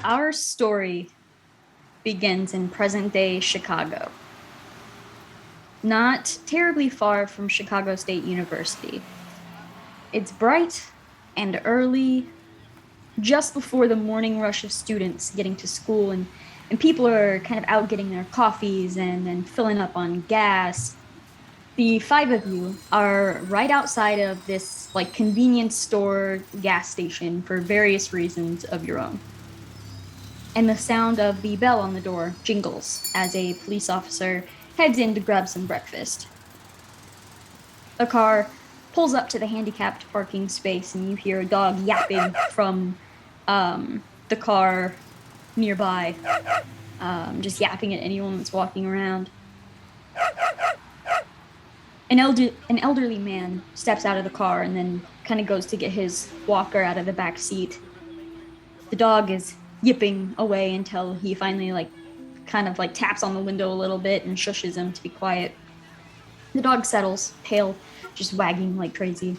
Our story begins in present-day Chicago, not terribly far from Chicago State University. It's bright and early, just before the morning rush of students getting to school, and people are kind of out getting their coffees and filling up on gas. The five of you are right outside of this like convenience store gas station for various reasons of your own. And the sound of the bell on the door jingles as a police officer heads in to grab some breakfast. A car pulls up to the handicapped parking space, and you hear a dog yapping from the car nearby, just yapping at anyone that's walking around. An elderly man steps out of the car and then kind of goes to get his walker out of the back seat. The dog is yipping away until he finally kind of taps on the window a little bit and shushes him to be quiet. The dog settles, tail just wagging like crazy.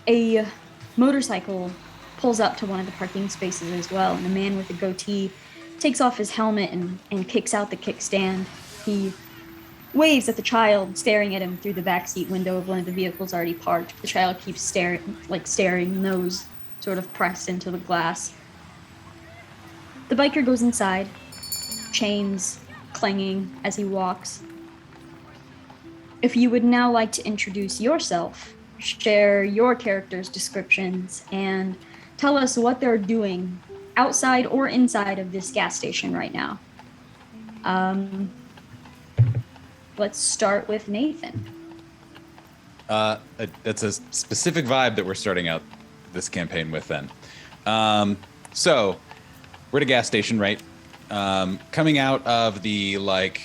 A motorcycle pulls up to one of the parking spaces as well, and a man with a goatee takes off his helmet and kicks out the kickstand. He waves at the child staring at him through the backseat window of one of the vehicles already parked. The child keeps staring, nose sort of pressed into the glass. The biker goes inside, chains clanging as he walks. If you would now like to introduce yourself, share your character's descriptions, and tell us what they're doing outside or inside of this gas station right now. Let's start with Nathan. That's a specific vibe that we're starting out this campaign with then. So we're at a gas station, right? Coming out of the the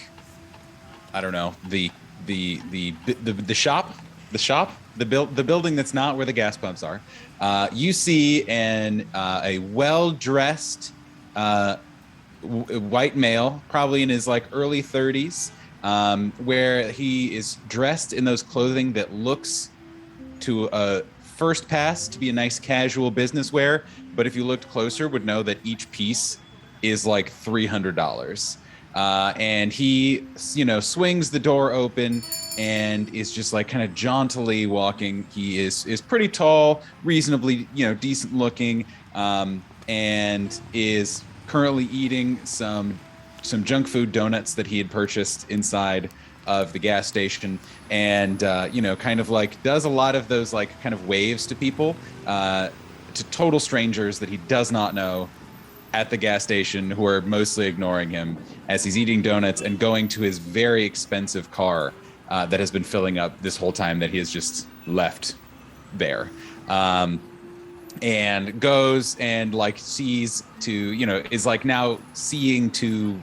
building that's not where the gas pumps are. You see a well-dressed white male, probably in his early 30s, where he is dressed in those clothing that looks to a first pass to be a nice casual business wear, but if you looked closer would know that each piece is like $300. And he, swings the door open and is just kind of jauntily walking. He is pretty tall, reasonably, decent looking, and is currently eating some junk food donuts that he had purchased inside of the gas station, and does a lot of those kind of waves to people, to total strangers that he does not know at the gas station, who are mostly ignoring him as he's eating donuts and going to his very expensive car that has been filling up this whole time that he has just left there. And goes and sees to, is now seeing to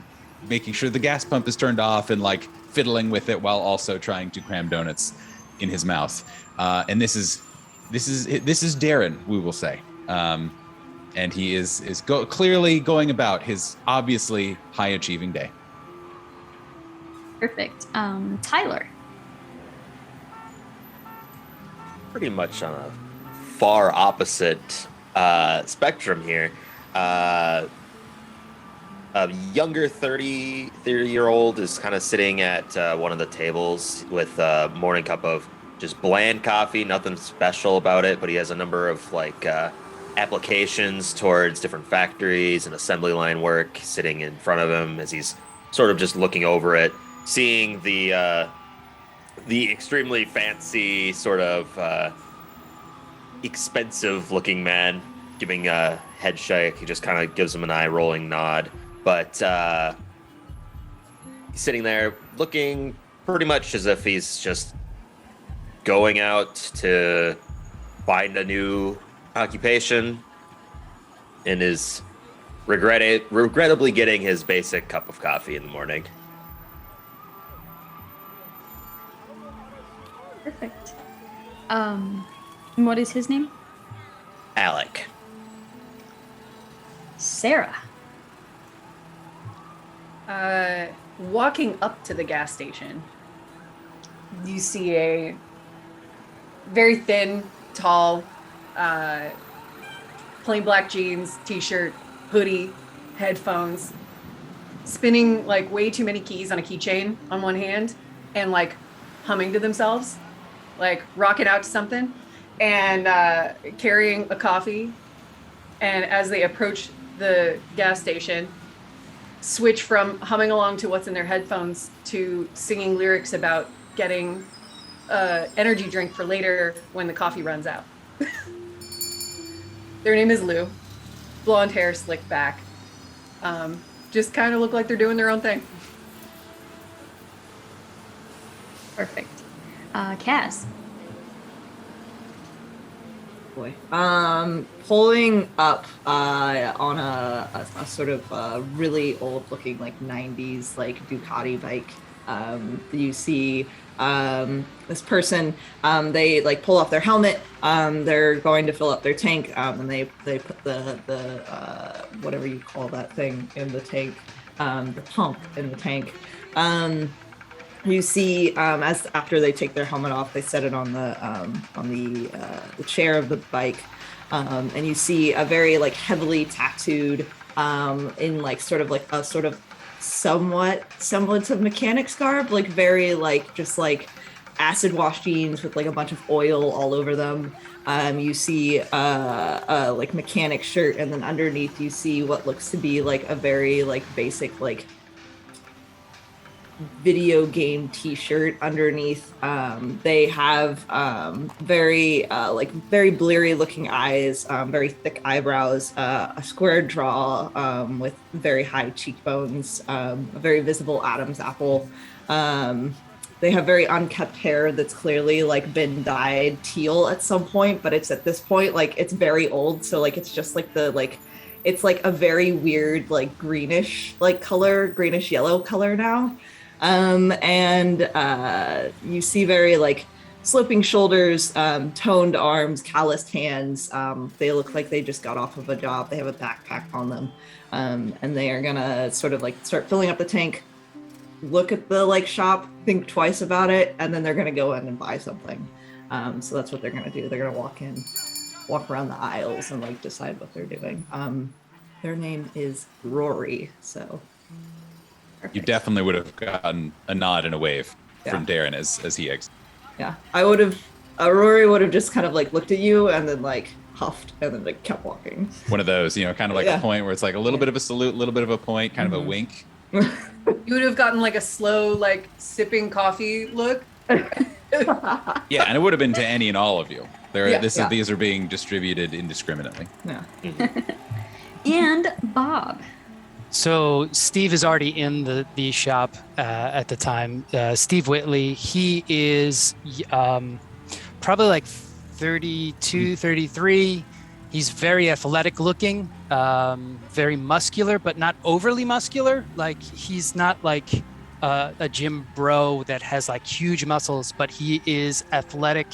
making sure the gas pump is turned off and fiddling with it while also trying to cram donuts in his mouth. And this is Darren, we will say. And he is clearly going about his obviously high achieving day. Perfect. Tyler. Pretty much on a far opposite spectrum here. A younger 30-year-old is kind of sitting at one of the tables with a morning cup of just bland coffee, nothing special about it, but he has a number of applications towards different factories and assembly line work sitting in front of him as he's sort of just looking over it, seeing the extremely fancy sort of expensive looking man giving a head shake. He just kind of gives him an eye rolling nod, but he's sitting there looking pretty much as if he's just going out to find a new occupation and is regrettably getting his basic cup of coffee in the morning. Perfect. What is his name? Alec. Sarah. Walking up to the gas station, you see a very thin, tall, plain black jeans, t-shirt, hoodie, headphones, spinning like way too many keys on a keychain on one hand and like humming to themselves, like rocking out to something, and carrying a coffee. And as they approach the gas station, switch from humming along to what's in their headphones to singing lyrics about getting energy drink for later when the coffee runs out. Their name is Lou. Blonde hair, slicked back. Just kind of look like they're doing their own thing. Perfect. Cass. Boy. Pulling up on a sort of really old looking like 90s like Ducati bike. You see this person, they like pull off their helmet, they're going to fill up their tank, and they put the whatever you call that thing in the tank, the pump in the tank. You see, as after they take their helmet off, they set it on the chair of the bike, and you see a very like heavily tattooed, in like sort of like a sort of somewhat semblance of mechanic's garb, like very like just like acid wash jeans with like a bunch of oil all over them. You see a like mechanic shirt, and then underneath you see what looks to be like a very like basic like video game t-shirt underneath. They have very like very bleary looking eyes, very thick eyebrows, a square jaw with very high cheekbones, a very visible Adam's apple. They have very unkempt hair that's clearly like been dyed teal at some point, but it's at this point like it's very old, so like it's just like the like it's like a very weird like greenish like color, greenish yellow color now. And you see very like sloping shoulders, toned arms, calloused hands. They look like they just got off of a job. They have a backpack on them, and they are gonna sort of like start filling up the tank, look at the like shop, think twice about it, and then they're gonna go in and buy something. So that's what they're gonna do. They're gonna walk around the aisles and like decide what they're doing. Their name is Rory, so. Perfect. You definitely would have gotten a nod and a wave from Darren as he exits. Yeah, I would have. Rory would have just kind of like looked at you and then like huffed and then like kept walking. One of those, kind of like a point where it's like a little bit of a salute, a little bit of a point, kind of a wink. You would have gotten like a slow, like sipping coffee look. Yeah, and it would have been to any and all of you. These are being distributed indiscriminately. Yeah. And Bob. So Steve is already in the shop at the time. Steve Whitley, he is probably like 32, 33. He's very athletic looking, very muscular, but not overly muscular. Like he's not like a gym bro that has like huge muscles, but he is athletic,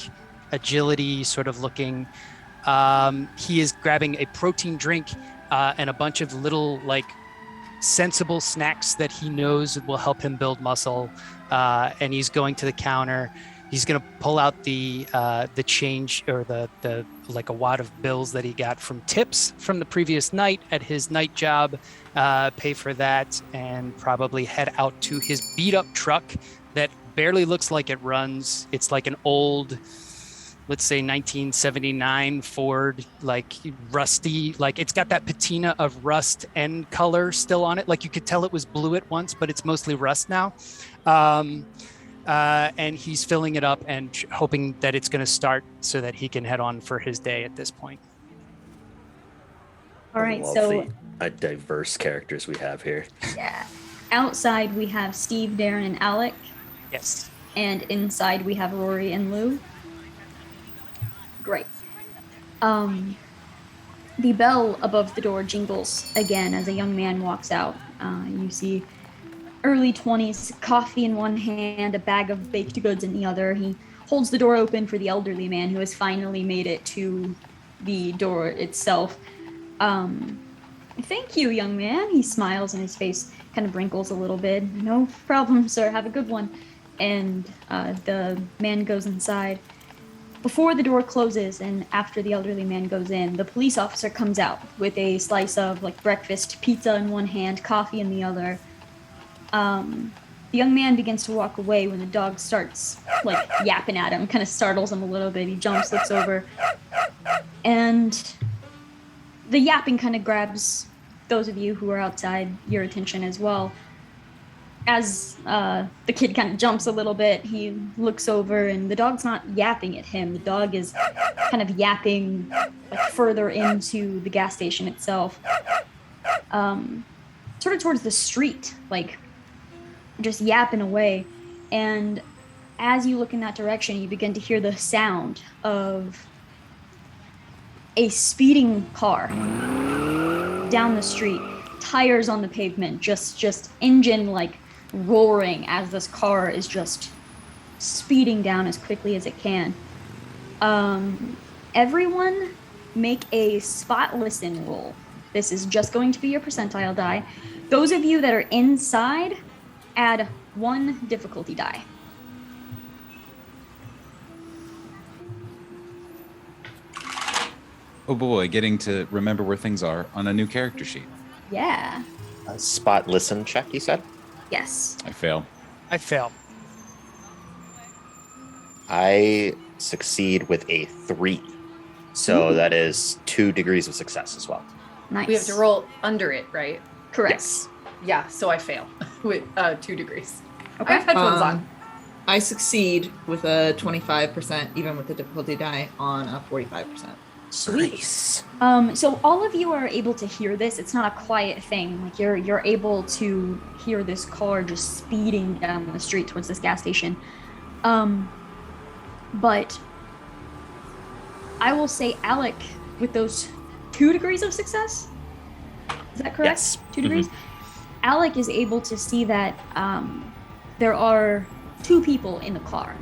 agility sort of looking. He is grabbing a protein drink and a bunch of little like sensible snacks that he knows will help him build muscle, and he's going to the counter. He's going to pull out the change or the like a wad of bills that he got from tips from the previous night at his night job, pay for that, and probably head out to his beat up truck that barely looks like it runs. It's like an old, let's say 1979 Ford, like rusty, like it's got that patina of rust and color still on it. Like you could tell it was blue at once, but it's mostly rust now. And he's filling it up and hoping that it's going to start so that he can head on for his day at this point. All right, Love so the diverse characters we have here. yeah, outside we have Steve, Darren, and Alec, Yes. and inside we have Rory and Lou. Great. The bell above the door jingles again as a young man walks out. You see early 20s, coffee in one hand, a bag of baked goods in the other. He holds the door open for the elderly man who has finally made it to the door itself. Thank you, young man. He smiles and his face kind of wrinkles a little bit. No problem, sir. Have a good one. And the man goes inside. Before the door closes and after the elderly man goes in, the police officer comes out with a slice of like breakfast pizza in one hand, coffee in the other. The young man begins to walk away when the dog starts like yapping at him, kind of startles him a little bit. He jumps, looks over, and the yapping kind of grabs those of you who are outside your attention as well. As the kid kind of jumps a little bit, he looks over and the dog's not yapping at him. The dog is kind of yapping like further into the gas station itself, sort of towards the street, like just yapping away. And as you look in that direction, you begin to hear the sound of a speeding car down the street, tires on the pavement, just engine like roaring as this car is just speeding down as quickly as it can. Everyone make a spot listen roll. This is just going to be your percentile die. Those of you that are inside, add 1 difficulty die. Oh boy, getting to remember where things are on a new character sheet. Yeah. A spot listen check, you said? Yes. I fail. I fail. I succeed with a 3. So that is 2 degrees of success as well. Nice. We have to roll under it, right? Correct. Yes. Yeah, so I fail with 2 degrees. Okay. I have headphones on. I succeed with a 25%, even with the difficulty die, on a 45%. Sweet. Nice. So all of you are able to hear this. It's not a quiet thing. Like you're able to hear this car just speeding down the street towards this gas station. But I will say Alec, with those 2 degrees of success, is that correct? Yes. 2 degrees? Alec is able to see that there are 2 people in the car.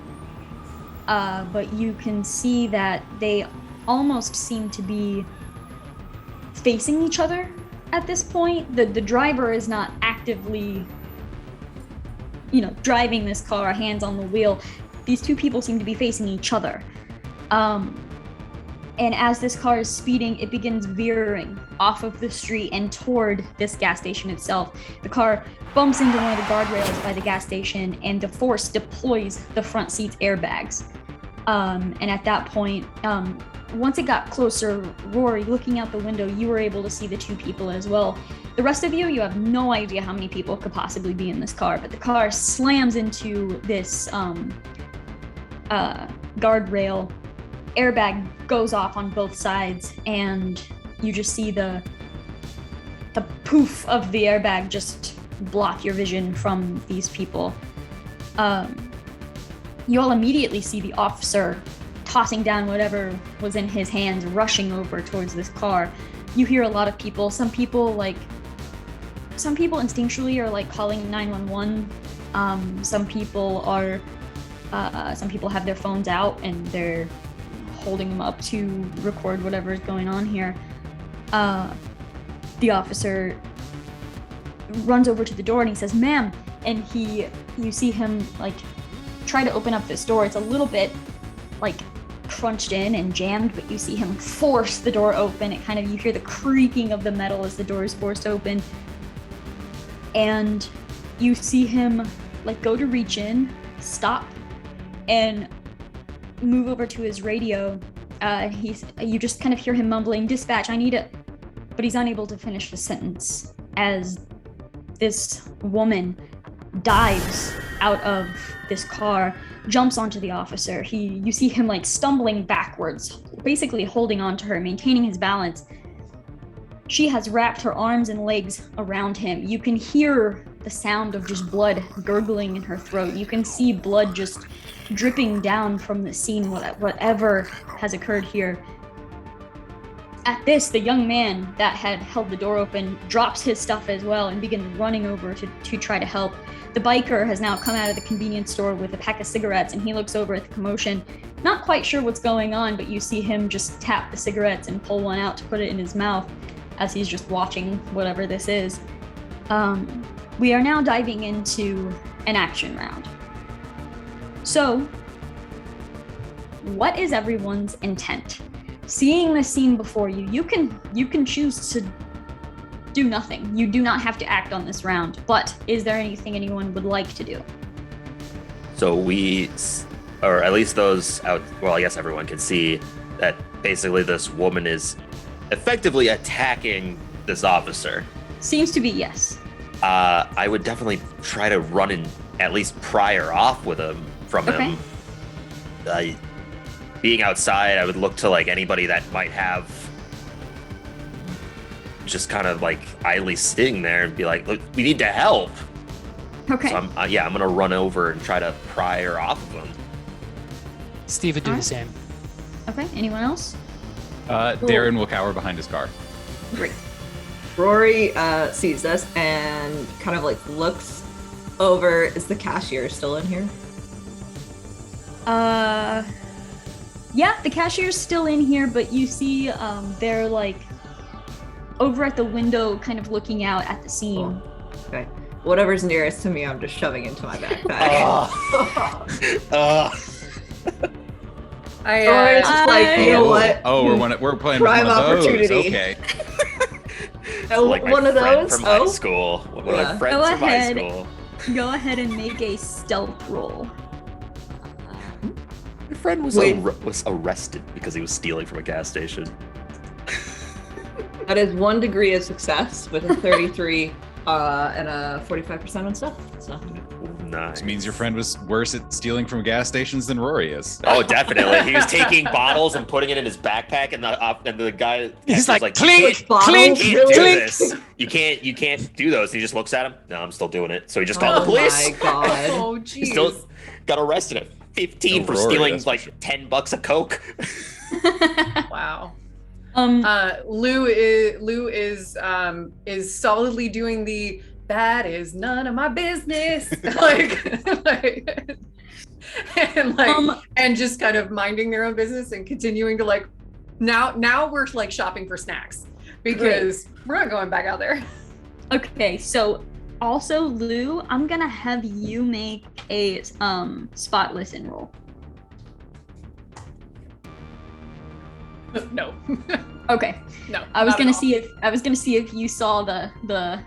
But you can see that they almost seem to be facing each other at this point. The driver is not actively, driving this car, hands on the wheel. These 2 people seem to be facing each other. And as this car is speeding, it begins veering off of the street and toward this gas station itself. The car bumps into one of the guardrails by the gas station, and the force deploys the front seat's airbags. And at that point, once it got closer, Rory, looking out the window, you were able to see the 2 people as well. The rest of you have no idea how many people could possibly be in this car, but the car slams into this guardrail. Airbag goes off on both sides, and you just see the poof of the airbag just block your vision from these people. You all immediately see the officer tossing down whatever was in his hands, rushing over towards this car. You hear a lot of people. Some people instinctually are like calling 911. Some people have their phones out and they're holding them up to record whatever is going on here. The officer runs over to the door and he says, "Ma'am," and you see him like try to open up this door. It's a little bit like crunched in and jammed, but you see him force the door open. You hear the creaking of the metal as the door is forced open, and you see him like go to reach in, stop, and move over to his radio. You just kind of hear him mumbling, "Dispatch, I need it," but he's unable to finish the sentence as this woman dives out of this car, jumps onto the officer. You see him like stumbling backwards, basically holding on to her, maintaining his balance. She has wrapped her arms and legs around him. You can hear the sound of just blood gurgling in her throat. You can see blood just dripping down from the scene, whatever has occurred here. At this, the young man that had held the door open drops his stuff as well and begins running over to try to help. The biker has now come out of the convenience store with a pack of cigarettes, and he looks over at the commotion, not quite sure what's going on, but you see him just tap the cigarettes and pull one out to put it in his mouth as he's just watching whatever this is. We are now diving into an action round. So, what is everyone's intent? Seeing the scene before you, you can choose to do nothing. You do not have to act on this round, but is there anything anyone would like to do? So we, or at least those out, well, I guess everyone can see that basically this woman is effectively attacking this officer. Seems to be yes. I would definitely try to run and at least pry her off with him from him. Being outside, I would look to like anybody that might have just kind of like idly sitting there and be like, look, we need to help. Okay. So I'm gonna run over and try to pry her off of him. Steve would do the same. Okay, anyone else? Darren will cower behind his car. Great. Rory sees this and kind of like looks over. Is the cashier still in here? Yeah, the cashier's still in here, but you see they're like over at the window kind of looking out at the scene. Okay. Whatever's nearest to me, I'm just shoving into my backpack. I It's just like, you know what? We're playing Prime with one of those. opportunity. Okay. Oh, Like my one of friend those? from high Oh, school. One of Yeah. my friends Go from high ahead. school. Go ahead and make a stealth roll. My friend was Wait. was arrested because he was stealing from a gas station. that is 1 degree of success with a 33 and a 45% on stuff. So. Nice. This means your friend was worse at stealing from gas stations than Rory is. Oh, definitely. He was taking bottles and putting it in his backpack, and the guy He's was like, "You clink, bottles, clink, can't do clink. this. You can't do those." He just looks at him. No, I'm still doing it. So he just called Oh the police. my god. Oh, He jeez. still got arrested at 15 Oh, for Rory, stealing that's for like sure. $10 of coke. Wow. Um, Lou is solidly doing the "that is none of my business" and just kind of minding their own business and continuing to like now we're like shopping for snacks because we're not going back out there. okay, so also Lou, I'm gonna have you make a spot listen roll. No. Okay. No. I was not gonna at see if you saw the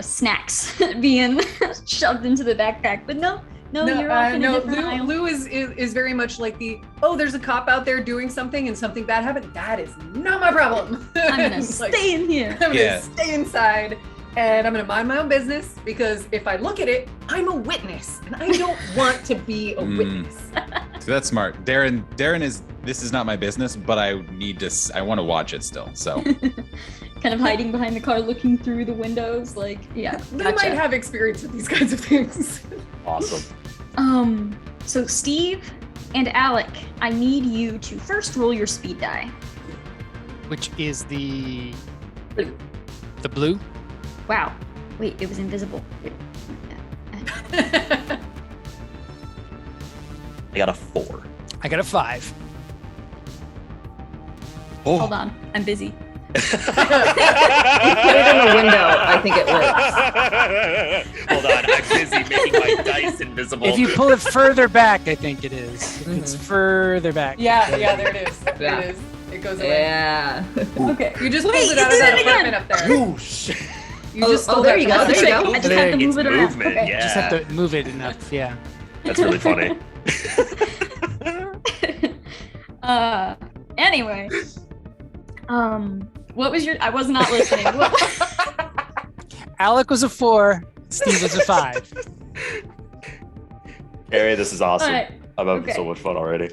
snacks being shoved into the backpack, but no, you're off in a different aisle. Lou is very much like there's a cop out there doing something and something bad happened. That is not my problem. I'm gonna Like, stay in here. I'm Yeah. gonna stay inside and I'm gonna mind my own business because if I look at it, I'm a witness and I don't want to be a witness. So that's smart. Darren is, this is not my business, but I want to watch it still. So Kind of hiding behind the car, looking through the windows, like, yeah, Lou gotcha. might have experience with these kinds of things. Awesome. So Steve and Alec, I need you to first roll your speed die. Which is the Blue. the blue? Wow. Wait, it was invisible. Wait. I got a 4. I got a 5. Hold on, I'm busy. Put it in the window. I think it works. Hold on, I'm busy making my dice invisible. If you pull it further back, I think it is. If it's further back. Yeah, there it is. Yeah. It is. It goes away. Yeah. Okay. You just Wait, pulled it you out of did that it again. apartment up there. Whoosh. You just Oh, stole there that you from go, us. there you go. I just have to It's move it around. movement, Okay. yeah. Just have to move it enough, yeah. That's really funny. Anyway. What was your? I was not listening. Alec was a 4, Steve was a 5. Harry, this is awesome. Alright, I'm having okay. so much fun already.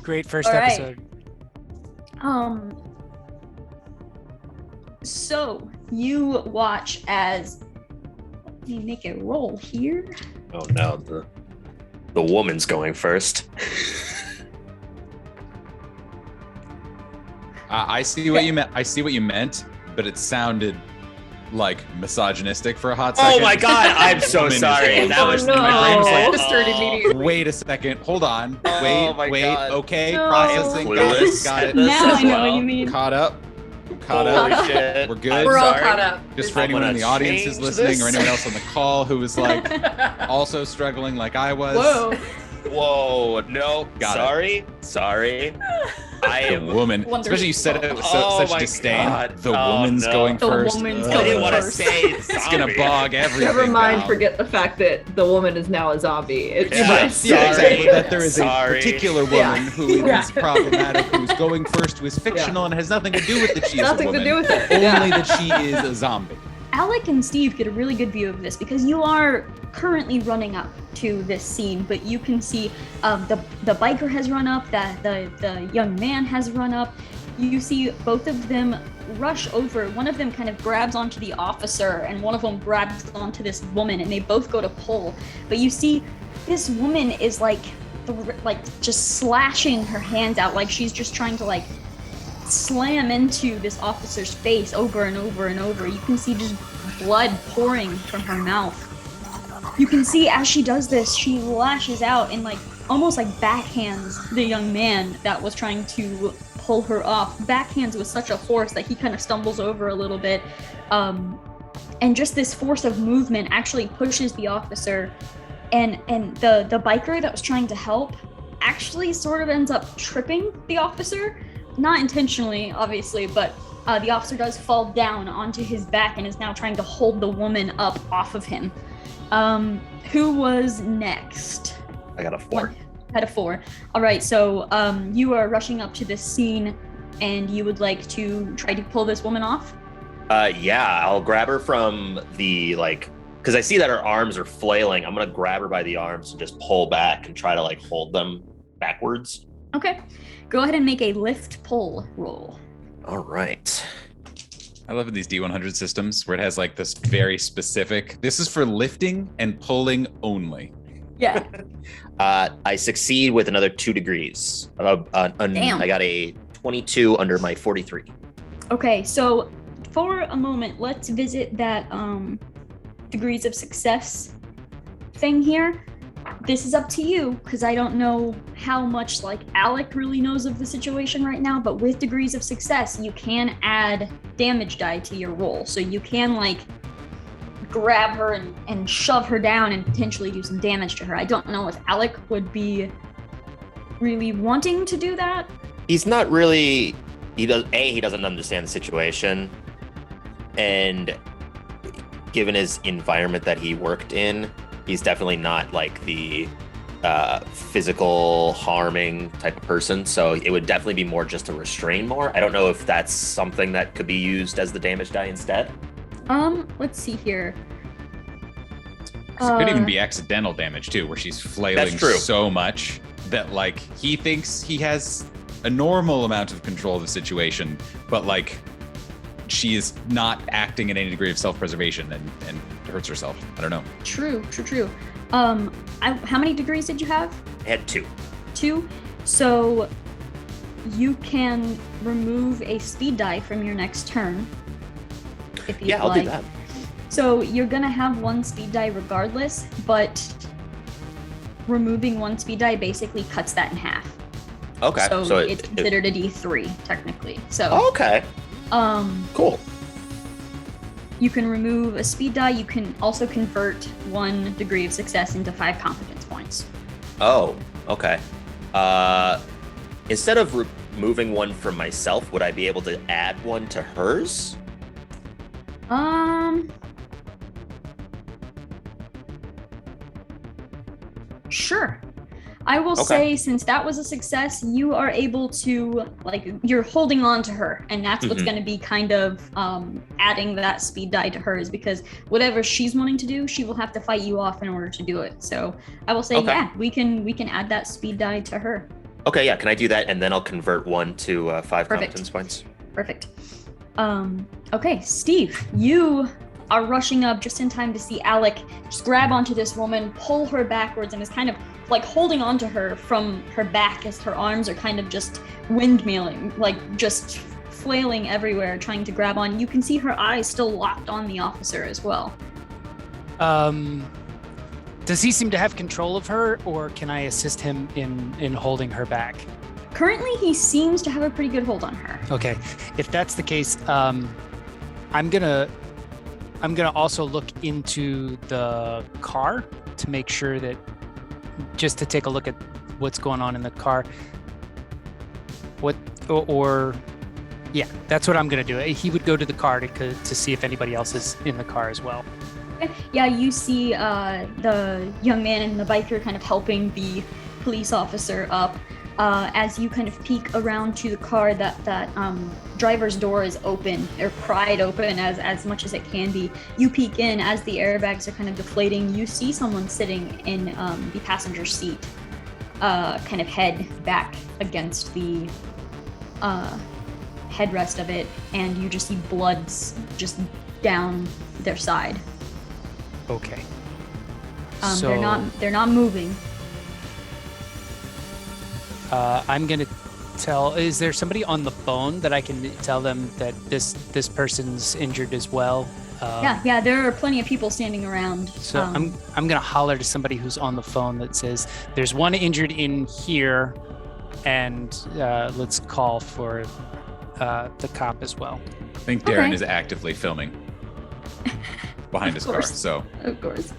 Great first All right. episode. So you watch as. Let me make a roll here. Oh no, the woman's going first. I see what you meant. I see what you meant, but it sounded like misogynistic for a hot second. Oh my god, I'm so Woman is sorry. going That was first. no. My brain was like, Registered immediately. wait a second, hold on, Oh my wait, God. okay, No. processing, Clueless. got it, Now as I know well. what you mean. caught up. Holy shit. We're good. I'm We're all sorry. caught up. Just for I'm anyone in gonna the audience who's change listening this. or anyone else on the call who was like also struggling like I was. Whoa. Whoa, no, Got sorry. I The am. woman, Wonderful. especially you said it with Oh such my disdain. God. The Oh, woman's no. going The first. woman's Ugh. I didn't want to first. say It's gonna zombie. bog everything. Never mind, down. forget the fact that the woman is now a zombie. It's Yeah. just Yeah, exactly. Sorry. That there is Sorry. a particular woman Yeah. who is Yeah. problematic, who's going first, who is fictional, and has nothing to do with that she is nothing a woman. to do with it. Only Yeah. that she is a zombie. Alec and Steve get a really good view of this because you are currently running up to this scene, but you can see the biker has run up, the young man has run up. You see both of them rush over. One of them kind of grabs onto the officer, and one of them grabs onto this woman, and they both go to pull. But you see, this woman is like just slashing her hands out, like she's just trying to like slam into this officer's face over and over and over. You can see just blood pouring from her mouth. You can see as she does this, she lashes out and like almost like backhands the young man that was trying to pull her off. Backhands with such a force that he kind of stumbles over a little bit. And just this force of movement actually pushes the officer, and the biker that was trying to help actually sort of ends up tripping the officer. Not intentionally, obviously, but the officer does fall down onto his back and is now trying to hold the woman up off of him. Who was next? I got a 4. Had a 4. All right, so you are rushing up to this scene, and you would like to try to pull this woman off? Yeah, I'll grab her from the because I see that her arms are flailing. I'm gonna grab her by the arms and just pull back and try to like hold them backwards. Okay, go ahead and make a lift pull roll. All right. I love in these D100 systems where it has like this very specific, this is for lifting and pulling only. Yeah. I succeed with another 2 degrees. Damn. I got a 22 under my 43. Okay, so for a moment, let's visit that degrees of success thing here. This is up to you, because I don't know how much like Alec really knows of the situation right now, but with degrees of success, you can add damage die to your roll. So you can like grab her and shove her down and potentially do some damage to her. I don't know if Alec would be really wanting to do that. He's not really. He doesn't understand the situation, and given his environment that he worked in, he's definitely not like the physical harming type of person. So it would definitely be more just to restrain more. I don't know if that's something that could be used as the damage die instead. Let's see here. It could even be accidental damage too, where she's flailing That's true. so much that like he thinks he has a normal amount of control of the situation, but like she is not acting in any degree of self-preservation and hurts herself. I don't know. True. How many degrees did you have? I had 2. 2. So you can remove a speed die from your next turn. If you'd Yeah, I'll like. do that. So you're gonna have 1 speed die regardless, but removing 1 speed die basically cuts that in half. Okay. So it's considered a D3 technically. So okay. Cool. you can remove a speed die. You can also convert 1 degree of success into 5 competence points. Oh, okay. Instead of removing 1 from myself, would I be able to add 1 to hers? Sure. I will Okay. say, since that was a success, you are able to, like, you're holding on to her, and that's what's Mhm. going to be kind of adding that speed die to hers, because whatever she's wanting to do, she will have to fight you off in order to do it. So I will say, Okay. yeah, we can add that speed die to her. Okay, yeah. Can I do that, and then I'll convert 1 to 5 Perfect. competence points? Perfect. Okay, Steve, you are rushing up just in time to see Alec just grab onto this woman, pull her backwards, and is kind of like holding onto her from her back as her arms are kind of just windmilling, like just flailing everywhere, trying to grab on. You can see her eyes still locked on the officer as well. Does he seem to have control of her, or can I assist him in holding her back? Currently, he seems to have a pretty good hold on her. Okay, if that's the case, I'm gonna also look into the car to make sure that just to take a look at what's going on in the car. Yeah, that's what I'm gonna do. He would go to the car to see if anybody else is in the car as well. Yeah, you see the young man and the biker kind of helping the police officer up. As you kind of peek around to the car, that driver's door is open, or pried open as much as it can be. You peek in as the airbags are kind of deflating. You see someone sitting in the passenger seat, kind of head back against the headrest of it, and you just see bloods just down their side. Okay. So they're not moving. I'm gonna tell. Is there somebody on the phone that I can tell them that this person's injured as well? Yeah. There are plenty of people standing around. So I'm gonna holler to somebody who's on the phone that says, "There's one injured in here, and let's call for the cop as well." I think Darren Okay. is actively filming behind his car. course. So Of course.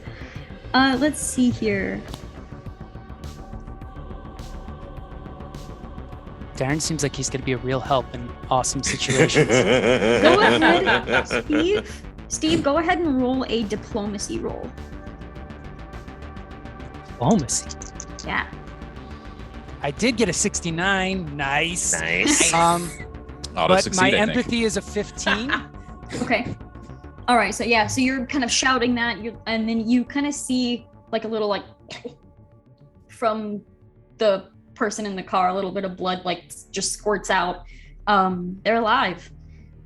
Let's see here. Darren seems like he's gonna be a real help in awesome situations. Go ahead, Steve. Steve, go ahead and roll a diplomacy roll. Diplomacy. Yeah. I did get a 69. Nice. Nice. auto But succeed, my I think. empathy is a 15. Okay. All right. So yeah. So you're kind of shouting that, and then you kind of see like a little from the person in the car, a little bit of blood just squirts out. They're alive.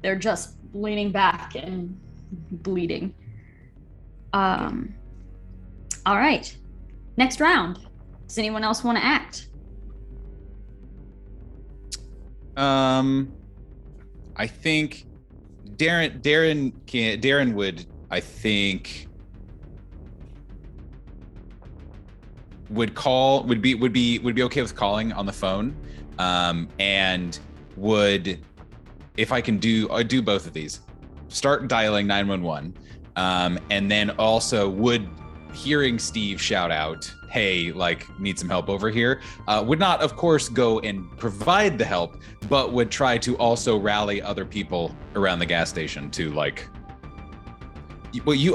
They're just leaning back and bleeding. All right. Next round. Does anyone else want to act? I think Darren would, I think, would be okay with calling on the phone, and would, if I can I'd do both of these, start dialing 911, and then also would, hearing Steve shout out, "Hey, need some help over here," would not, of course, go and provide the help, but would try to also rally other people around the gas station to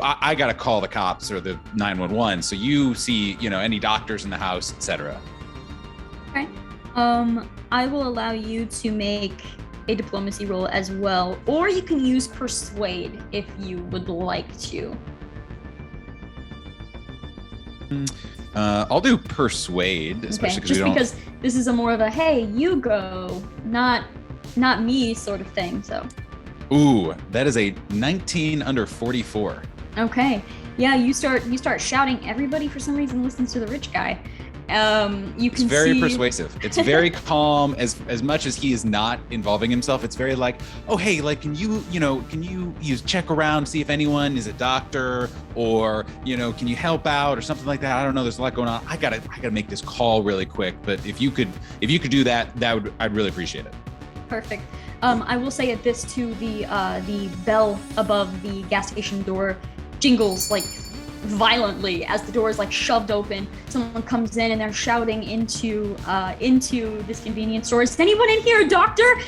I gotta call the cops or the 911. So you see, any doctors in the house, etc. Okay. I will allow you to make a diplomacy roll as well, or you can use persuade if you would like to. I'll do persuade, especially Okay. Because this is a more of a "hey, you go," not me sort of thing. So. Ooh, that is a 19 under 44. Okay. Yeah, you start shouting. Everybody for some reason listens to the rich guy. You can It's very see... persuasive. It's very calm. As much as he is not involving himself, it's very oh, hey, can you check around, see if anyone is a doctor, or can you help out or something like that? I don't know. There's a lot going on. I gotta make this call really quick. But if you could do that, I'd really appreciate it. Perfect. I will say at this too, the bell above the gas station door jingles violently as the door is shoved open. Someone comes in and they're shouting into this convenience store. "Is anyone in here, doctor?"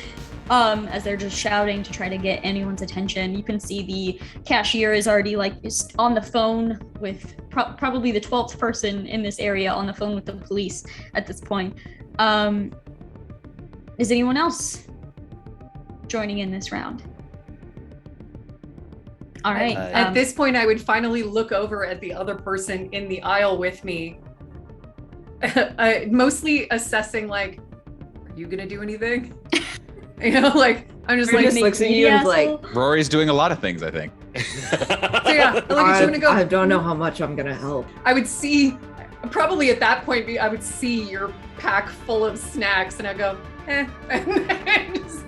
As they're just shouting to try to get anyone's attention. You can see the cashier is already is on the phone with probably the 12th person in this area on the phone with the police at this point. Is anyone else joining in this round? All right. At this point, I would finally look over at the other person in the aisle with me, mostly assessing, are you gonna do anything? I'm just Just looks at you and is Rory's doing a lot of things, I think. so yeah, if you wanna go, I don't know how much I'm gonna help. I would see, probably at that point, I would see your pack full of snacks, and I go, and then just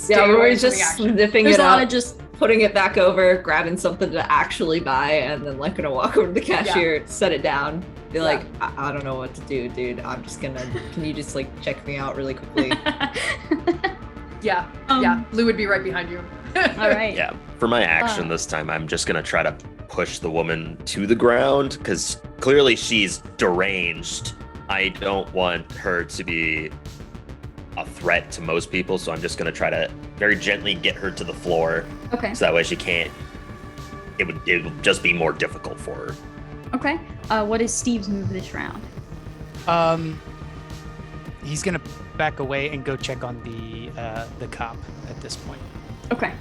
stay away Rory's from just the action. sniffing There's it a lot up, of just putting it back over, grabbing something to actually buy, and then gonna walk over to the cashier, set it down, be I don't know what to do, dude. I'm just gonna. Can you just check me out really quickly? Yeah, Lou would be right behind you. all right. Yeah, for my action this time, I'm just gonna try to push the woman to the ground because clearly she's deranged. I don't want her to be a threat to most people, so I'm just going to try to very gently get her to the floor. Okay. So that way she can't. It would just be more difficult for her. Okay. What is Steve's move this round? He's gonna back away and go check on the cop at this point. Okay.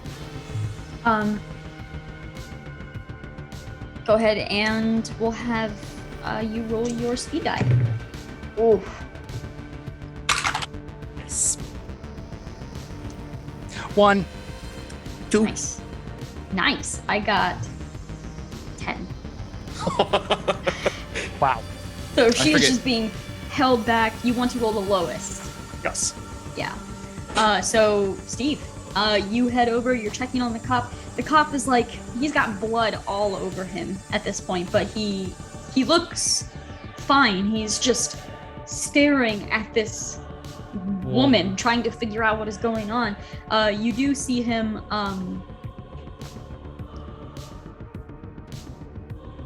Go ahead and we'll have you roll your speed die. Oh. Nice. 1. 2. Nice. I got 10. Wow. So she is just being held back. You want to roll the lowest. Yes. Yeah. So Steve, you head over, you're checking on the cop. The cop is like, he's got blood all over him at this point, but he looks fine. He's just staring at this woman, trying to figure out what is going on. You do see him,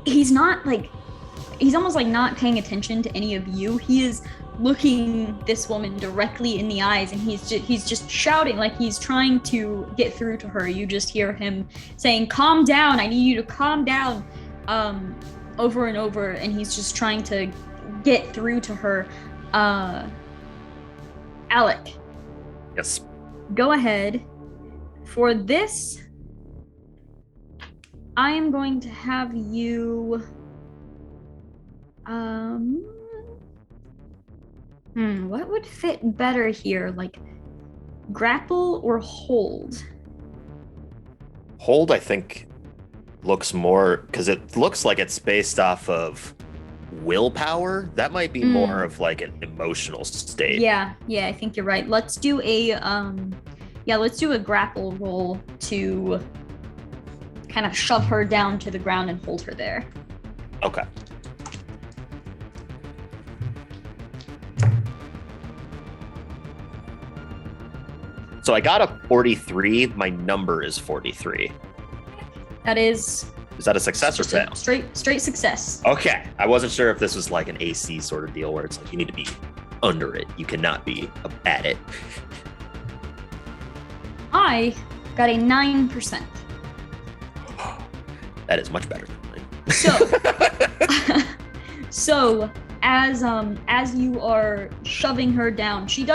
he's almost like not paying attention to any of you. He is looking this woman directly in the eyes, and he's just shouting, like he's trying to get through to her. You just hear him saying, "Calm down, I need you to calm down," over and over, and he's just trying to get through to her. Alec. Yes. Go ahead. For this, I am going to have you what would fit better here? Like grapple or hold? Hold, I think, looks more, because it looks like it's based off of willpower. That might be more of like an emotional state. Yeah, I think you're right. Let's do a grapple roll to kind of shove her down to the ground and hold her there. Okay. So I got a 43. My number is 43. That is that a success or just a fail? straight success. Okay. I wasn't sure if this was like an AC sort of deal where it's like you need to be under it. You cannot be at it. I got a 9%. That is much better than mine. So as you are shoving her down, she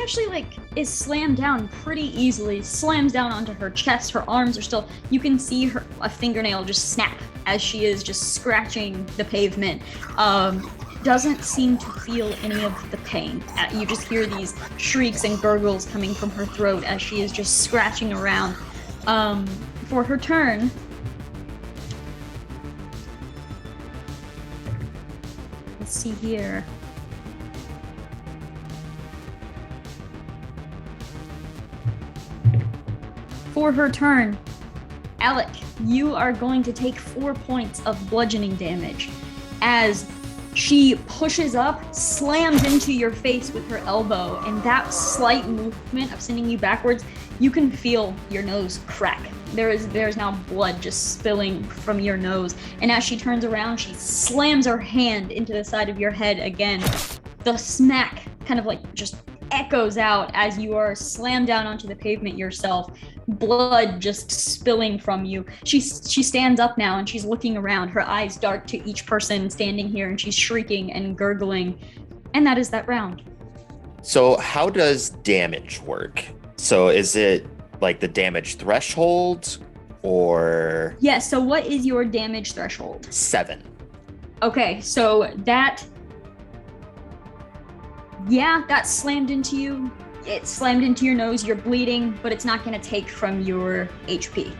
actually is slammed down pretty easily, slams down onto her chest. Her arms are still, you can see a fingernail just snap as she is just scratching the pavement. Doesn't seem to feel any of the pain. You just hear these shrieks and gurgles coming from her throat as she is just scratching around. For her turn, let's see here. For her turn, Alec, you are going to take 4 points of bludgeoning damage as she pushes up, slams into your face with her elbow, and that slight movement of sending you backwards, you can feel your nose crack. There's now blood just spilling from your nose, and as she turns around, she slams her hand into the side of your head again. The smack kind of like just echoes out as you are slammed down onto the pavement yourself, blood just spilling from you. She stands up now and she's looking around, her eyes dart to each person standing here, and she's shrieking and gurgling. And that is that round. So how does damage work? So is it like the damage threshold or? Yeah, so what is your damage threshold? 7. Okay, so that slammed into you. It slammed into your nose. You're bleeding, but it's not going to take from your HP.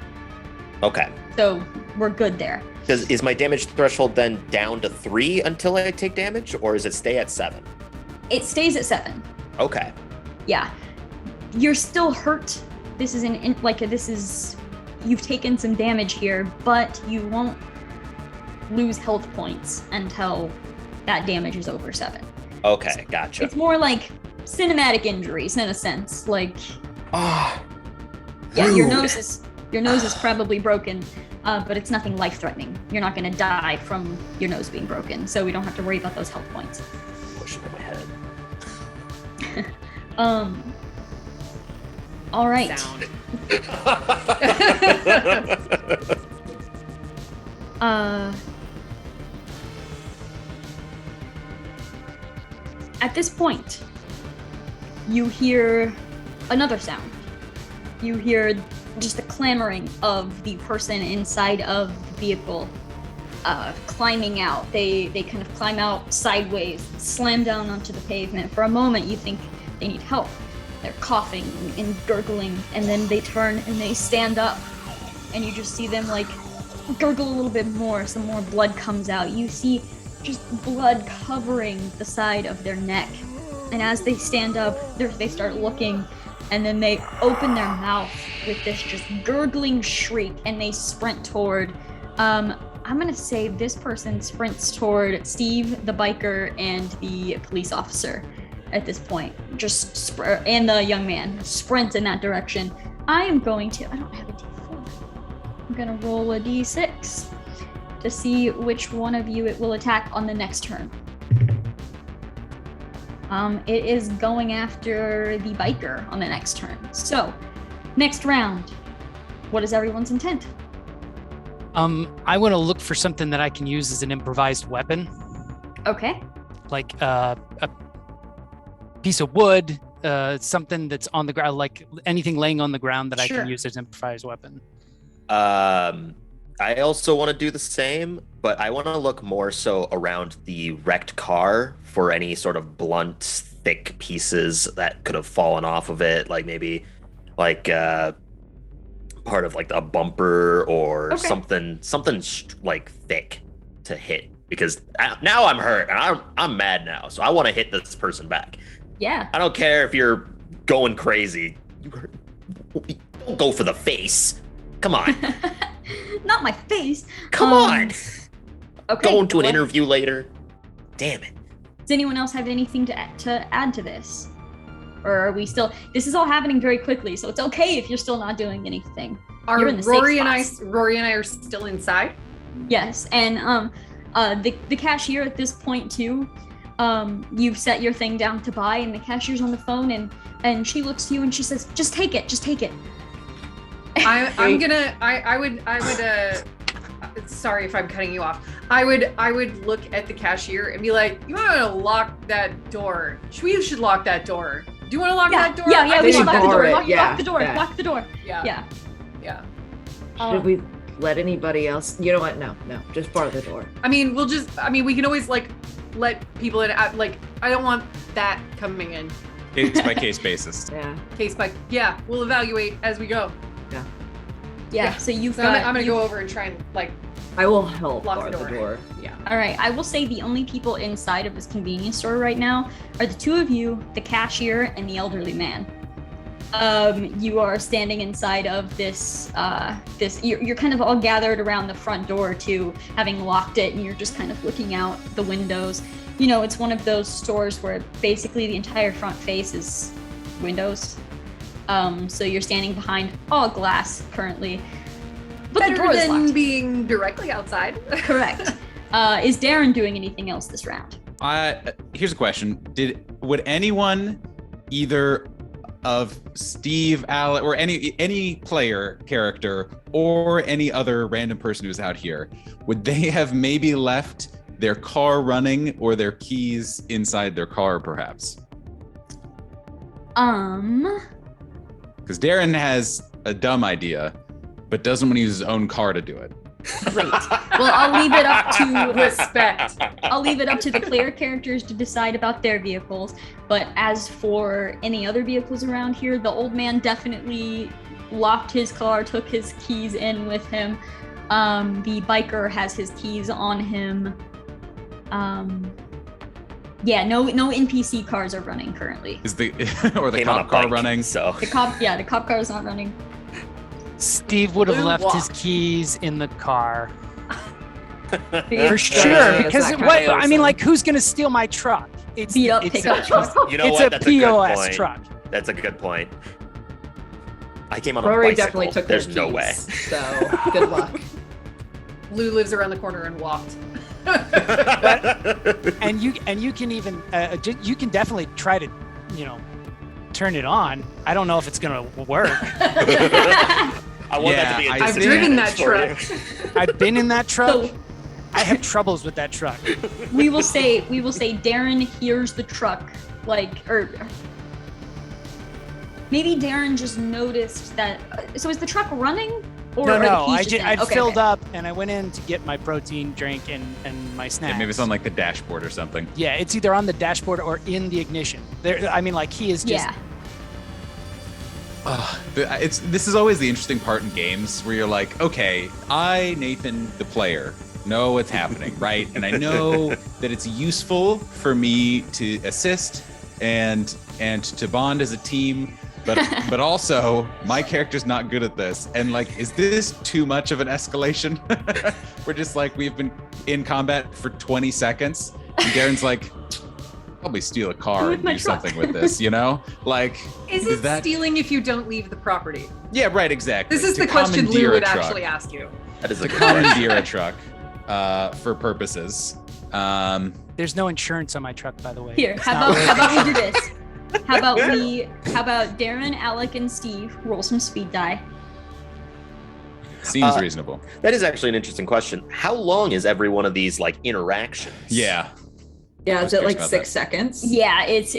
Okay. So we're good there. Is my damage threshold then down to 3 until I take damage, or does it stay at 7? It stays at 7. Okay. Yeah. You're still hurt. You've taken some damage here, but you won't lose health points until that damage is over 7. Okay, gotcha. It's more like cinematic injuries in a sense. Like, yeah, your nose is probably broken. but it's nothing life-threatening. You're not going to die from your nose being broken, so we don't have to worry about those health points. Pushing in my head. All right. Sound. At this point, you hear another sound. You hear just the clamoring of the person inside of the vehicle climbing out. They kind of climb out sideways, slam down onto the pavement. For a moment, you think they need help. They're coughing and gurgling, and then they turn and they stand up, and you just see them like gurgle a little bit more. Some more blood comes out. You see just blood covering the side of their neck, and as they stand up, they start looking, and then they open their mouth with this just gurgling shriek, and they sprint toward I'm gonna say this person sprints toward Steve, the biker, and the police officer at this point. And the young man sprint in that direction. I don't have a D4. I'm gonna roll a D6 to see which one of you it will attack on the next turn. It is going after the biker on the next turn. So, next round, what is everyone's intent? I want to look for something that I can use as an improvised weapon, Okay. like a piece of wood, something that's on the ground, like anything laying on the ground that I Sure. can use as an improvised weapon. I also want to do the same, but I want to look more so around the wrecked car for any sort of blunt, thick pieces that could have fallen off of it, like maybe like part of like a bumper or Okay. something like thick to hit. Because now I'm hurt and I'm mad now, so I want to hit this person back. Yeah. I don't care if you're going crazy. Don't go for the face. Come on. Not my face. Come on. Okay. Going to an what- interview later. Damn it. Does anyone else have anything to add to this? Or are we still... This is all happening very quickly, so it's okay if you're still not doing anything. Are You're in the safe Rory and I are still inside? Yes, and the cashier at this point too, you've set your thing down to buy, and the cashier's on the phone, and she looks to you and she says, "Just take it, just take it." I would sorry if I'm cutting you off. I would look at the cashier and be like, you want to lock that door? We should lock that door. Do you want to lock that door? Yeah, I we think should lock the bar door. it, Lock yeah, the door. yeah. Lock the door. Yeah. Yeah. Should we let anybody else? You know what? No. Just bar the door. I mean, we can always like let people in. Like, I don't want that coming in. Case by case basis. Yeah. Case by, yeah, we'll evaluate as we go. Yeah. So you've So got. I'm gonna go over and try and like I will help lock bar the the door. door. Yeah. All right. I will say the only people inside of this convenience store right now are the two of you, the cashier, and the elderly man. You are standing inside of this. You're kind of all gathered around the front door too, having locked it, and you're just kind of looking out the windows. You know, it's one of those stores where basically the entire front face is windows. So you're standing behind all glass currently. But the door Better is than locked. being directly outside. Correct. Is Darren doing anything else this round? Here's a question: would anyone, either of Steve, Alec, or any player character, or any other random person who's out here, would they have maybe left their car running or their keys inside their car, perhaps? Because Darren has a dumb idea, but doesn't want to use his own car to do it. Great. Well, I'll leave it up to Respect. I'll leave it up to the player characters to decide about their vehicles. But as for any other vehicles around here, the old man definitely locked his car, took his keys in with him. The biker has his keys on him. Yeah, no NPC cars are running currently. Is the or the Came on a cop car bike, running? So The cop car is not running. Steve would have Blue left his walk. keys in the car. For For sure. sure, because that kind what, of I mean, person. like, who's gonna steal my truck? It's Beat up it's pickup truck. you know it's what? a That's a good POS point. truck. That's a good point. I came on a Rory bicycle. definitely took There's their no keys, way. So good luck. Lou lives around the corner and walked. And you can even you can definitely try to, turn it on. I don't know if it's gonna work. I want that to be. I've driven that truck. I've been in that truck. So I have troubles with that truck. we will say Darren hears the truck, or maybe Darren just noticed that. So is the truck running? Or are the No. keys just in? I Okay, filled okay. up and I went in to get my protein drink and my snacks. Yeah, maybe it's on like the dashboard or something. Yeah, it's either on the dashboard or in the ignition. He is just. Yeah. This is always the interesting part in games where you're like, okay, I, Nathan, the player, know what's happening, right? And I know that it's useful for me to assist and to bond as a team, but also my character's not good at this. And like, is this too much of an escalation? We're just like, we've been in combat for 20 seconds, and Darren's like, probably steal a car and my do truck. something with this, Like, Is it stealing if you don't leave the property? Yeah, right, exactly. This is To the question commandeer Lou a would truck. actually ask you. That is To a good question. commandeer a truck for purposes. There's no insurance on my truck, by the way. Here, It's how not about worth we do this? How about Darren, Alec, and Steve roll some speed die? Seems reasonable. That is actually an interesting question. How long is every one of these like interactions? Yeah. Yeah, I was is it curious like about 6 that. seconds? Yeah, it's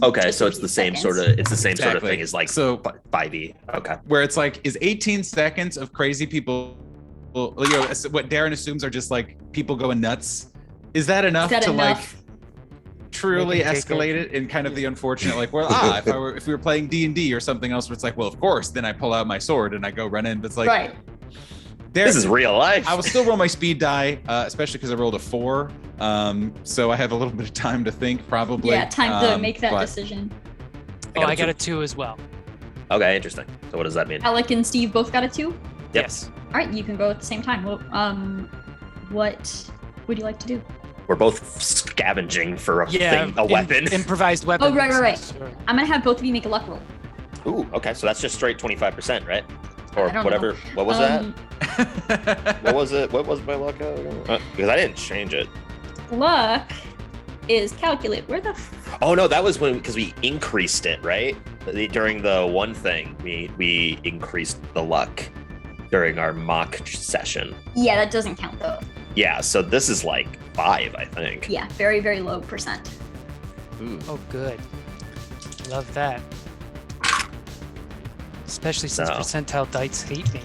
Okay, just so a it's the few same seconds. sort of sort of Exactly. thing as like So- 5e. Okay. Where it's like, is 18 seconds of crazy people, what Darren assumes are just like people going nuts. Is that enough Is that to enough? like truly Make 'em take escalate it in kind of the unfortunate, like, well, if we were playing D&D or something else where it's like, well, of course, then I pull out my sword and I go run in. But it's like, Right. Darren, This is real life. I will still roll my speed die, especially because I rolled a 4. So I have a little bit of time to think, probably. Yeah, time to make that but- decision. I got a 2 as well. Okay, interesting. So what does that mean? Alec and Steve both got a 2. Yep. Yes. All right, you can go at the same time. Well, what would you like to do? We're both scavenging for a Yeah. thing, a weapon. Improvised weapon. Oh, right. I'm gonna have both of you make a luck roll. Ooh, okay. So that's just straight 25%, right? Or I don't whatever. know. What was that? What was it? What was my luck? Because I didn't change it. Luck is calculate. Where the Oh no, that was because we increased it, right? During the one thing, we increased the luck during our mock session. Yeah, that doesn't count though. Yeah, so this is like 5, I think. Yeah, very, very low percent. Ooh. Oh, good. Love that. Especially since No. percentile dice hate me.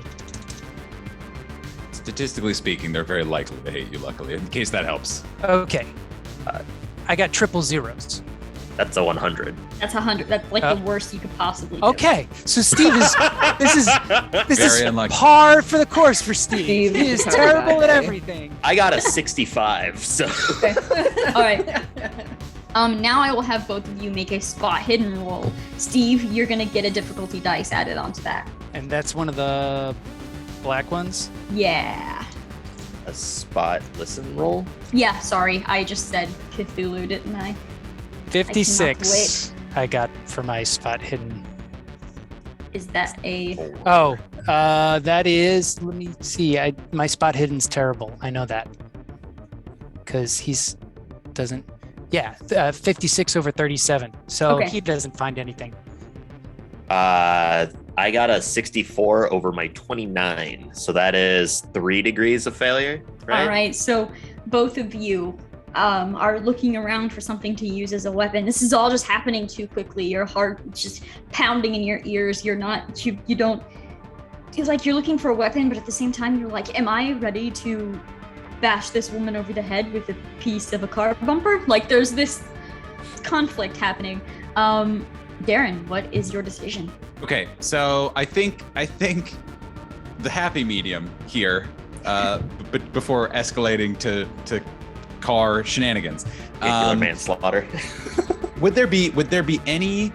Statistically speaking, they're very likely to hate you, luckily, in case that helps. Okay. I got triple zeros. That's a 100. That's 100. That's like Oh. the worst you could possibly do. Okay, so Steve is this is Very unlucky. par for the course for Steve. Steve He is is terrible at bad. everything. I got a 65, so Okay. All right. Now I will have both of you make a spot hidden roll. Steve, you're gonna get a difficulty dice added onto that. And that's one of the black ones. Yeah. a spot listen roll. Yeah, sorry. I just said Cthulhu, didn't I? 56 I got for my spot hidden. Is that a... Oh, that is, let me see. My spot hidden's terrible. I know that. Because doesn't, yeah, 56 over 37. So Okay. he doesn't find anything. I got a 64 over my 29. So that is 3 degrees of failure, right? All right, so both of you are looking around for something to use as a weapon. This is all just happening too quickly. Your heart is just pounding in your ears. You don't, it's like you're looking for a weapon, but at the same time, you're like, am I ready to bash this woman over the head with a piece of a car bumper? Like there's this conflict happening. Darren, what is your decision? Okay, so I think the happy medium here, but before escalating to car shenanigans. Vehicular manslaughter. Would there be any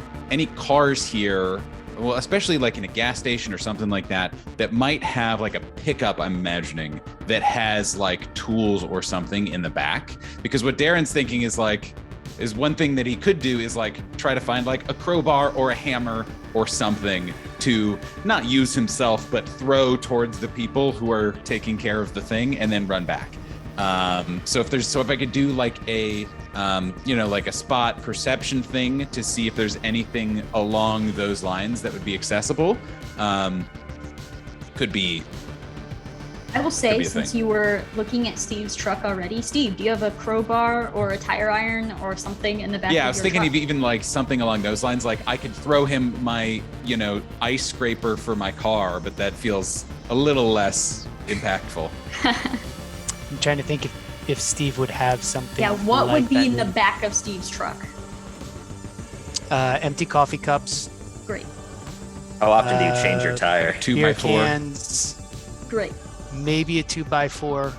cars here? Well, especially like in a gas station or something like that might have like a pickup, I'm imagining, that has like tools or something in the back. Because what Darren's thinking is like, is one thing that he could do is like try to find like a crowbar or a hammer or something to not use himself, but throw towards the people who are taking care of the thing and then run back. So if I could do like a, like a spot perception thing to see if there's anything along those lines that would be accessible, could be. I will say, since you were looking at Steve's truck already, Steve, do you have a crowbar or a tire iron or something in the back of your truck? Yeah, I was thinking of even like something along those lines. Like I could throw him my, ice scraper for my car, but that feels a little less impactful. I'm trying to think if Steve would have something. Yeah, what like would be that. in the back of Steve's truck? Empty coffee cups. Great. How often do you change your tire? 2x4. Beer cans. Great. Maybe a 2x4.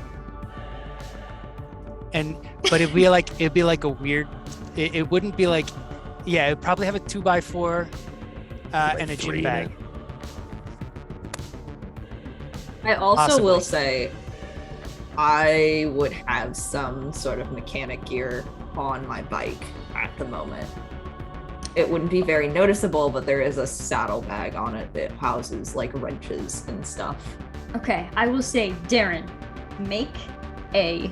But it'd be like a weird. It wouldn't be like. Yeah, it'd probably have a 2x4 and a gym bag. I also Possibly. will say I would have some sort of mechanic gear on my bike at the moment. It wouldn't be very noticeable, but there is a saddlebag on it that houses like wrenches and stuff. Okay, I will say, Darren, make a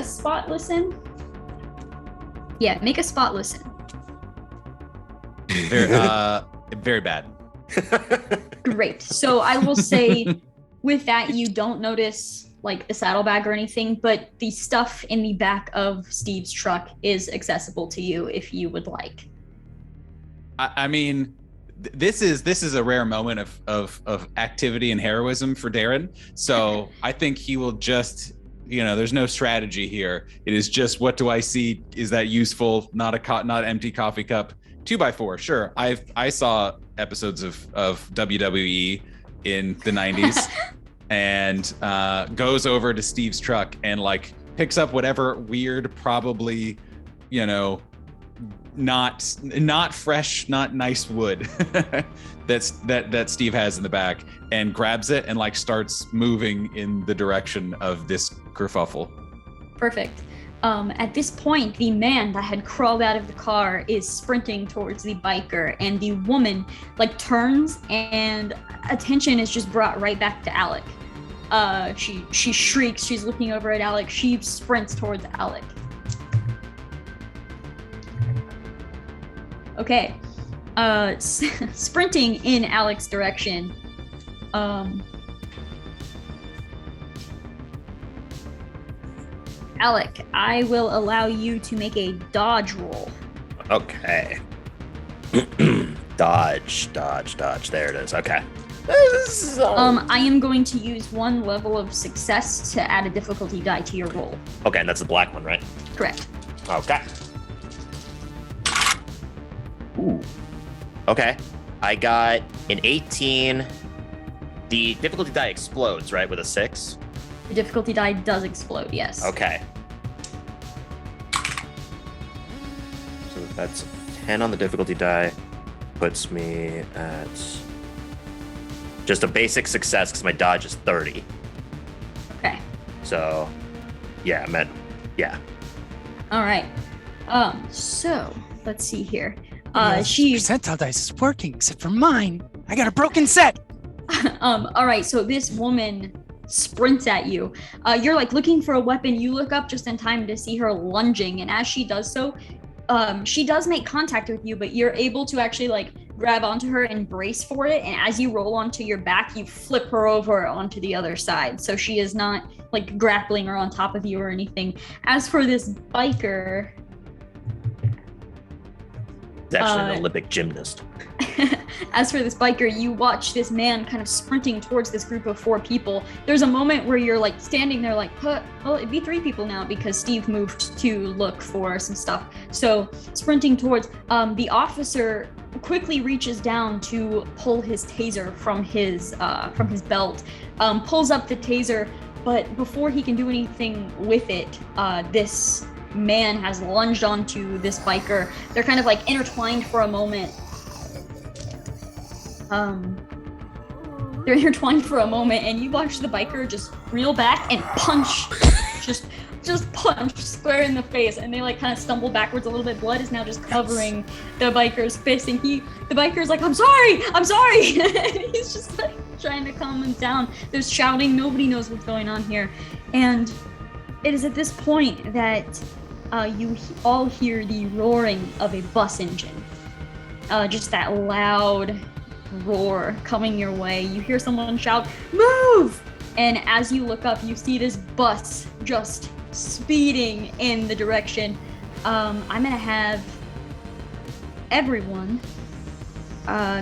spot listen. Yeah, make a spot listen. Very bad. Great. So I will say with that, you don't notice like the saddlebag or anything, but the stuff in the back of Steve's truck is accessible to you if you would like. I mean, this is a rare moment of activity and heroism for Darren. So I think he will just, there's no strategy here. It is just, what do I see? Is that useful? Not empty coffee cup. 2x4, sure. I saw episodes of WWE in the 90s and goes over to Steve's truck and like picks up whatever weird, probably, not fresh, not nice wood that Steve has in the back, and grabs it and like starts moving in the direction of this kerfuffle. Perfect. At this point, the man that had crawled out of the car is sprinting towards the biker, and the woman like turns, and attention is just brought right back to Alec. She shrieks. She's looking over at Alec. She sprints towards Alec. Okay. Sprinting in Alec's direction. Alec, I will allow you to make a dodge roll. Okay. Dodge. There it is. Okay. I am going to use one level of success to add a difficulty die to your roll. Okay, and that's the black one, right? Correct. Okay. Ooh. Okay. I got an 18. The difficulty die explodes, right, with a 6? The difficulty die does explode, yes. Okay. So that's 10 on the difficulty die. Puts me at just a basic success because my dodge is 30. Okay. So, yeah, yeah. All right. So let's see here. She's percentile dice is working except for mine. I got a broken set. All right. So this woman sprints at you. You're like looking for a weapon. You look up just in time to see her lunging, and as she does so, she does make contact with you, but you're able to actually like grab onto her and brace for it. And as you roll onto your back, you flip her over onto the other side. So she is not like grappling or on top of you or anything. As for this biker, It's actually an Olympic gymnast. As for this biker, you watch this man kind of sprinting towards this group of 4 people. There's a moment where you're like standing there like, well, it'd be 3 people now because Steve moved to look for some stuff. So sprinting towards, the officer quickly reaches down to pull his taser from his belt, pulls up the taser, but before he can do anything with it, this man has lunged onto this biker. They're kind of like intertwined for a moment. They're intertwined for a moment, and you watch the biker just reel back and punch just just punched square in the face, and they like kind of stumble backwards a little bit. Blood is now just covering the biker's fist, and the biker's like, I'm sorry. And he's just like trying to calm him down. There's shouting, nobody knows what's going on here. And it is at this point that you all hear the roaring of a bus engine. Just that loud roar coming your way. You hear someone shout, move! And as you look up, you see this bus just speeding in the direction. I'm gonna have everyone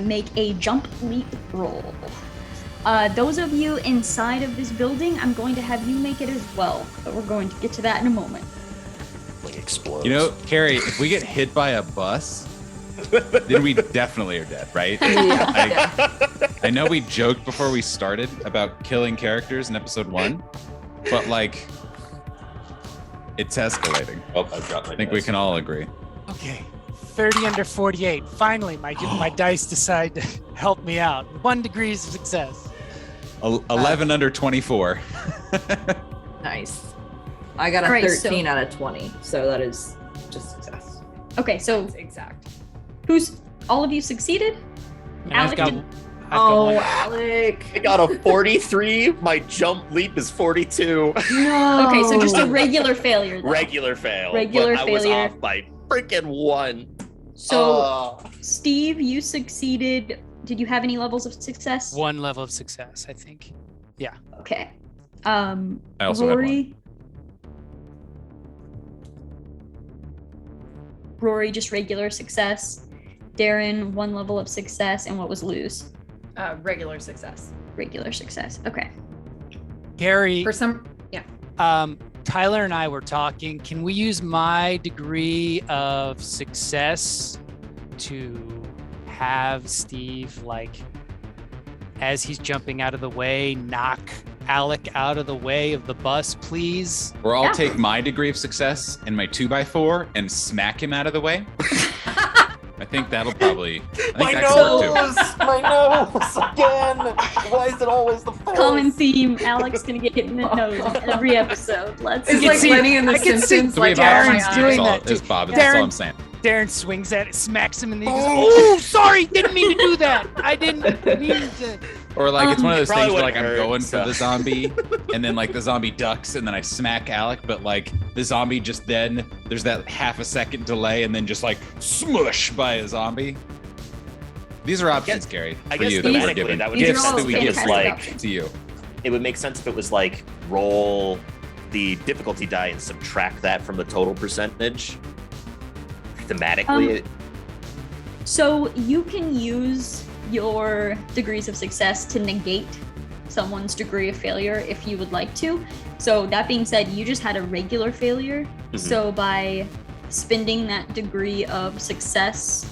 make a jump leap roll. Those of you inside of this building, I'm going to have you make it as well, but we're going to get to that in a moment. Like explodes. You know, Carrie, if we get hit by a bus, then we definitely are dead, right? I know we joked before we started about killing characters in episode 1, but like, it's escalating. Oh, I've got my I think we can all agree. Okay, 30 under 48. Finally, my dice decide to help me out. 1 degree of success. 11 under 24. Nice. I got a Alright, 13 out of 20, so that is just success. Okay, so That's exact. all of you succeeded? And Alec I've did- got one. Alec. I got a 43. My jump leap is 42. No. Okay, so just a regular failure then. Regular fail. Regular but I was failure. off by freaking 1. So, Steve, you succeeded. Did you have any levels of success? 1 level of success, I think. Okay. I also had Rory. Rory, just regular success. Darren, 1 level of success. And what was Luz? Regular success. Regular success. Okay. Gary, For some, Tyler and I were talking. Can we use my degree of success to have Steve, like, as he's jumping out of the way, knock Alec out of the way of the bus, please? Or I'll Yeah. take my degree of success and my 2x4 and smack him out of the way. I think that'll probably. I think that could work too. My nose again. Why is it always the face? Common theme. Alex gonna get hit in the nose in every episode. Let's it's can like see- Lenny in The I can see Simpsons. So we Like, have Darren's options. doing That's all- that It's too. Bob. That's all Darren- I'm saying. Darren swings at it, smacks him in the. He goes, "Oh, sorry, didn't mean to do that. I didn't mean to." Or like it's one of those Probably things where like wouldn't I'm hurt, going for so. the zombie, and then like the zombie ducks, and then I smack Alec, but like the zombie just then there's that half a second delay, and then just like smush by a zombie. These are options, Gary. I For guess you that we're thematically given. that would These make are Gifts all sense. that we If it give was fantastic like options. to you. it would make sense if it was like roll the difficulty die and subtract that from the total percentage. Thematically, So you can use your degrees of success to negate someone's degree of failure if you would like to. So that being said, you just had a regular failure. Mhm. So by spending that degree of success,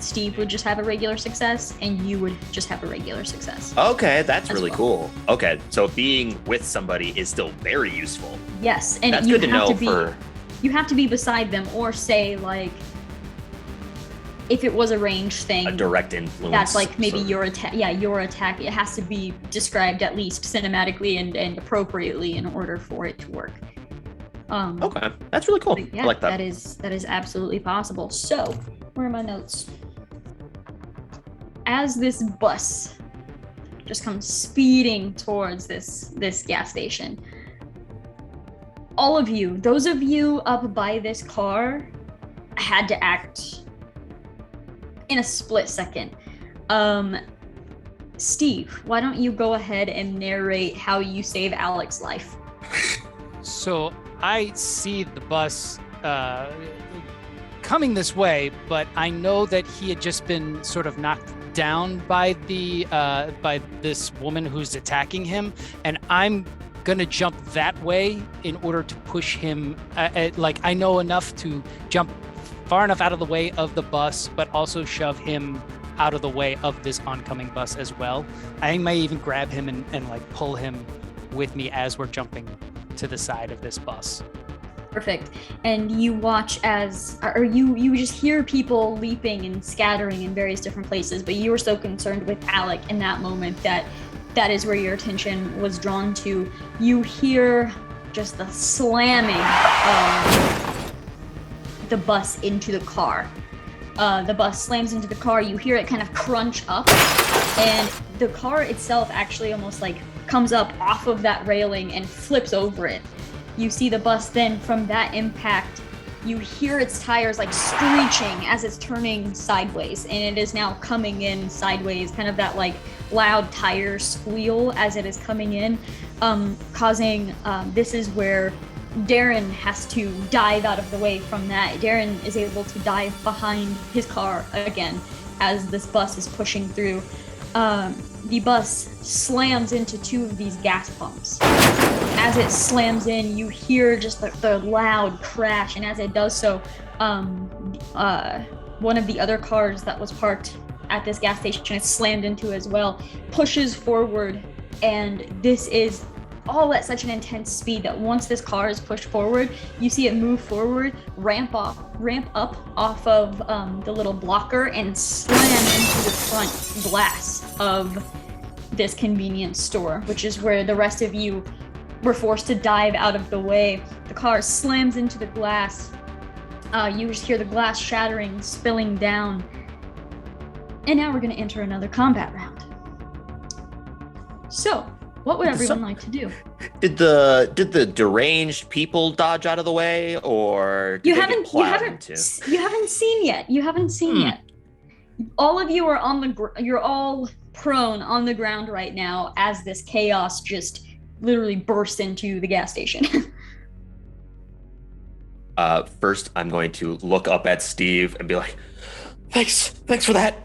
Steve would just have a regular success and you would just have a regular success. okay, that's As really well. cool. Okay, so being with somebody is still very useful. Yes, and That's you good to have know to be for you have to be beside them, or say like if it was a ranged thing. a direct influence. That's like maybe sort of. your attack. Yeah, your attack. It has to be described at least cinematically and appropriately in order for it to work. Okay, that's really cool. but yeah, I like that. that is absolutely possible. So, where are my notes? As this bus just comes speeding towards this gas station, all of you, those of you up by this car, had to act in a split second. Steve, why don't you go ahead and narrate how you save Alec's life? So I see the bus coming this way, but I know that he had just been sort of knocked down by by this woman who's attacking him, and I'm gonna jump that way in order to push him. Like I know enough to jump far enough out of the way of the bus, but also shove him out of the way of this oncoming bus as well. I may even grab him and like pull him with me as we're jumping to the side of this bus. Perfect. And you watch as, or you just hear people leaping and scattering in various different places, but you were so concerned with Alec in that moment that is where your attention was drawn to. You hear just the slamming of the bus into the car. The bus slams into the car. You hear it kind of crunch up, and the car itself actually almost like comes up off of that railing and flips over it. You see the bus then from that impact, you hear its tires like screeching as it's turning sideways, and it is now coming in sideways, kind of that like loud tire squeal as it is coming in, causing, this is where Darren has to dive out of the way from that. Darren is able to dive behind his car again as this bus is pushing through. The bus slams into two of these gas pumps. As it slams in, you hear just the loud crash, and as it does so, one of the other cars that was parked at this gas station is slammed into as well, pushes forward, and this is all at such an intense speed that once this car is pushed forward, you see it move forward, ramp up off of the little blocker, and slam into the front glass of this convenience store, which is where the rest of you were forced to dive out of the way. The car slams into the glass. You just hear the glass shattering, spilling down. And now we're going to enter another combat round. So, what would everyone like to do? Did the deranged people dodge out of the way, or did You they haven't get plowed into? seen yet. You haven't seen yet. All of you are you're all prone on the ground right now as this chaos just literally bursts into the gas station. First, I'm going to look up at Steve and be like, "Thanks for that."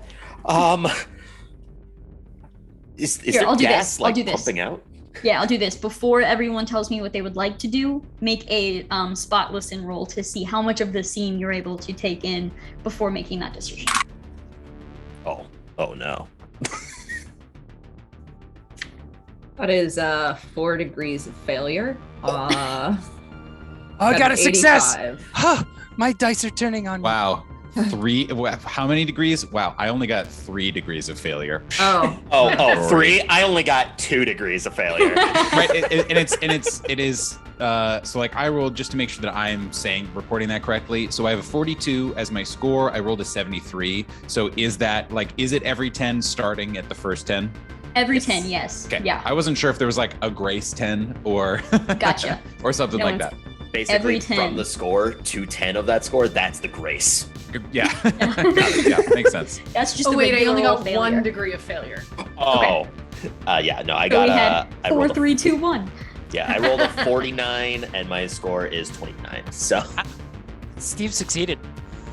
Is Here, there I'll do gas this. like I'll do this. pumping out? Yeah, I'll do this. Before everyone tells me what they would like to do, make a spot listen roll to see how much of the scene you're able to take in before making that decision. Oh no. That is 4 degrees of failure. I got a success. 85. Huh, my dice are turning on me. Wow. How many degrees? Wow, I only got 3 degrees of failure. Oh, 3? I only got 2 degrees of failure. Right, it is so like I rolled, just to make sure that I'm reporting that correctly. So I have a 42 as my score. I rolled a 73. So is it every 10 starting at the first 10? Every 10, yes. Okay. Yeah. I wasn't sure if there was like a grace 10 or Gotcha. or something No, like it's- that. Basically, Every 10. from the score to 10 of that score, that's the grace. Yeah. Got it. Yeah, makes sense. That's just Oh a wait, I regular only got old failure. 1 degree of failure. Oh. Yeah, no, I So got we had I 4, rolled a 3, 2, 1. Yeah, I rolled a 49 and my score is 29. So Steve succeeded.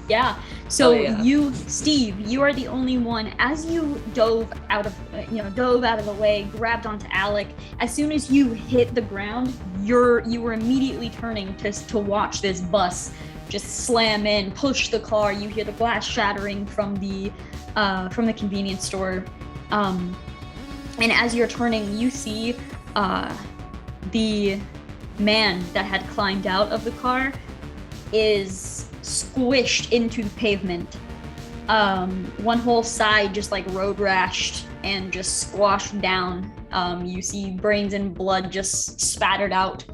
Yeah. So Oh, yeah. you, Steve, you are the only one. As you dove out of the way, grabbed onto Alec. As soon as you hit the ground, you were immediately turning to watch this bus just slam in, push the car. You hear the glass shattering from the convenience store, and as you're turning, you see the man that had climbed out of the car is squished into the pavement. One whole side just like road rashed and just squashed down. You see brains and blood just spattered out,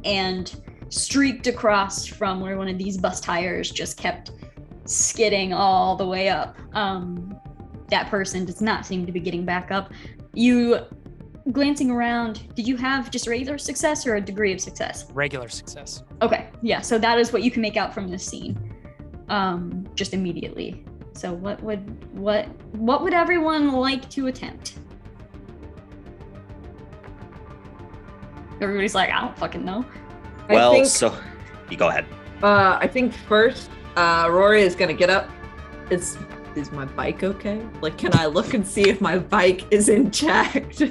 and streaked across from where one of these bus tires just kept skidding all the way up. That person does not seem to be getting back up. You, glancing around, did you have just regular success or a degree of success? Regular success. Okay, yeah, so that is what you can make out from this scene, just immediately. So what would everyone like to attempt? Everybody's like, I don't fucking know. well, I think, so you go ahead. I think first, Rory is gonna get up. Is my bike okay? Like, can I look and see if my bike is intact?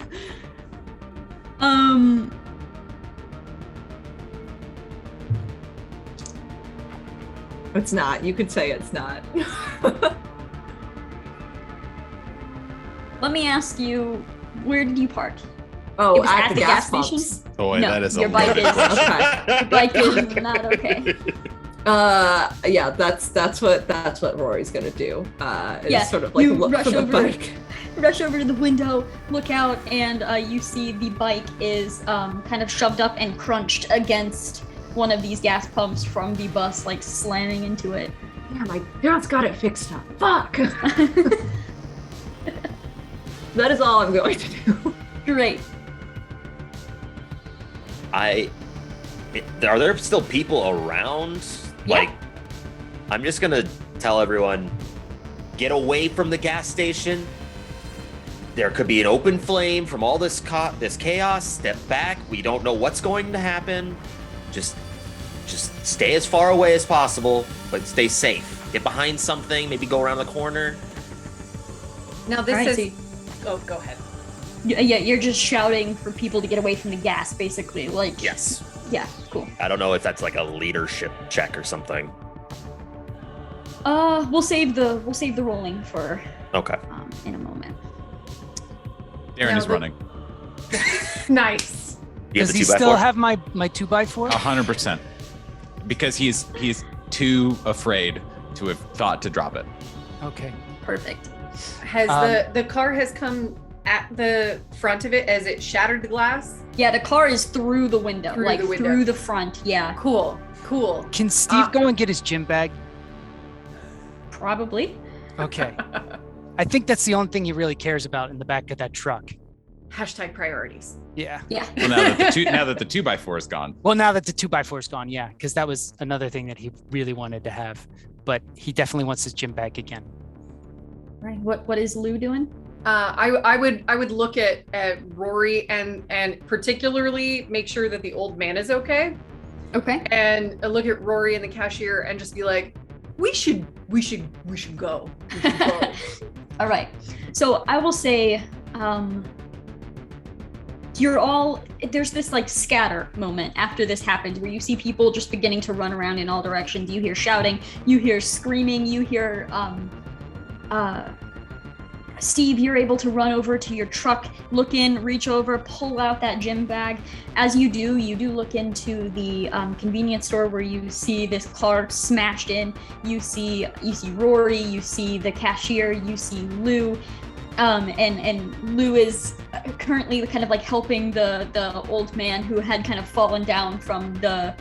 It's not. You could say it's not. Let me ask you, where did you park? Oh, It was at the gas station? pumps. Boy, No, that is a your bike loaded is- question. Okay. Your bike is not okay. Yeah, that's what Rory's gonna do. Yeah, Sort of like you look rush for the over. bike. Rush over to the window, look out, and you see the bike is kind of shoved up and crunched against one of these gas pumps from the bus, like slamming into it. Yeah, my dad's got it fixed up. Fuck. That is all I'm going to do. Great. Are there still people around? Yeah. Like, I'm just gonna tell everyone, get away from the gas station. There could be an open flame from all this chaos. Step back. We don't know what's going to happen. Just stay as far away as possible, but stay safe. Get behind something. Maybe go around the corner. Now this Alright, is. Oh, go ahead. Yeah, you're just shouting for people to get away from the gas, basically. Like, Yes. yeah, cool. I don't know if that's like a leadership check or something. We'll save the rolling for Okay. in a moment. Darren No, is the- running. Nice. You have Does the he 2x4? still have my 2x4? 100%. Because he's too afraid to have thought to drop it. Okay. Perfect. Has the car has come at the front of it as it shattered the glass? Yeah, the car is through the window, Through like the window. through the front. Yeah, Cool. Can Steve go and get his gym bag? probably. Okay. I think that's the only thing he really cares about in the back of that truck. Hashtag priorities. Yeah. Yeah. Well, now that the 2x4 is gone. Well, now that the 2x4 is gone, yeah, because that was another thing that he really wanted to have. But he definitely wants his gym bag again. Right. What is Lou doing? I would look at Rory and particularly make sure that the old man is okay, Okay. and look at Rory and the cashier and just be like, we should go. We should go. All right. So I will say, there's this like scatter moment after this happens where you see people just beginning to run around in all directions. You hear shouting, you hear screaming, you hear, Steve, you're able to run over to your truck, look in, reach over, pull out that gym bag. As you do look into the convenience store where you see this car smashed in. You see Rory, you see the cashier, you see Lou, and Lou is currently kind of like helping the old man who had kind of fallen down from the,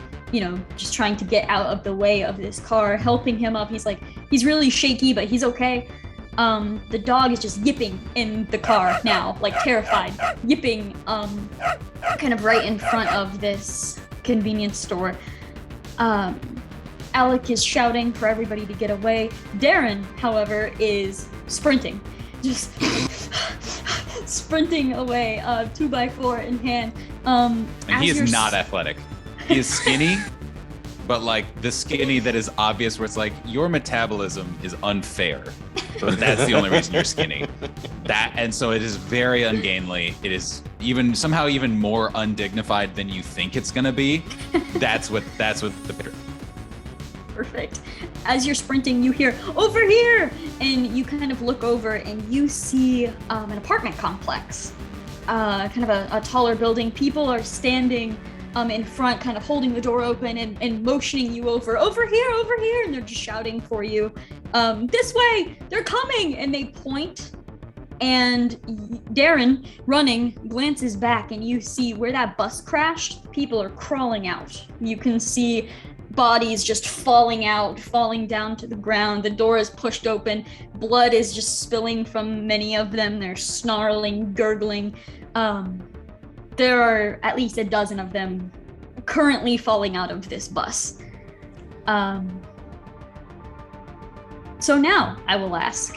just trying to get out of the way of this car, helping him up. He's really shaky, but he's okay. The dog is just yipping in the car now, like terrified, yipping, kind of right in front of this convenience store. Alec is shouting for everybody to get away. Darren, however, is sprinting, just sprinting away, 2x4 in hand. And he is not athletic. He is skinny, but like the skinny that is obvious where it's like your metabolism is unfair. But that's the only reason you're skinny. And so it is very ungainly. It is somehow even more undignified than you think it's gonna be. That's what the picture. Perfect. As you're sprinting, you hear "over here," and you kind of look over and you see an apartment complex, kind of a taller building. People are standing in front, kind of holding the door open and motioning you over here, and they're just shouting for you. This way, they're coming, and they point. And Darren, running, glances back, and you see where that bus crashed. People are crawling out. You can see bodies just falling down to the ground. The door is pushed open. Blood is just spilling from many of them. They're snarling, gurgling. There are at least a dozen of them currently falling out of this bus. So now I will ask,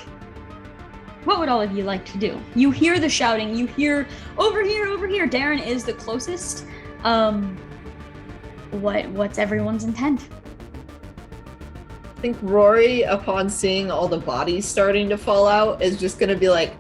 what would all of you like to do? You hear the shouting, you hear over here. Darren is the closest. What's everyone's intent? I think Rory, upon seeing all the bodies starting to fall out, is just gonna be like,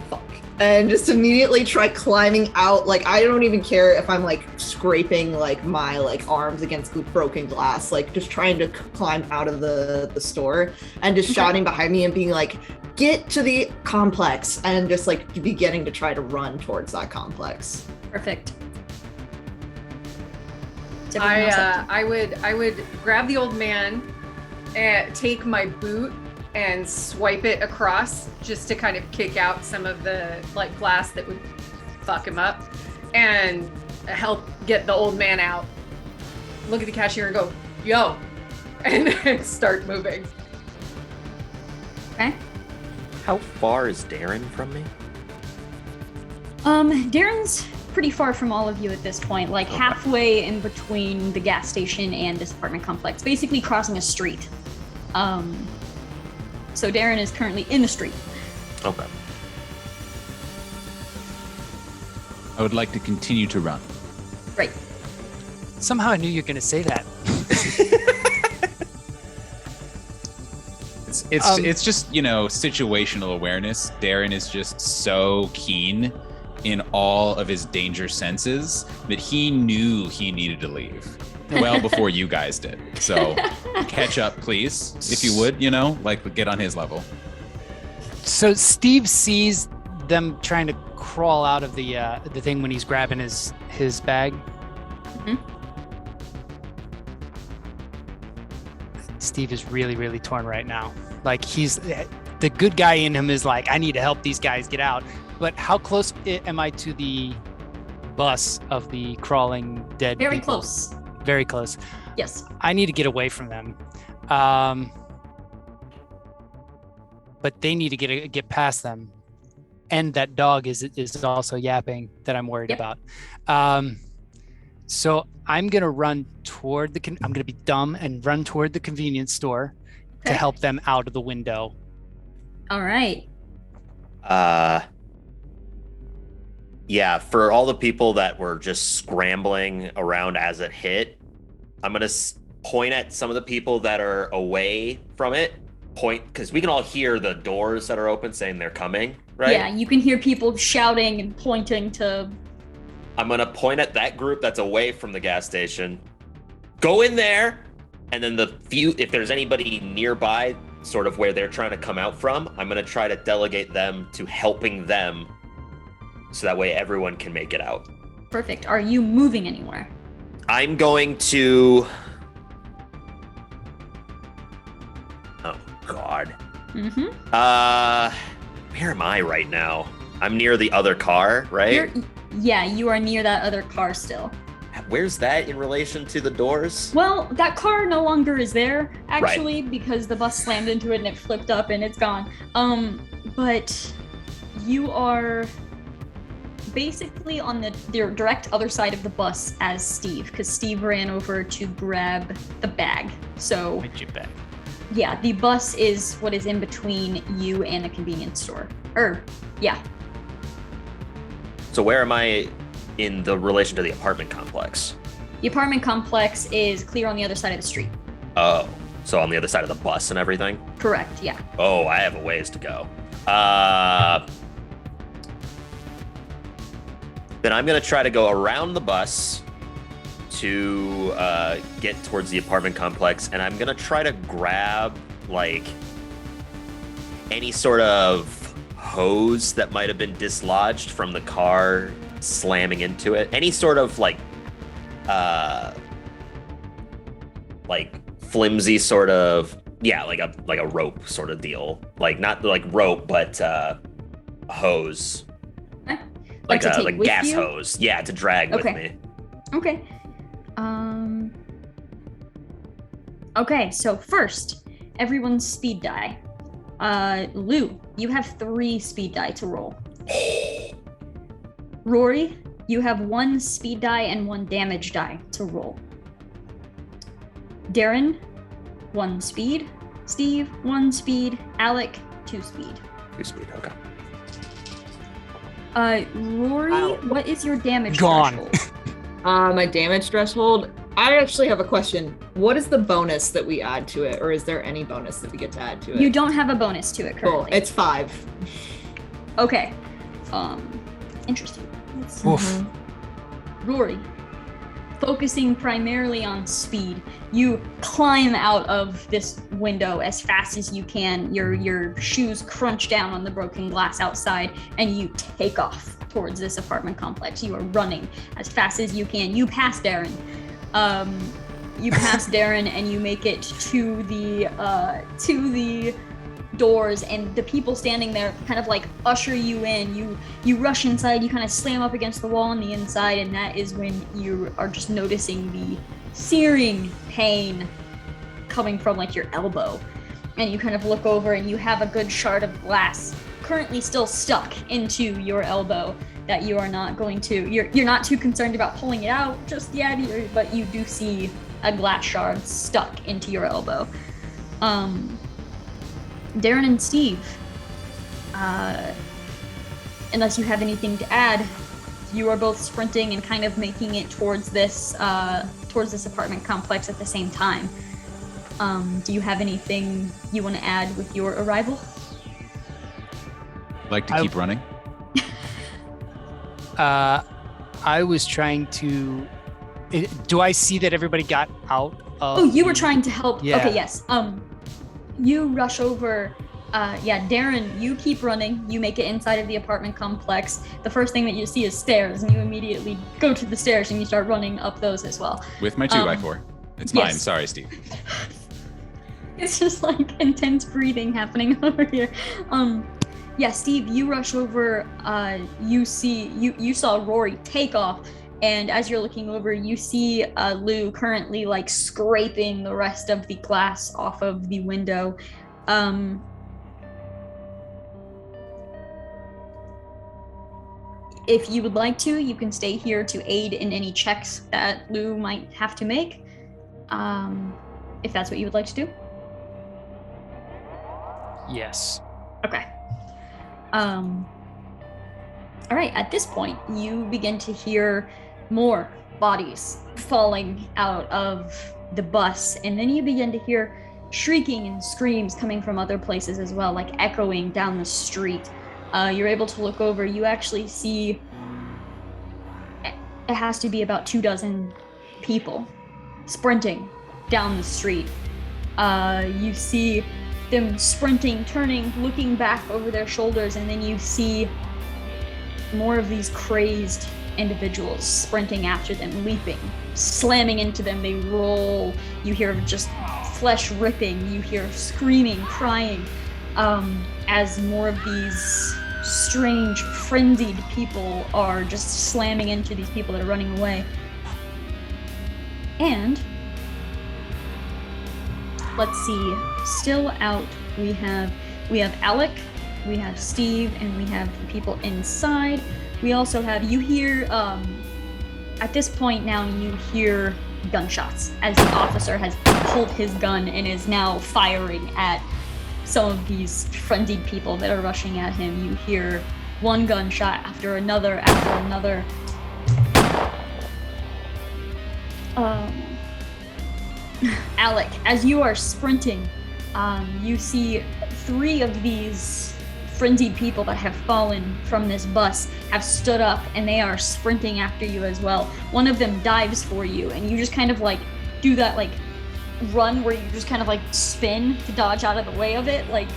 fuck. And just immediately try climbing out. Like, I don't even care if I'm like scraping like my like arms against broken glass, like just trying to climb out of the store and just shouting behind me and being like, get to the complex, and just like beginning to try to run towards that complex. Perfect. Is everyone else up to? I would grab the old man and take my boot and swipe it across just to kind of kick out some of the like glass that would fuck him up and help get the old man out. Look at the cashier and go, yo, and then start moving. Okay. How far is Darren from me? Darren's pretty far from all of you at this point, like halfway in between the gas station and this apartment complex, basically crossing a street. So Darren is currently in the street. Okay. I would like to continue to run. Right. Somehow I knew you were going to say that. It's just, you know, situational awareness. Darren is just so keen in all of his danger senses that he knew he needed to leave well before you guys did. So catch up, please, if you would, you know, like get on his level. So Steve sees them trying to crawl out of the thing when he's grabbing his bag. Mm-hmm. Steve is really, really torn right now. Like he's the good guy in him is like, I need to help these guys get out. But how close am I to the bus of the crawling dead Very people? close. Very close. Yes. I need to get away from them. But they need to get past them. And that dog is also yapping that I'm worried about. So I'm going to run toward I'm going to be dumb and run toward the convenience store to help them out of the window. All right. Yeah, for all the people that were just scrambling around as it hit, I'm going to point at some of the people that are away from it. Because we can all hear the doors that are open saying they're coming, right? Yeah, you can hear people shouting and pointing to... I'm going to point at that group that's away from the gas station. Go in there, and then if there's anybody nearby, sort of where they're trying to come out from, I'm going to try to delegate them to helping them so that way everyone can make it out. Perfect. Are you moving anywhere? I'm going to... Oh, God. Mm-hmm. Where am I right now? I'm near the other car, right? Yeah, you are near that other car still. Where's that in relation to the doors? Well, that car no longer is there, actually, because the bus slammed into it and it flipped up and it's gone. But you are basically on the direct other side of the bus as Steve, because Steve ran over to grab the bag. So, yeah, the bus is what is in between you and the convenience store. Yeah. So where am I in the relation to the apartment complex? The apartment complex is clear on the other side of the street. Oh, so on the other side of the bus and everything? Correct, yeah. Oh, I have a ways to go. Then I'm going to try to go around the bus to get towards the apartment complex, and I'm going to try to grab, like, any sort of hose that might have been dislodged from the car slamming into it. Any sort of, like flimsy sort of, yeah, like a rope sort of deal. Like, not like rope, but hose. Like a gas hose. Yeah, to drag with me. Okay. Okay, so first, everyone's speed die. Lou, you have 3 speed die to roll. Rory, you have 1 speed die and 1 damage die to roll. Darren, 1 speed. Steve, 1 speed. Alec, 2 speed. 2 speed, okay. Rory, what is your damage threshold? My damage threshold? I actually have a question. What is the bonus that we add to it, or is there any bonus that we get to add to it? You don't have a bonus to it currently. Cool. It's 5. Okay. Interesting. Rory, focusing primarily on speed, you climb out of this window as fast as you can. Your shoes crunch down on the broken glass outside, and you take off towards this apartment complex. You are running as fast as you can. You pass Darren. You pass Darren and you make it to the doors, and the people standing there kind of like usher you in. You rush inside, you kind of slam up against the wall on the inside, and that is when you are just noticing the searing pain coming from like your elbow. And you kind of look over and you have a good shard of glass currently still stuck into your elbow that you are not going to, you're not too concerned about pulling it out just yet, but you do see a glass shard stuck into your elbow. Darren and Steve, unless you have anything to add, you are both sprinting and kind of making it towards this apartment complex at the same time. Do you have anything you want to add with your arrival? Like to keep running? I was trying to. Do I see that everybody got out of? Oh, you were trying to help. Yeah. Okay, yes. You rush over. Darren, you keep running. You make it inside of the apartment complex. The first thing that you see is stairs, and you immediately go to the stairs and you start running up those as well. With my 2x4. It's mine. Sorry, Steve. It's just like intense breathing happening over here. Steve, you rush over. You saw Rory take off, and as you're looking over, you see Lou currently like scraping the rest of the glass off of the window. If you would like to, you can stay here to aid in any checks that Lou might have to make. If that's what you would like to do. Yes. Okay. All right, at this point, you begin to hear more bodies falling out of the bus, and then you begin to hear shrieking and screams coming from other places as well, like echoing down the street. You're able to look over. You actually see it has to be about 24 people sprinting down the street. You see them sprinting, turning, looking back over their shoulders, and then you see more of these crazed individuals sprinting after them, leaping, slamming into them. They roll. You hear just flesh ripping. You hear screaming, crying, as more of these strange, frenzied people are just slamming into these people that are running away. And let's see, still out, we have Alec, we have Steve, and we have the people inside. We also have, you hear, at this point now, you hear gunshots as the officer has pulled his gun and is now firing at some of these frenzied people that are rushing at him. You hear one gunshot after another. Alec, as you are sprinting, you see 3 of these frenzied people that have fallen from this bus have stood up, and they are sprinting after you as well. One of them dives for you, and you just kind of like do that like run where you just kind of like spin to dodge out of the way of it. Like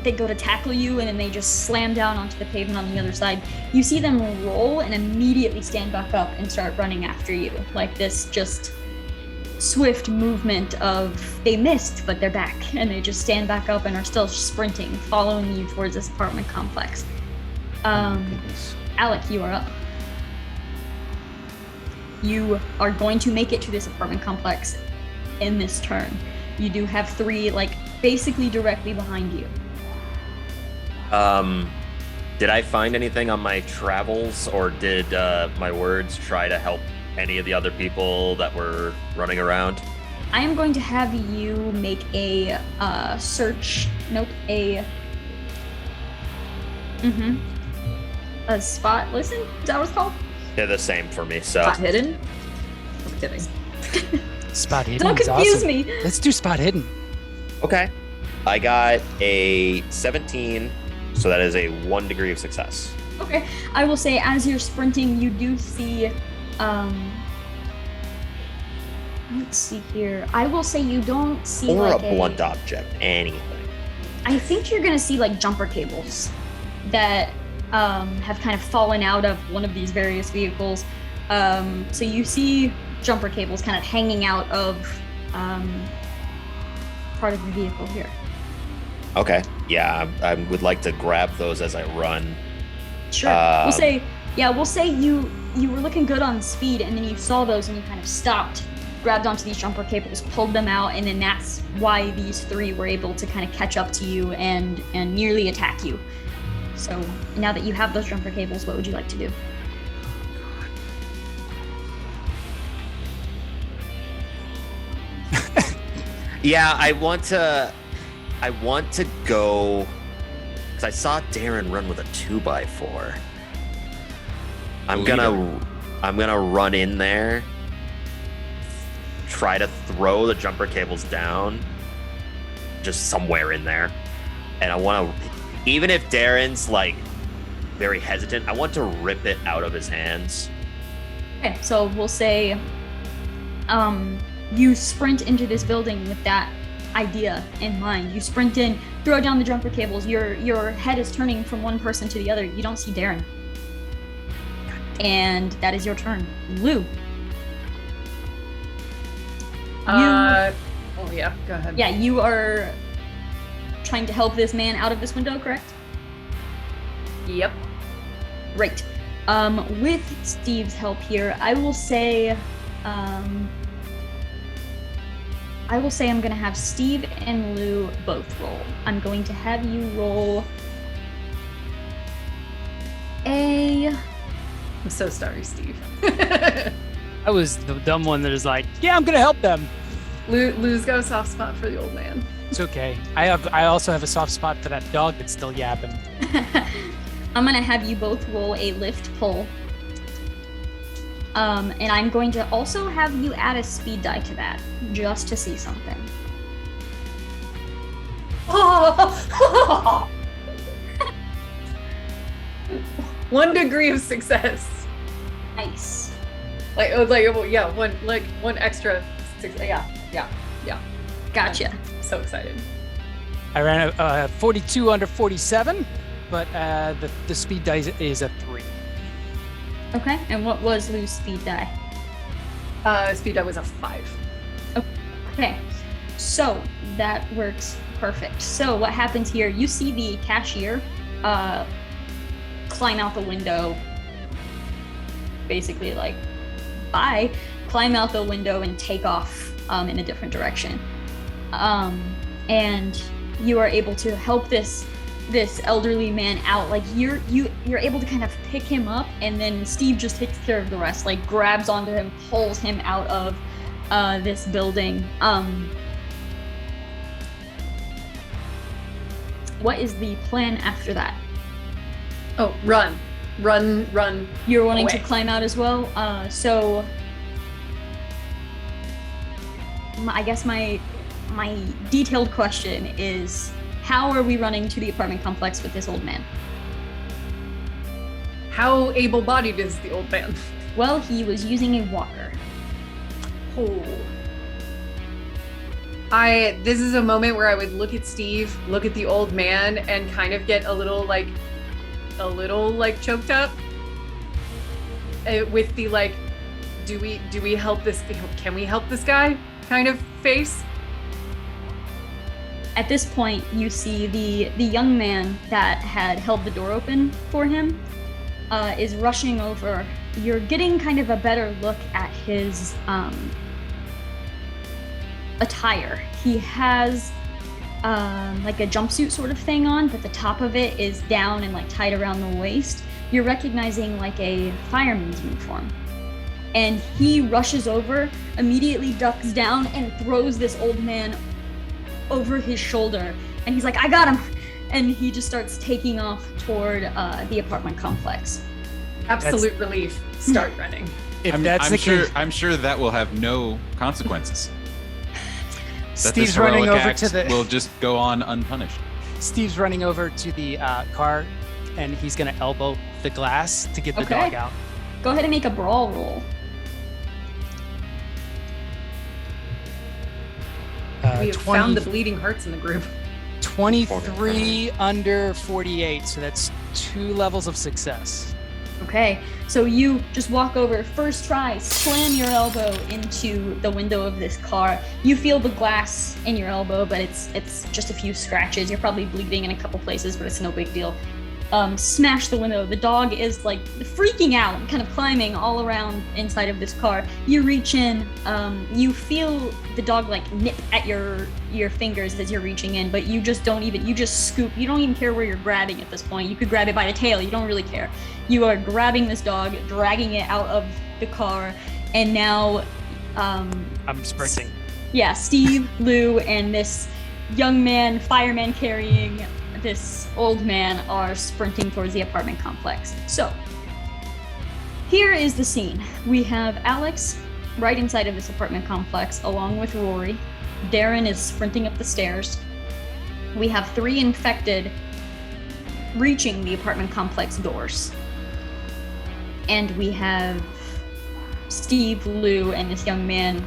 they go to tackle you, and then they just slam down onto the pavement on the other side. You see them roll and immediately stand back up and start running after you. Like this just swift movement of they missed, but they're back, and they just stand back up and are still sprinting, following you towards this apartment complex. Alec, you are up. You are going to make it to this apartment complex in this turn. You do have 3, like, basically directly behind you. Did I find anything on my travels, or did my words try to help any of the other people that were running around? I am going to have you make a search. Nope, a spot. Listen, is that what it's called? They're the same for me. So Spot hidden? I'm kidding. Spot hidden. Don't is confuse awesome. me. Let's do spot hidden. okay, I got a 17, so that is a 1 degree of success. Okay, I will say as you're sprinting, you do see. Let's see here. I will say you don't see Or like a blunt object, anything. I think you're gonna see like jumper cables that have kind of fallen out of one of these various vehicles. So you see jumper cables kind of hanging out of part of the vehicle here. Okay. Yeah, I would like to grab those as I run. Sure. We'll say you were looking good on speed, and then you saw those and you kind of stopped, grabbed onto these jumper cables, pulled them out, and then that's why these three were able to kind of catch up to you and nearly attack you. So now that you have those jumper cables, what would you like to do? Yeah, I want to go because I saw Darren run with a 2x4. I'm gonna run in there, try to throw the jumper cables down, just somewhere in there, and I want to, even if Darren's like very hesitant, I want to rip it out of his hands. Okay, so we'll say, you sprint into this building with that idea in mind. You sprint in, throw down the jumper cables. Your head is turning from one person to the other. You don't see Darren. And that is your turn. Lou. Oh yeah, go ahead. Yeah, you are trying to help this man out of this window, correct? Yep. Great. With Steve's help here, I will say I'm gonna have Steve and Lou both roll. I'm going to have you roll I'm so sorry, Steve. I was the dumb one that is like, yeah, I'm gonna help them. Lou's got a soft spot for the old man. It's okay. I also have a soft spot for that dog that's still yapping. I'm gonna have you both roll a lift pull. And I'm going to also have you add a speed die to that, just to see something. Oh! 1 degree of success. Nice. One extra. Yeah. Gotcha. I'm so excited. I ran a 42 under 47, but the speed die is a 3. Okay, and what was Lou's speed die? Speed die was a 5. Okay, so that works perfect. So what happens here, you see the cashier climb out the window, basically like, bye, climb out the window and take off in a different direction. And you are able to help this elderly man out. Like you're able to kind of pick him up, and then Steve just takes care of the rest, like grabs onto him, pulls him out of this building. What is the plan after that? Oh, run. You're wanting away. to climb out as well? So I guess my detailed question is, how are we running to the apartment complex with this old man? How able-bodied is the old man? Well, he was using a walker. Oh. This is a moment where I would look at Steve, look at the old man, and kind of get a little choked up with the like, do we help this? Can we help this guy? Kind of face. At this point, you see the young man that had held the door open for him is rushing over. You're getting kind of a better look at his attire. He has like a jumpsuit sort of thing on, but the top of it is down and like tied around the waist. You're recognizing like a fireman's uniform. And he rushes over, immediately ducks down, and throws this old man over his shoulder. And he's like, I got him! And he just starts taking off toward the apartment complex. Absolute relief. Start running. If that's the case, I'm sure that will have no consequences. Steve's running over to the. Will just go on unpunished. Steve's running over to the car, and he's gonna elbow the glass to get the dog out. Go ahead and make a brawl roll. We have found the bleeding hearts in the group. 23 under 48, so that's 2 levels of success. Okay, so you just walk over, first try, slam your elbow into the window of this car. You feel the glass in your elbow, but it's just a few scratches. You're probably bleeding in a couple places, but it's no big deal. Smash the window. The dog is like freaking out, kind of climbing all around inside of this car. You reach in, you feel the dog like nip at your fingers as you're reaching in, but you just scoop. You don't even care where you're grabbing at this point. You could grab it by the tail. You don't really care. You are grabbing this dog, dragging it out of the car, and now I'm sprinting. Yeah, Steve, Lou, and this young man, fireman carrying this old man, are sprinting towards the apartment complex. So, here is the scene. We have Alex right inside of this apartment complex, along with Rory. Darren is sprinting up the stairs. We have 3 infected reaching the apartment complex doors. And we have Steve, Lou, and this young man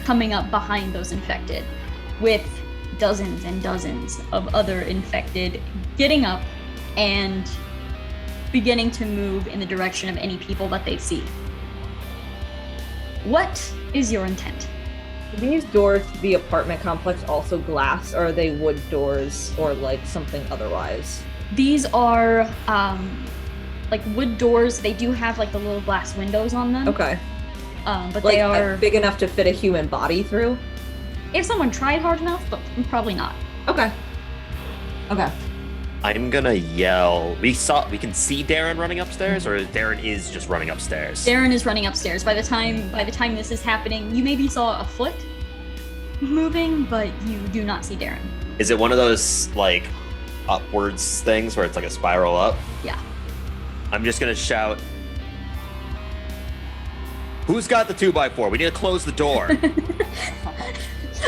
coming up behind those infected, with dozens and dozens of other infected getting up and beginning to move in the direction of any people that they see. What is your intent? Are these doors to the apartment complex also glass, or are they wood doors or like something otherwise? These are like wood doors. They do have like the little glass windows on them. Okay. But Like they are big enough to fit a human body through? if someone tried hard enough, but probably not. Okay. Okay. I'm gonna yell. We can see Darren running upstairs, or Darren is just running upstairs. Darren is running upstairs. By the time this is happening, you maybe saw a foot moving, but you do not see Darren. Is it one of those like upwards things where it's like a spiral up? Yeah. I'm just gonna shout, "Who's got the 2x4? We need to close the door."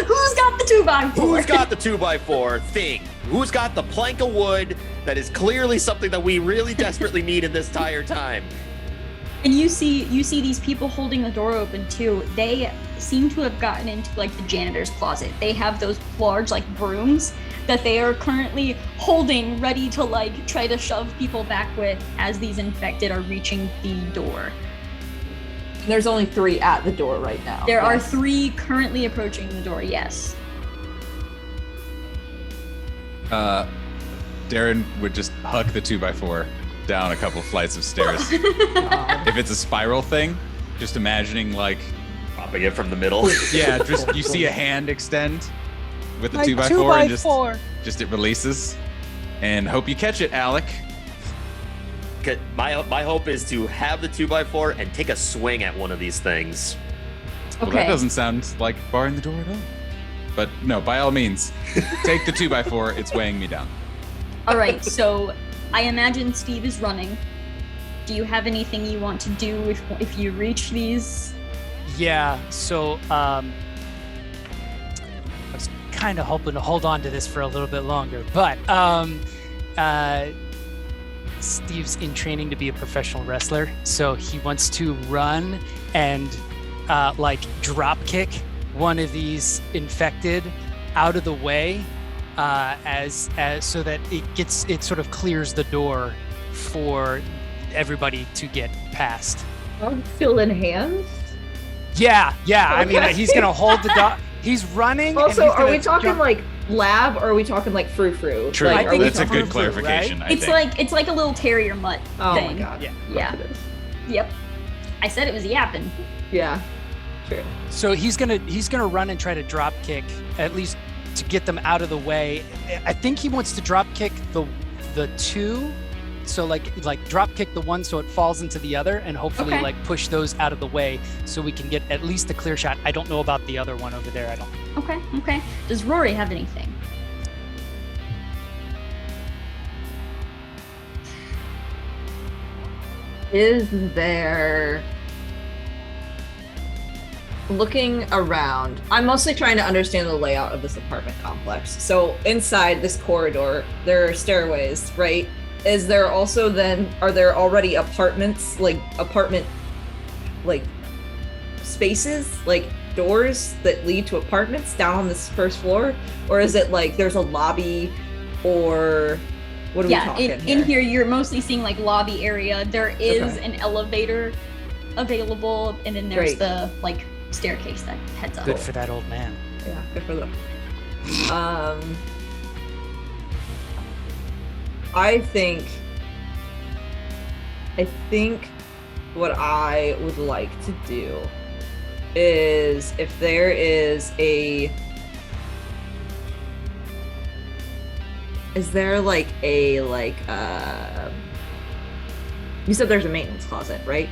Who's got the 2x4? Who's got the 2x4 thing? Who's got the plank of wood that is clearly something that we really desperately need in this entire time? And you see these people holding the door open too. They seem to have gotten into like the janitor's closet. They have those large like brooms that they are currently holding, ready to like try to shove people back with as these infected are reaching the door. There's only 3 at the door right now. There are 3 currently approaching the door, yes. Darren would just huck the 2x4 down a couple flights of stairs. If it's a spiral thing, just imagining like, Popping it from the middle. yeah, just you see a hand extend with the My 2x4 and 2x4. just it releases. And hope you catch it, Alec. My hope is to have the 2x4 and take a swing at one of these things. Well, that doesn't sound like barring the door at all. But no, by all means, take the 2x4. It's weighing me down. All right, so I imagine Steve is running. Do you have anything you want to do if you reach these? Yeah, so I was kind of hoping to hold on to this for a little bit longer, but Steve's in training to be a professional wrestler, so he wants to run and like drop kick one of these infected out of the way, as so that it sort of clears the door for everybody to get past. Still in hands? Yeah. I mean, he's gonna hold the dog. He's running. Also, and he's are we gonna talking jump. like lab, or are we talking like frou-frou? True. Like, I think That's a it's good frou-frou, clarification. right? I It's think. like a little terrier mutt Oh thing. my god. Yeah. Yeah. It is. Yep. I said it was yapping. Yeah. True. So he's gonna run and try to drop kick, at least to get them out of the way. I think he wants to drop kick the 2, so like drop kick the one so it falls into the other, and hopefully Okay. like push those out of the way so we can get at least a clear shot. I don't know about the other one over there. I don't. Okay. Does Rory have anything? Is there... Looking around, I'm mostly trying to understand the layout of this apartment complex. So inside this corridor, there are stairways, right? Is there also then, are there already apartments, like spaces, like doors that lead to apartments down on this first floor? Or is it like there's a lobby or What are we talking in here you're mostly seeing like lobby area. There is Okay. an elevator available, and then there's Great. the like staircase that heads up. Good for that old man. Yeah, good for them. I think what I would like to do is if there is a you said there's a maintenance closet, right?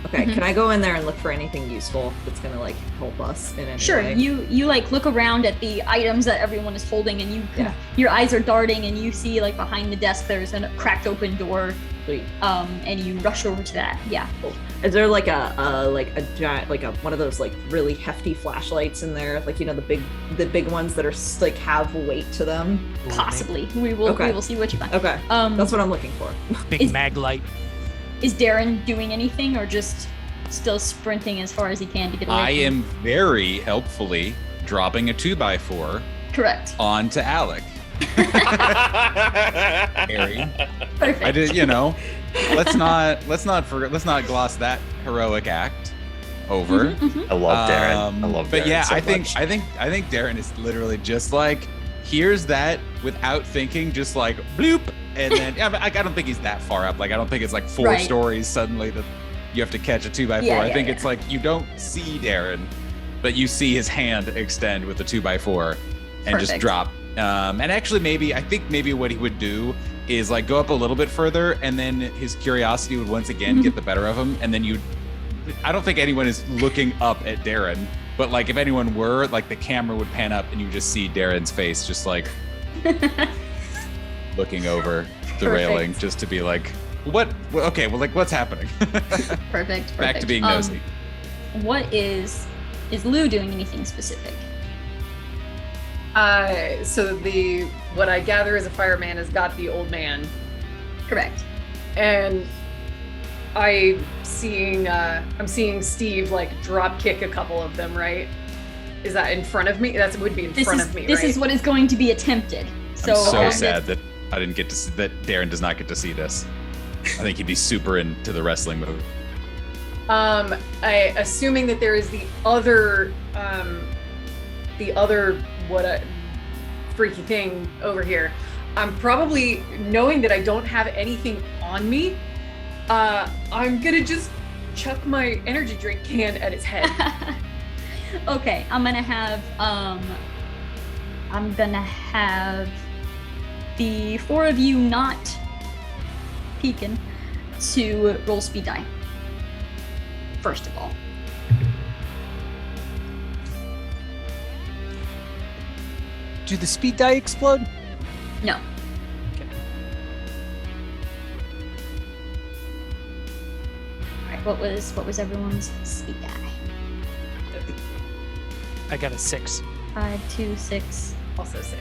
Okay, Mhm. can I go in there and look for anything useful that's gonna like help us in any Sure, way? you like look around at the items that everyone is holding, and your eyes are darting, and you see like behind the desk there's a cracked open door, Sweet. and you rush over to that. Yeah. Is there like a giant one of those like really hefty flashlights in there, like the big ones that are like have weight to them? Possibly. We will see what you find. Okay, that's what I'm looking for. Big Is- mag light. Is Darren doing anything, or just still sprinting as far as he can to get away? I from- am very helpfully dropping a 2x4 Correct. onto Alec. Harry. Perfect. I did, let's not gloss that heroic act over. Mhm, mhm. I love Darren. I love Darren. But yeah, so I think much. Darren is literally just like, here's that without thinking, just like bloop, and then I don't think he's that far up. Like I don't think it's like 4 Right. stories suddenly that you have to catch a 2x4. Yeah, I think yeah. it's like you don't see Darren, but you see his hand extend with the 2x4 and just Perfect. drop. And actually, I think maybe what he would do is like go up a little bit further, and then his curiosity would once again get the better of him, and then I don't think anyone is looking up at Darren, but like if anyone were, like the camera would pan up and you just see Darren's face just like looking over the railing, just to be like, okay, well, like what's happening? Perfect. Back to being nosy. What is Lou doing anything specific? So what I gather is a fireman has got the old man, Correct. and I'm seeing Steve like drop kick a couple of them, right? Is that in front of me? That would be in front of me, This right? is what is going to be attempted. So, I'm so okay. sad that I didn't get to see, that Darren does not get to see this. I think he'd be super into the wrestling move. Assuming that there is the other what a freaky thing over here. I'm probably, knowing that I don't have anything on me, I'm gonna just chuck my energy drink can at its head. Okay, I'm gonna have the 4 of you not peeking to roll speed die. First of all. Do the speed die explode? No. Okay. Alright, what was everyone's speed die? I got a 6. 5, 2, 6, Also 6.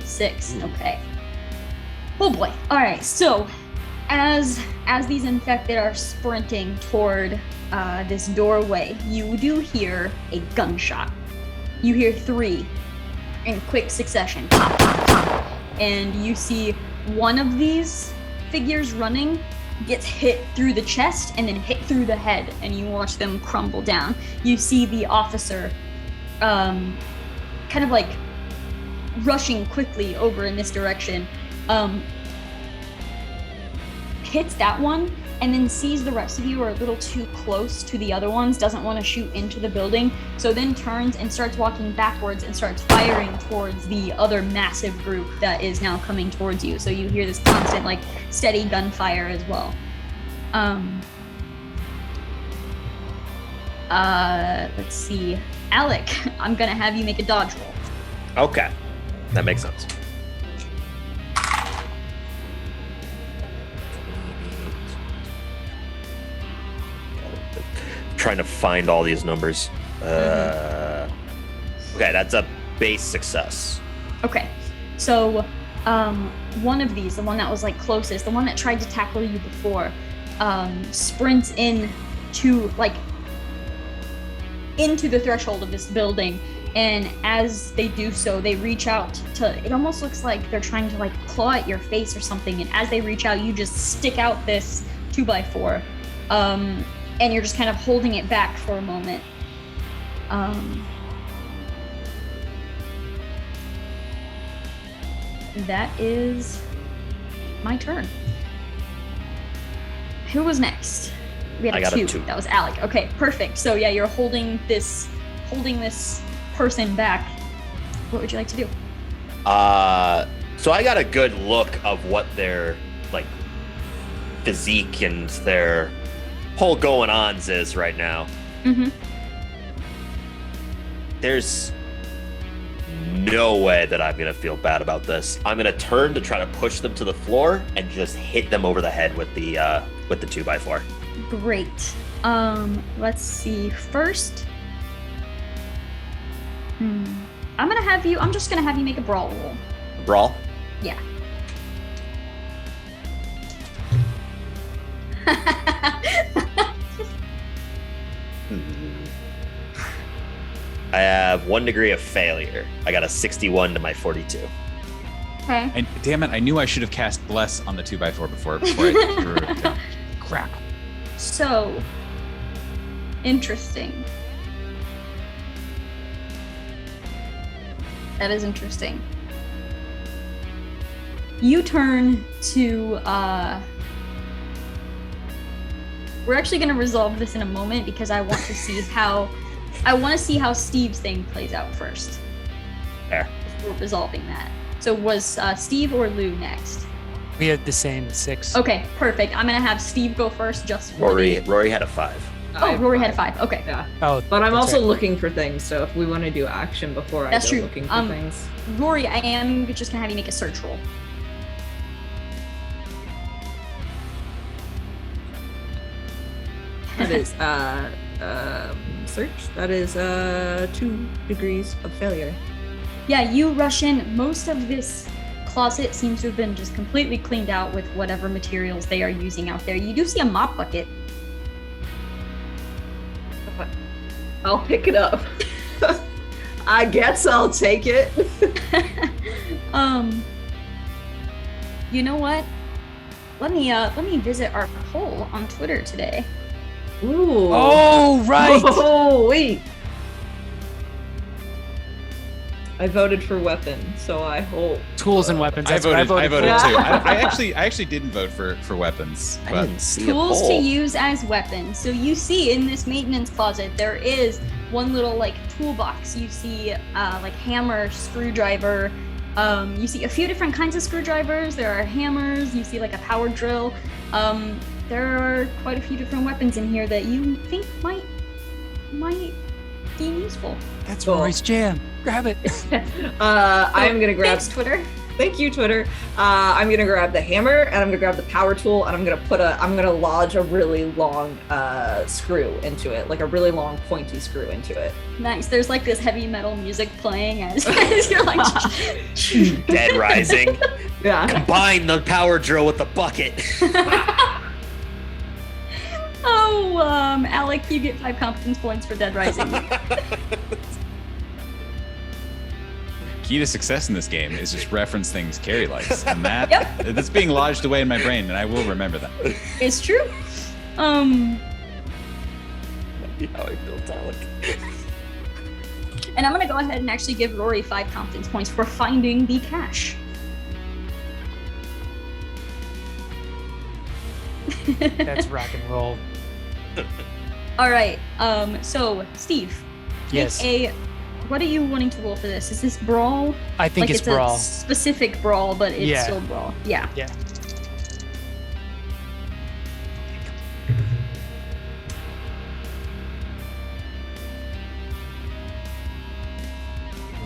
6. Okay. Oh boy. Alright, so as these infected are sprinting toward this doorway, you do hear a gunshot. You hear 3 in quick succession. Pop, pop, pop. And you see one of these figures running gets hit through the chest and then hit through the head, and you watch them crumble down. You see the officer kind of like rushing quickly over in this direction, hits that one, and then sees the rest of you are a little too close to the other ones, doesn't want to shoot into the building, so then turns and starts walking backwards and starts firing towards the other massive group that is now coming towards you. So you hear this constant, like, steady gunfire as well. Let's see. Alec, I'm gonna have you make a dodge roll. Okay, that makes sense. Trying to find all these numbers. Okay, that's a base success. Okay, so one of these, the one that was like closest, the one that tried to tackle you before, sprints into the threshold of this building And as they do so, they reach out to, it almost looks like they're trying to like claw at your face or something. And as they reach out, you just stick out this 2x4. And you're just kind of holding it back for a moment. That is my turn. Who was next? We had I got a 2. That was Alec. Okay, perfect. So yeah, you're holding this person back. What would you like to do? So I got a good look of what their like physique and their whole going ons is right now. Mm-hmm. There's no way that I'm gonna feel bad about this. I'm gonna turn to try to push them to the floor and just hit them over the head with the 2x4. Great. Let's see. First, I'm just gonna have you make a brawl roll. Brawl? Yeah. I have 1 degree of failure. I got a 61 to my 42. Okay. And damn it, I knew I should have cast Bless on the 2x4 before I threw it down. Crap. So, interesting. That is interesting. You turn to, we're actually going to resolve this in a moment because I want to see how Steve's thing plays out first. Fair. Before resolving that. So was Steve or Lou next? We had the same 6. Okay, perfect. I'm going to have Steve go first just for Rory had a 5. Oh, Rory had a 5. Okay. Yeah. Oh, But I'm that's also right. looking for things, so if we want to do action before That's I go true. looking for things. Rory, I am just going to have you make a search roll. That is search. That is 2 degrees of failure. Yeah, you rush in. Most of this closet seems to have been just completely cleaned out with whatever materials they are using out there. You do see a mop bucket. I'll pick it up. I guess I'll take it. You know what? Let me visit our poll on Twitter today. Ooh. Oh, right. Oh, wait. I voted for weapon, so I hope. Tools and weapons. I That's what voted for. too. I actually didn't vote for weapons. I But didn't see Tools a to poll. use as weapons. So you see in this maintenance closet there is one little like toolbox. You see like hammer, screwdriver. You see a few different kinds of screwdrivers. There are hammers. You see like a power drill. There are quite a few different weapons in here that you think might be useful. That's Cool. Rory's jam. Grab it. I'm gonna grab. Thanks, Twitter. Thank you, Twitter. I'm gonna grab the hammer and I'm gonna grab the power tool and I'm gonna lodge a really long screw into it, like a really long pointy screw into it. Nice. There's like this heavy metal music playing as you're like. Dead Rising. Yeah. Combine the power drill with the bucket. Oh, Alec, you get 5 competence points for Dead Rising. key to success in this game is just reference things Carrie likes, and that Yep. that's being lodged away in my brain, and I will remember that. It's true. How I built Alec. And I'm gonna go ahead and actually give Rory 5 competence points for finding the cache. That's rock and roll. All right. So Steve, Yes. what are you wanting to roll for this? Is this brawl? I think Like it's brawl. a specific brawl, but it's Yeah. still brawl. Yeah. Yeah.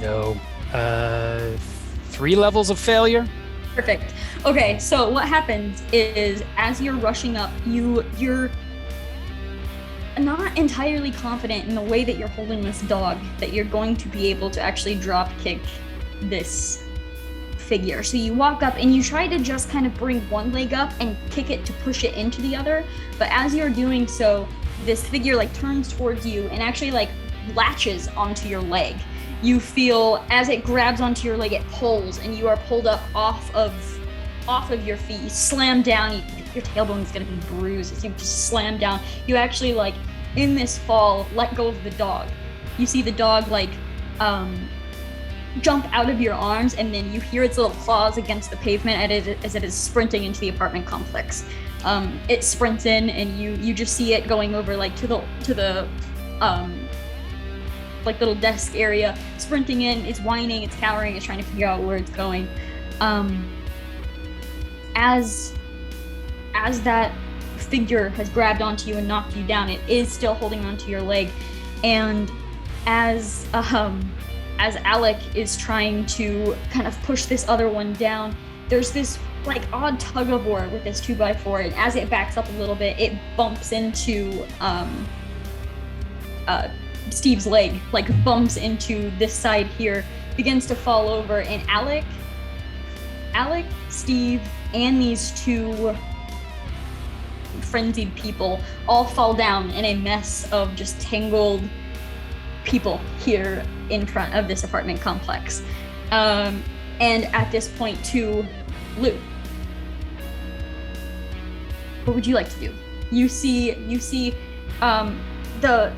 No. 3 levels of failure. Perfect. Okay, so what happens is as you're rushing up, you're not entirely confident in the way that you're holding this dog that you're going to be able to actually drop kick this figure. So you walk up and you try to just kind of bring one leg up and kick it to push it into the other, but as you're doing so, this figure like turns towards you and actually like latches onto your leg. you feel as it grabs onto your leg, it pulls, and you are pulled up off of your feet. You slam down. Your tailbone is gonna be bruised as you just slam down. You actually, like, in this fall, let go of the dog. You see the dog, like, jump out of your arms, and then you hear its little claws against the pavement as it is sprinting into the apartment complex. It sprints in, and you just see it going over, like, to the like, little desk area, sprinting in. It's whining, it's cowering, it's trying to figure out where it's going. As that figure has grabbed onto you and knocked you down, it is still holding onto your leg, and as Alec is trying to kind of push this other one down, there's this, like, odd tug of war with this 2x4, and as it backs up a little bit, it bumps into Steve's leg, like, bumps into this side here, begins to fall over, and Alec, Steve, and these two frenzied people all fall down in a mess of just tangled people here in front of this apartment complex. And at this point, too, Lou, what would you like to do? You see the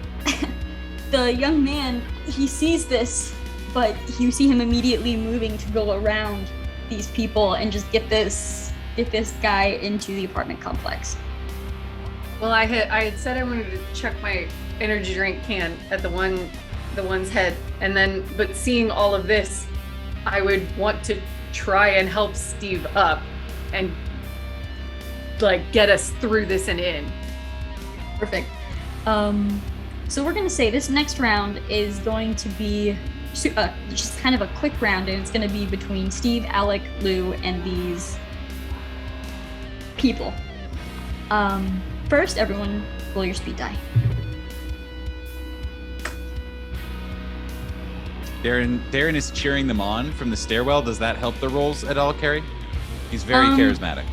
the young man, he sees this, but you see him immediately moving to go around these people and just get this guy into the apartment complex. Well, I had said I wanted to check my energy drink can at the one's head, and then, but seeing all of this, I would want to try and help Steve up and, like, get us through this and in. Perfect. So we're gonna say this next round is going to be just kind of a quick round, and it's gonna be between Steve, Alec, Lou, and these people. First, everyone roll your speed die. Darren is cheering them on from the stairwell. Does that help the rolls at all, Carrie? He's very charismatic.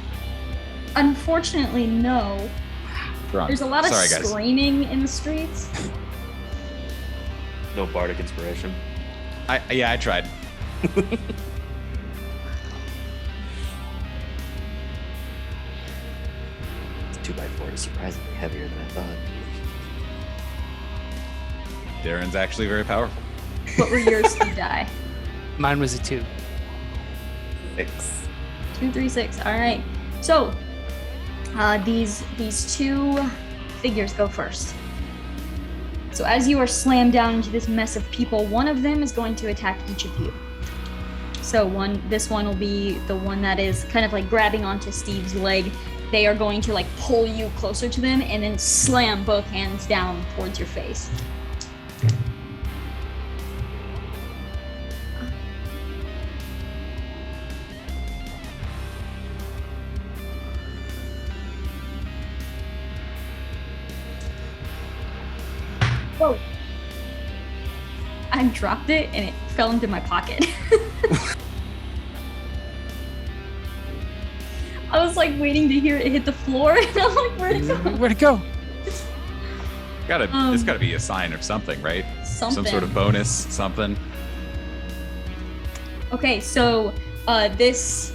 Unfortunately, no. Wrong. There's a lot of Sorry, guys. screaming in the streets. No bardic inspiration. I tried. This 2x4 is surprisingly heavier than I thought. Darren's actually very powerful. What were your speed die? Mine was a 2. 6. 2, 3, 6. All right. So these two figures go first. So as you are slammed down into this mess of people, one of them is going to attack each of you. So this one will be the one that is kind of like grabbing onto Steve's leg. They are going to, like, pull you closer to them and then slam both hands down towards your face. Whoa. I dropped it and it fell into my pocket. I was, like, waiting to hear it hit the floor, and I'm like, where'd it go? Where'd it go? It's gotta be a sign of something, right? Something. Some sort of bonus, something. Okay, so this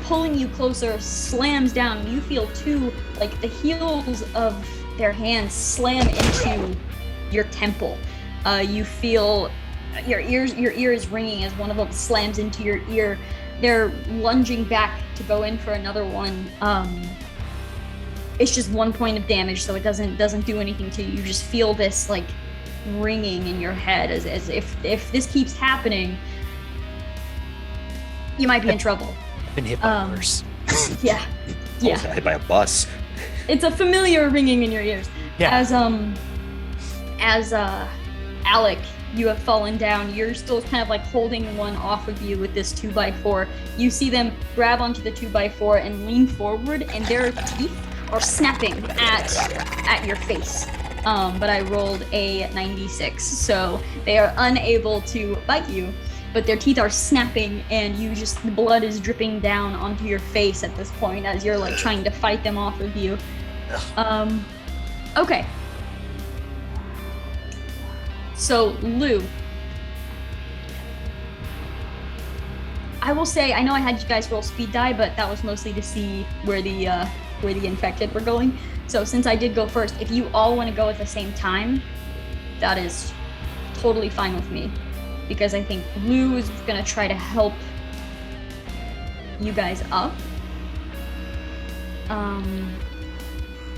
pulling you closer slams down. You feel, too, like, the heels of their hands slam into your temple. You feel your ear is ringing as one of them slams into your ear. They're lunging back to go in for another one. It's just 1 point of damage, so it doesn't do anything to you. You just feel this, like, ringing in your head as if this keeps happening, you might be in trouble. Been hit by worse. Yeah. Almost got hit by a bus. It's a familiar ringing in your ears. Yeah. As Alec, you have fallen down. You're still kind of, like, holding one off of you with this 2x4. You see them grab onto the 2x4 and lean forward, and their teeth are snapping at your face. But I rolled a 96, so they are unable to bite you, but their teeth are snapping, and the blood is dripping down onto your face at this point as you're, like, trying to fight them off of you. Okay. So, Lou, I will say, I know I had you guys roll speed die, but that was mostly to see where the infected were going. So since I did go first, if you all want to go at the same time, that is totally fine with me, because I think Lou is gonna try to help you guys up.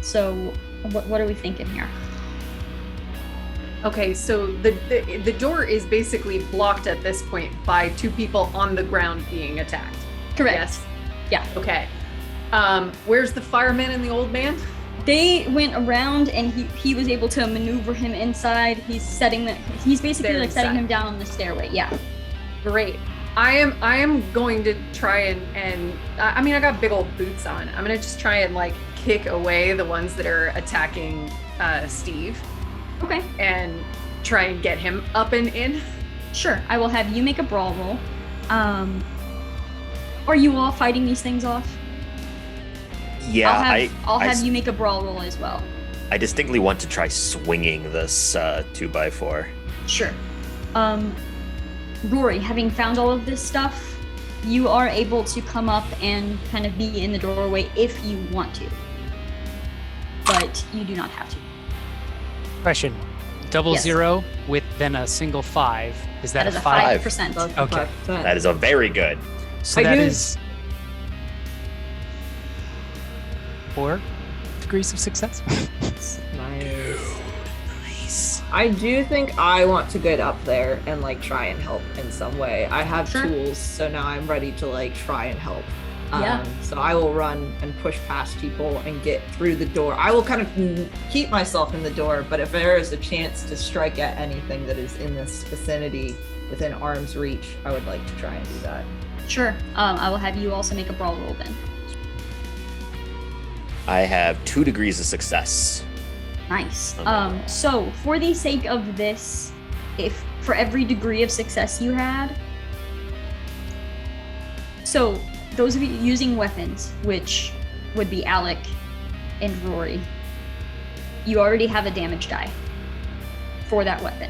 So what are we thinking here? Okay, so the door is basically blocked at this point by two people on the ground being attacked. Correct. Yes. Yeah. Okay. Where's the fireman and the old man? They went around and he was able to maneuver him inside. He's basically They're like setting inside. him down on the stairway. Yeah. Great. I am going to try and I mean, I got big old boots on. I'm gonna just try and like kick away the ones that are attacking Steve Okay. and try and get him up and in. Sure. I will have you make a brawl roll. Are you all fighting these things off? Yeah, I'll have you make a brawl roll as well. I distinctly want to try swinging this 2x4. Sure. Rory, having found all of this stuff, you are able to come up and kind of be in the doorway if you want to. But you do not have to. Question. Double Yes. 0 with then a single 5. Is that, That is a a 5? 5%. That's Okay. 5%. That is a very good. So I that do- is 4 degrees of success. Nice. I do think I want to get up there and like try and help in some way. I have Sure. tools, so now I'm ready to like try and help. Yeah. So I will run and push past people and get through the door. I will kind of keep myself in the door, but if there is a chance to strike at anything that is in this vicinity within arm's reach, I would like to try and do that. Sure. I will have you also make a brawl roll then. I have 2 degrees of success. Nice. Okay. So for the sake of this, if for every degree of success you had, so those of you using weapons, which would be Alec and Rory, you already have a damage die for that weapon.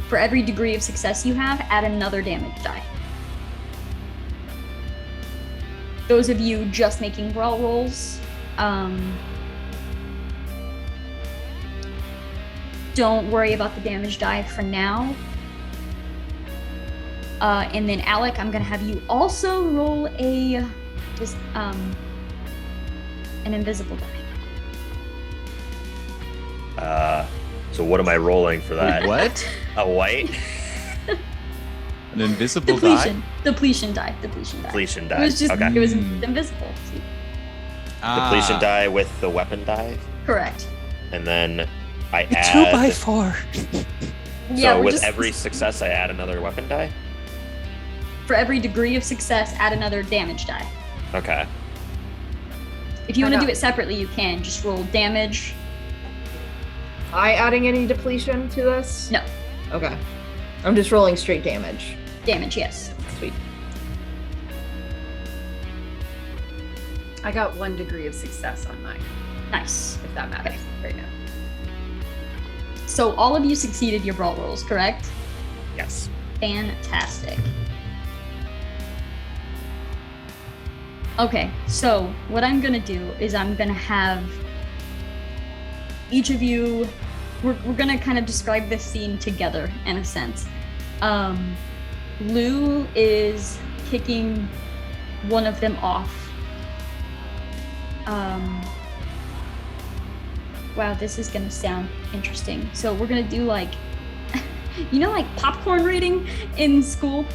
For every degree of success you have, add another damage die. Those of you just making brawl rolls, don't worry about the damage die for now. And then Alec, I'm gonna have you also roll an invisible die. So what am I rolling for that? What? A white An invisible die? Depletion die. depletion It die. was just Okay. it was Mm. invisible. Depletion die with the weapon die, Correct. and then I A add. 2x4. Yeah, So we're with just, every success, I add another weapon die. for every degree of success, add another damage die. Okay. If you want to Okay. do it separately, you can just roll damage. I adding any depletion to this? No. Okay. I'm just rolling straight damage. Damage, yes. Sweet. I got 1 degree of success on mine, Nice. if that matters right now. So all of you succeeded your brawl rolls, correct? Yes. Fantastic. Okay, so what I'm gonna do is I'm gonna have each of you, we're gonna kind of describe this scene together in a sense. Lou is kicking one of them off. Wow, this is gonna sound interesting. So we're gonna do like, like popcorn reading in school.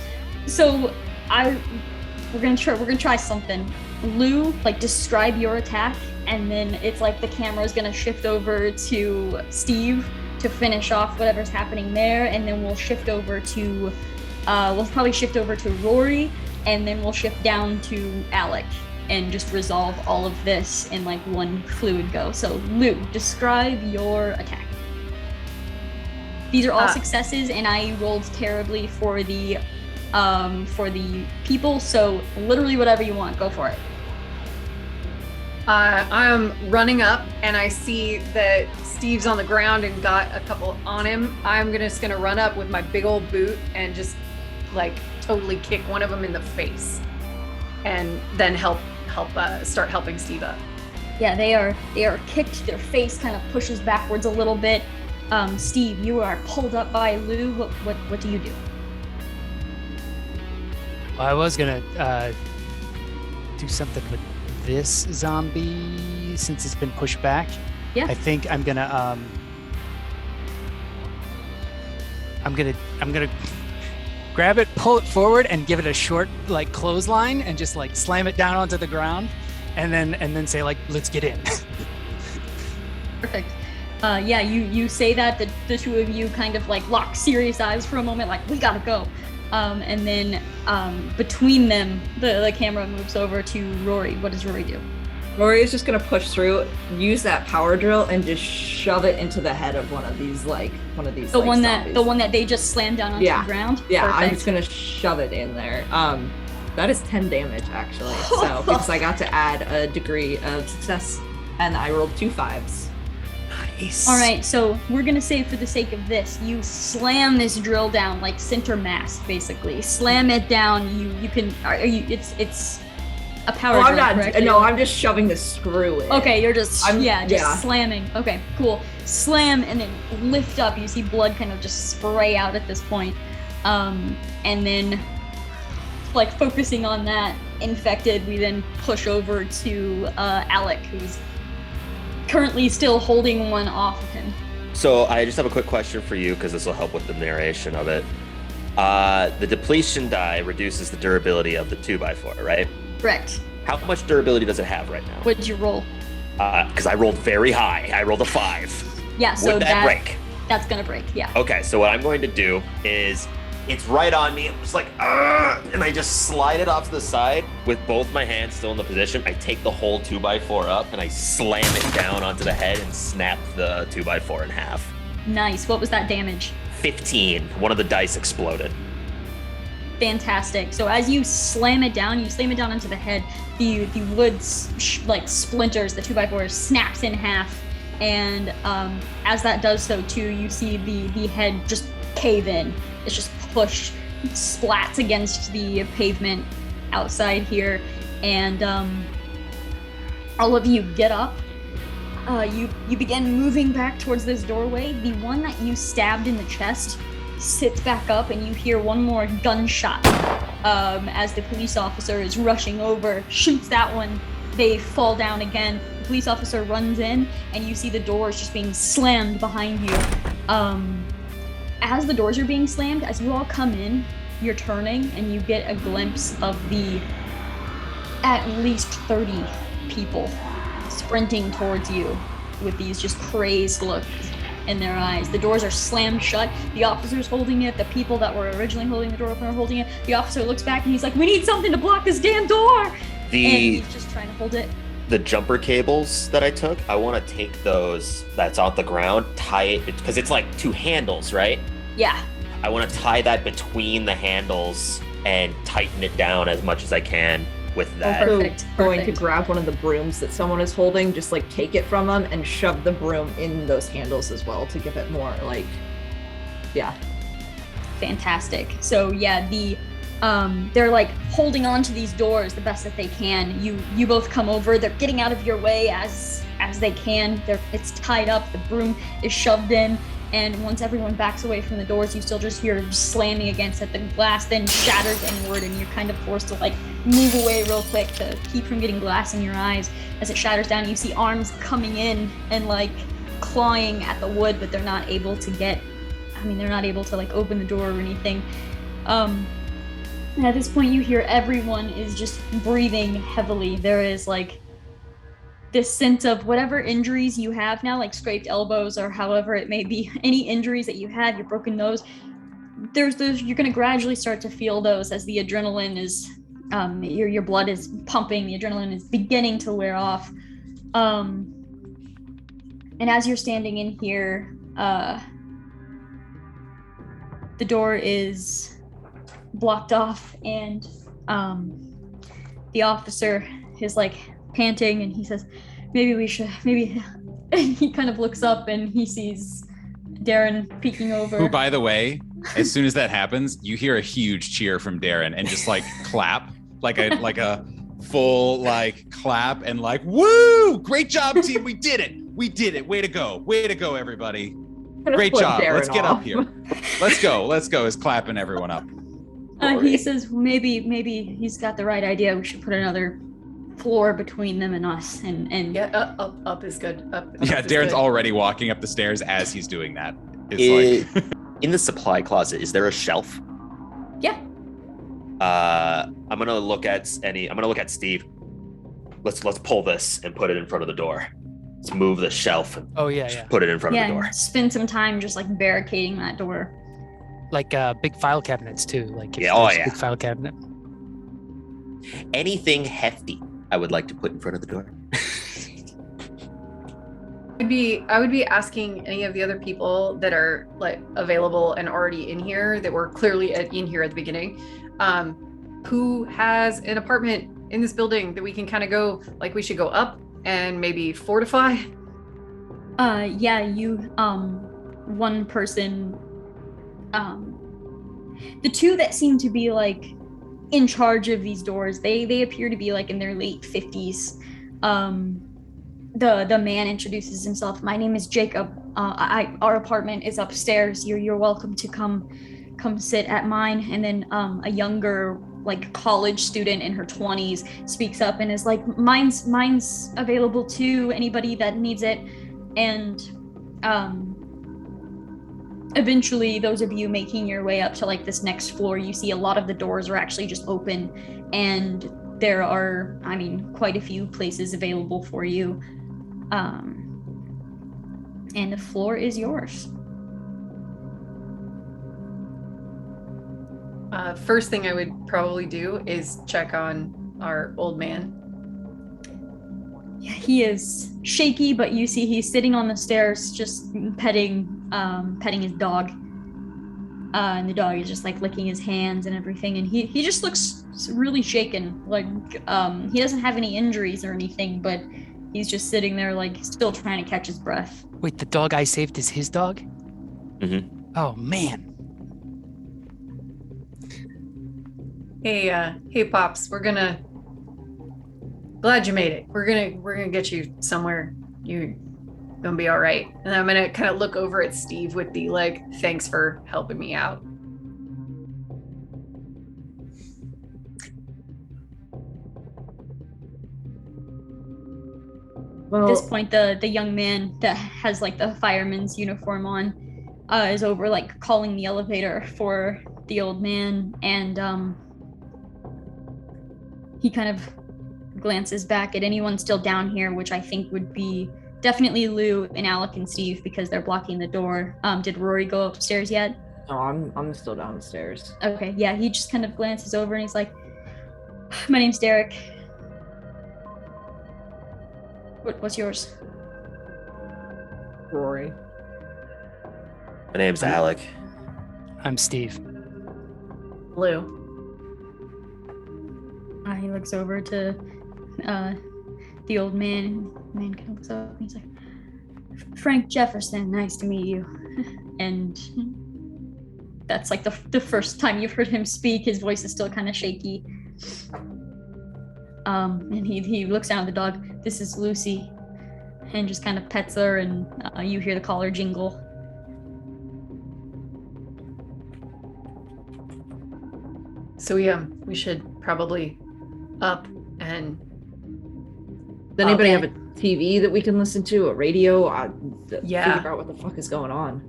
So we're gonna try something. Lou, like describe your attack, and then it's like the camera's gonna shift over to Steve to finish off whatever's happening there, and then we'll shift over to, we'll probably shift over to Rory, and then we'll shift down to Alec, and just resolve all of this in like one fluid go. So Lou, describe your attack. These are all successes, and I rolled terribly for the people, so literally whatever you want, go for it. I'm running up and I see that Steve's on the ground and got a couple on him. I'm just gonna run up with my big old boot and just like totally kick one of them in the face, and then start helping Steve up. Yeah, they are kicked. Their face kind of pushes backwards a little bit. Steve, you are pulled up by Lou. What do you do? Well, I was gonna do something with this zombie since it's been pushed back. Yeah. I think I'm gonna grab it, pull it forward, and give it a short like clothesline, and just like slam it down onto the ground, and then say like, "Let's get in." Perfect. Yeah, you say that. The two of you kind of like lock serious eyes for a moment, like we gotta go. And then between them, the camera moves over to Rory. What does Rory do? Rory is just gonna push through, use that power drill, and just shove it into the head of one of these The like, one zombies. that they just slammed down onto the ground. Yeah, Perfect. I'm just gonna shove it in there. That is 10 damage actually. So because I got to add a degree of success, and I rolled 2 5s. Nice. All right, so we're gonna say for the sake of this, you slam this drill down like center mass, basically. Slam it down. You can. It's a power drill. Correct? I'm just shoving the screw in. Okay, you're just yeah. slamming. Okay, cool. Slam and then lift up. You see blood kind of just spray out at this point. And then like focusing on that infected, we then push over to Alec, who's currently still holding one off of him. So I just have a quick question for you, because this will help with the narration of it. The depletion die reduces the durability of the 2x4, right? Correct. How much durability does it have right now? What did you roll? Because I rolled very high. I rolled a 5. Yeah, so Would that break? That's gonna break, yeah. Okay, so what I'm going to do is, it's right on me. I'm just like, and I just slide it off to the side with both my hands still in the position. I take the whole 2x4 up and I slam it down onto the head and snap the 2x4 in half. Nice. What was that damage? 15. One of the dice exploded. Fantastic. So as you slam it down into the head, the wood like splinters, the 2x4 snaps in half, and as that does so too, you see the head just cave in. It's just pushed, splats against the pavement outside here, and all of you get up. You begin moving back towards this doorway. The one that you stabbed in the chest sits back up, and you hear one more gunshot as the police officer is rushing over, shoots that one. They fall down again. The police officer runs in, and you see the doors just being slammed behind you. As the doors are being slammed, as you all come in, you're turning, and you get a glimpse of the at least 30 people sprinting towards you with these just crazed looks in their eyes. The doors are slammed shut. The officer's holding it. The people that were originally holding the door open are holding it. The officer looks back and he's like, "We need something to block this damn door!" And he's just trying to hold it. The jumper cables that I took, I want to take those that's on the ground, tie it, because it's like 2 handles, right? Yeah. I want to tie that between the handles and tighten it down as much as I can with that. Perfect. Going to grab one of the brooms that someone is holding, just like take it from them and shove the broom in those handles as well to give it more like, yeah. Fantastic. So yeah, they're like holding on to these doors the best that they can. You both come over. They're getting out of your way as they can. It's tied up. The broom is shoved in. And once everyone backs away from the doors, you still just hear slamming against it. The glass then shatters inward, and you're kind of forced to like move away real quick to keep from getting glass in your eyes. As it shatters down, you see arms coming in and like clawing at the wood, but they're not able to like open the door or anything. And at this point, you hear everyone is just breathing heavily. There is like this sense of whatever injuries you have now, like scraped elbows or however it may be, any injuries that you had, your broken nose, you're going to gradually start to feel those as the adrenaline is, your blood is pumping, the adrenaline is beginning to wear off. And as you're standing in here, the door is blocked off, and the officer is like panting, and he says, maybe and he kind of looks up and he sees Darren peeking over. Who, by the way, As soon as that happens, you hear a huge cheer from Darren and just like clap, like a full like clap and like, woo! Great job, team. We did it. We did it. Way to go, everybody. Great job. Let's get up here. Let's go. Is clapping everyone up. He says maybe he's got the right idea. We should put another floor between them and us. And Yeah, up is good. Up Yeah, is Darren's good. already walking up the stairs as he's doing that. It's like In the supply closet, is there a shelf? yeah. I'm gonna look at Steve. Let's pull this and put it in front of the door. Let's move the shelf and Oh yeah. put it in front of the door. Yeah, spend some time just like barricading that door. Like big file cabinets too. Like if Yeah, oh, there's a yeah. big file cabinet. Anything hefty, I would like to put in front of the door. I would be asking any of the other people that are like available and already in here that were clearly in here at the beginning, who has an apartment in this building that we can kind of go, like we should go up and maybe fortify. Yeah, you one person, the two that seem to be like in charge of these doors, they appear to be like in their late 50s. The man introduces himself. My name is Jacob. Our apartment is upstairs. You're welcome to come sit at mine. And then a younger like college student in her 20s speaks up and is like, mine's available too. Anybody that needs it. And eventually, those of you making your way up to like this next floor, you see a lot of the doors are actually just open, and there are, quite a few places available for you. And the floor is yours. First thing I would probably do is check on our old man. Yeah, he is shaky, but you see he's sitting on the stairs just petting his dog. And the dog is just like licking his hands and everything, and he just looks really shaken. Like he doesn't have any injuries or anything, but he's just sitting there like still trying to catch his breath. Wait, the dog I saved is his dog? Mm-hmm. Oh man. Hey, Pops, glad you made it. We're gonna get you somewhere. You're gonna be all right. And I'm gonna kind of look over at Steve with the like, thanks for helping me out. At this point, the young man that has like the fireman's uniform on is over like calling the elevator for the old man, and he kind of glances back at anyone still down here, which I think would be definitely Lou and Alec and Steve because they're blocking the door. Did Rory go upstairs yet? No, I'm still downstairs. Okay, yeah, he just kind of glances over and he's like, my name's Derek. What's yours? Rory. My name's Alec. I'm Steve. Lou. He looks over to the old man. The man kind of looks up and he's like, Frank Jefferson, nice to meet you. And that's like the first time you've heard him speak. His voice is still kind of shaky. And he looks down at the dog. This is Lucy. And just kind of pets her, and you hear the collar jingle. So we should probably up and. Does anybody have a TV that we can listen to? A radio? Yeah. Figure out what the fuck is going on.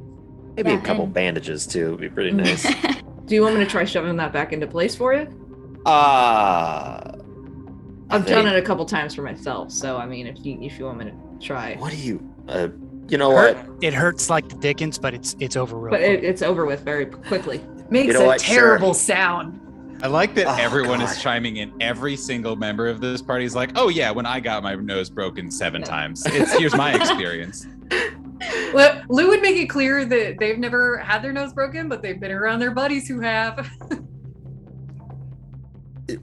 Maybe Yeah, a couple and- bandages too. Would be pretty nice. Do you want me to try shoving that back into place for you? I've done it a couple times for myself, so I mean, if you want me to try. What do you? You know what? It hurts like the Dickens, but it's over real But quick. it's over with very quickly. Makes You know a what? terrible sound. I like that Oh, everyone God. is chiming in. Every single member of this party is like, oh yeah, when I got my nose broken 7 times. Here's my experience. Well, Lou would make it clear that they've never had their nose broken, but they've been around their buddies who have.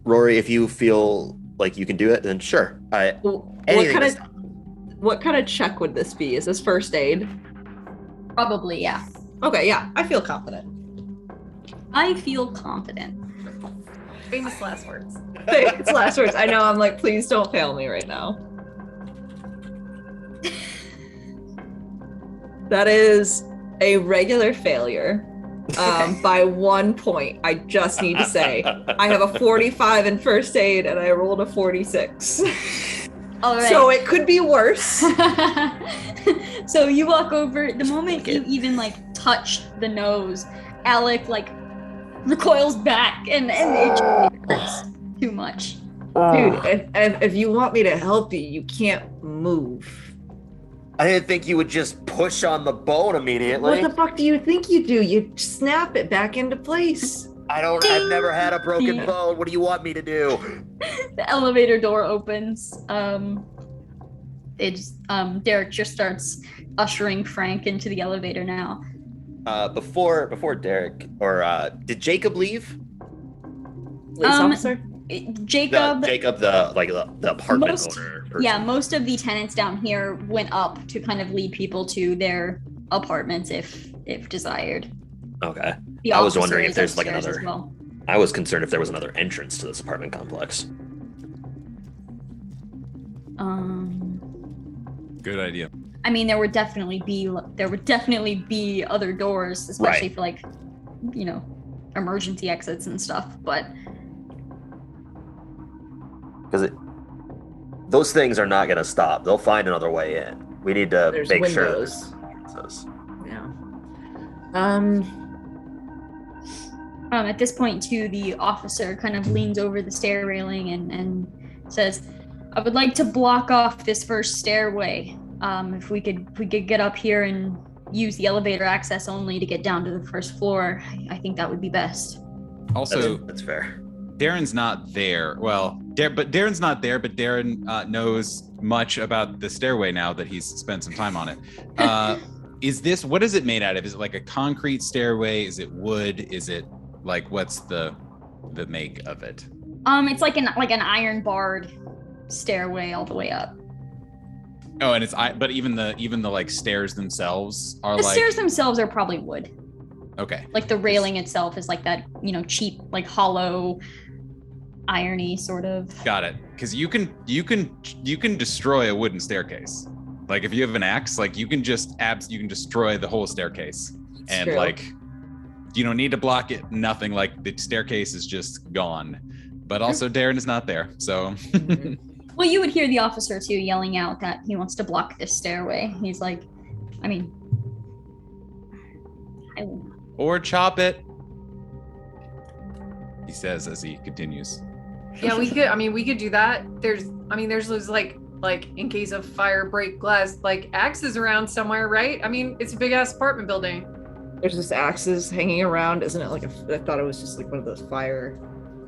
Rory, if you feel like you can do it, then sure. Well, Anything. what kind of check would this be? Is this first aid? Probably, yeah. Okay, yeah, I feel confident. I feel confident. Famous last words. It's last words. I know. I'm like, please don't fail me right now. That is a regular failure by 1 point. I just need to say I have a 45 in first aid and I rolled a 46. All right. So it could be worse. So you walk over. The moment you even like touch the nose, Alec like recoils back and it hurts too much. Dude, if you want me to help you, you can't move. I didn't think you would just push on the bone immediately. What the fuck do you think you do? You snap it back into place. I've never had a broken bone. What do you want me to do? The elevator door opens. Derek just starts ushering Frank into the elevator now. Before Derek, or did Jacob leave? Police officer? Jacob, the apartment owner. Person. Yeah, most of the tenants down here went up to kind of lead people to their apartments if desired. Okay. The I was officer wondering if is there's like upstairs another. as well. I was concerned if there was another entrance to this apartment complex. Good idea. I mean, there would definitely be other doors, especially for like, emergency exits and stuff. But because those things are not going to stop. They'll find another way in. We need to There's make windows. sure there's Yeah. at this point, too, the officer kind of leans over the stair railing and says, "I would like to block off this first stairway. If we could get up here and use the elevator access only to get down to the first floor, I think that would be best." Also, that's fair. Darren's not there. Well, Darren's not there, but Darren knows much about the stairway now that he's spent some time on it. What is it made out of? Is it like a concrete stairway? Is it wood? Is it like, what's the make of it? It's like an iron barred stairway all the way up. Oh, and but even the like stairs themselves are the like. Stairs themselves are probably wood. Okay. Like the railing itself is like that, cheap, like hollow, irony sort of. Got it. Because you can destroy a wooden staircase. Like if you have an axe, like you can destroy the whole staircase, and true. like you don't need to block it. Nothing. Like the staircase is just gone. But also Darren is not there, so. Well, you would hear the officer too yelling out that he wants to block this stairway. He's like, Or chop it, he says as he continues. Yeah, we could do that. There's those like in case of fire, break glass, like axes around somewhere, right? I mean, it's a big ass apartment building. There's just axes hanging around, isn't it? I thought it was just like one of those fire.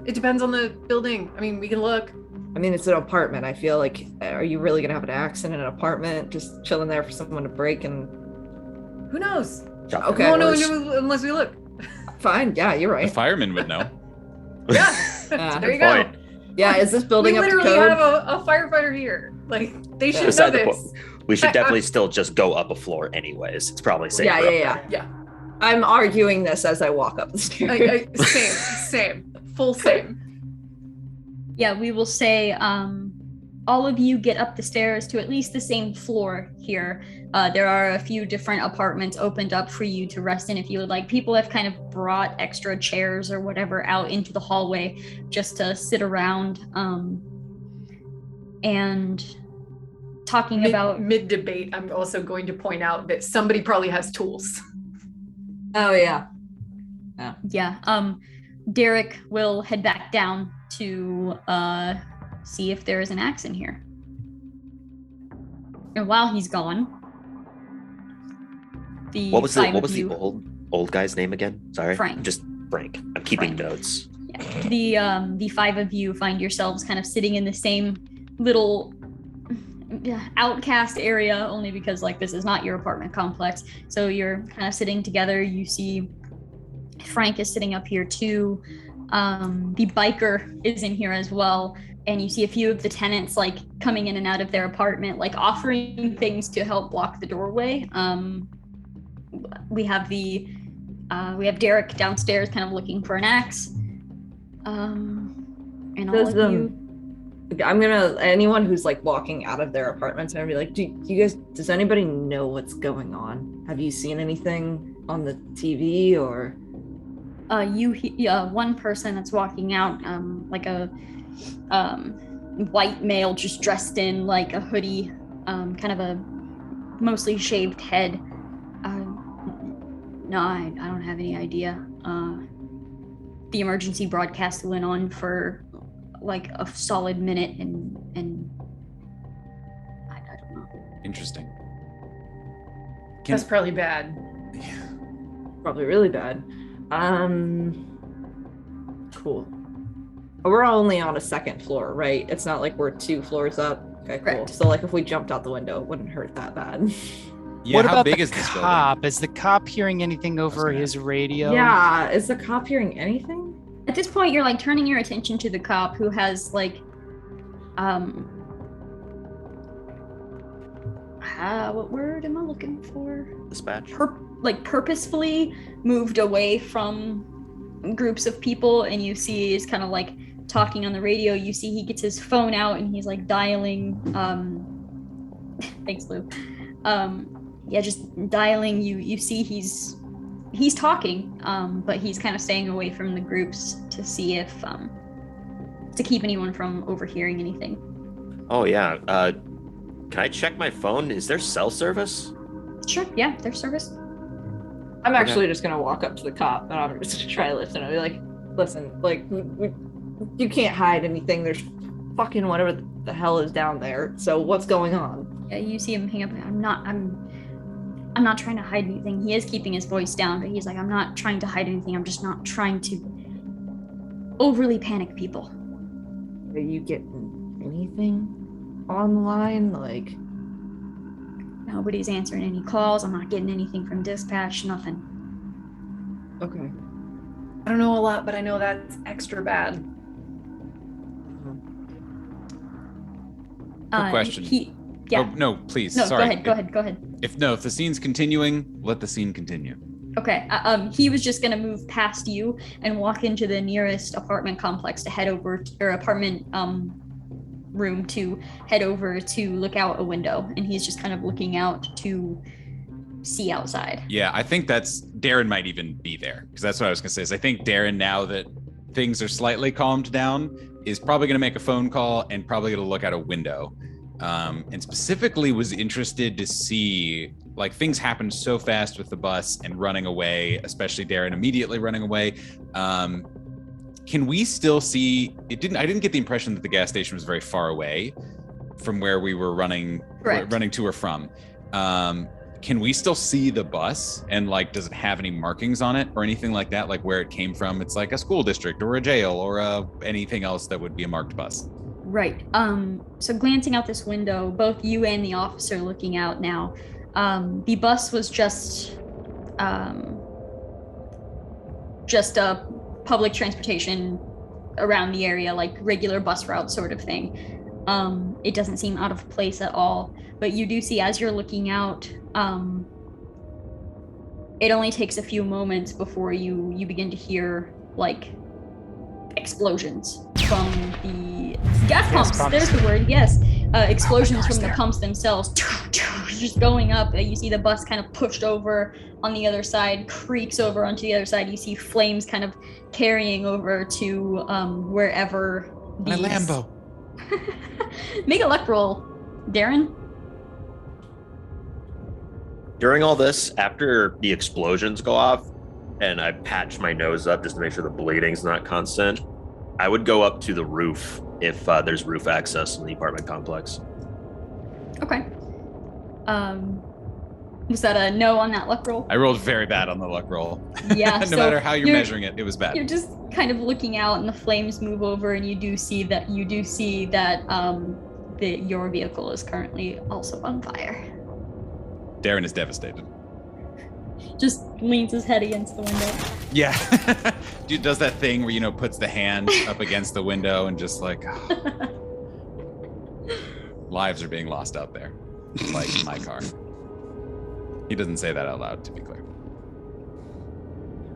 It depends on the building. I mean, we can look. I mean, it's an apartment. I feel like, are you really gonna have an axe in an apartment, just chilling there for someone to break and? Who knows? Okay. We won't know unless we look. Fine. Yeah, you're right. The fireman would know. Yeah. There you go. Point. Yeah, is this building We up to literally code? have a firefighter here. Like they should know Beside the this. point, we should definitely still just go up a floor anyways. It's probably safer. Yeah. I'm arguing this as I walk up the stairs. Same. Full same. Yeah, we will say all of you get up the stairs to at least the same floor here. There are a few different apartments opened up for you to rest in if you would like. People have kind of brought extra chairs or whatever out into the hallway just to sit around and talking about... Mid-debate, I'm also going to point out that somebody probably has tools. Oh, yeah. Yeah. Derek will head back down to see if there is an axe in here. And while he's gone, what was the old guy's name again? Sorry, Frank. Just Frank. I'm keeping Frank. notes. Yeah. The five of you find yourselves kind of sitting in the same little outcast area, only because like this is not your apartment complex. So you're kind of sitting together. You see Frank is sitting up here too. The biker is in here as well, and you see a few of the tenants like coming in and out of their apartment, like offering things to help block the doorway. We have the We have Derek downstairs kind of looking for an axe. And all Does of you... I'm gonna, anyone who's like walking out of their apartments, I'm gonna be like, does anybody know what's going on? Have you seen anything on the TV or? One person that's walking out, like a white male just dressed in like a hoodie, kind of a mostly shaved head. No, I don't have any idea. The emergency broadcast went on for like a solid minute and I don't know. Interesting. That's probably bad. Yeah. Probably really bad. Cool. We're only on a second floor, right? It's not like we're 2 floors up. Okay, cool. Correct. So like if we jumped out the window, it wouldn't hurt that bad. Yeah, What how about big the is this building? cop? Is the cop hearing anything over his radio? Yeah, is the cop hearing anything? At this point, you're like turning your attention to the cop who has like, what word am I looking for? Dispatch. Purposefully moved away from groups of people, and you see he's kind of like talking on the radio. You see he gets his phone out and he's like dialing. Thanks, Lou. Yeah, just dialing. You see he's talking, but he's kind of staying away from the groups to see if to keep anyone from overhearing anything. Oh yeah. Can I check my phone? Is there cell service? Sure. Yeah, their service. I'm actually just gonna walk up to the cop and I'm just gonna try to listen. I'll be like, listen, like you can't hide anything. There's fucking whatever the hell is down there. So what's going on? Yeah, you see him hang up. I'm not trying to hide anything. He is keeping his voice down, but he's like, I'm not trying to hide anything. I'm just not trying to overly panic people. Are you getting anything online? Like, nobody's answering any calls. I'm not getting anything from dispatch. Nothing. okay. I don't know a lot, but I know that's extra bad. Quick question. Yeah. Oh, no, please. No, Sorry. go ahead. If the scene's continuing, let the scene continue. Okay. He was just gonna move past you and walk into the nearest apartment complex to head over or apartment room to head over to look out a window, and he's just kind of looking out to see outside. Yeah, I think Darren might even be there, because that's what I was gonna say. Is I think Darren, now that things are slightly calmed down, is probably gonna make a phone call and probably gonna look out a window. And specifically was interested to see, like, things happened so fast with the bus and running away, especially Darren immediately running away. Can we still see I didn't get the impression that the gas station was very far away from where we were running to or from. Can we still see the bus, and like, does it have any markings on it or anything like that, like where it came from? It's like a school district or a jail or anything else that would be a marked bus. Right. So glancing out this window, both you and the officer looking out now, the bus was just a public transportation around the area, like regular bus route sort of thing. It doesn't seem out of place at all, but you do see, as you're looking out, it only takes a few moments before you begin to hear like explosions from the gas pumps. There's the word. Yes. Explosions from the pumps themselves, just going up. You see the bus kind of pushed over on the other side, creaks over onto the other side. You see flames kind of carrying over to wherever My Lambo. Make a luck roll, Darren. During all this, after the explosions go off, and I patch my nose up just to make sure the bleeding's not constant, I would go up to the roof if there's roof access in the apartment complex. Okay. Was that a no on that luck roll? I rolled very bad on the luck roll. Yeah. No matter how you're measuring it, it was bad. You're just kind of looking out, and the flames move over, and you do see that your vehicle is currently also on fire. Darren is devastated. Just leans his head against the window. Yeah. Dude does that thing where, puts the hand up against the window and just like, lives are being lost out there. Like my car. He doesn't say that out loud, to be clear.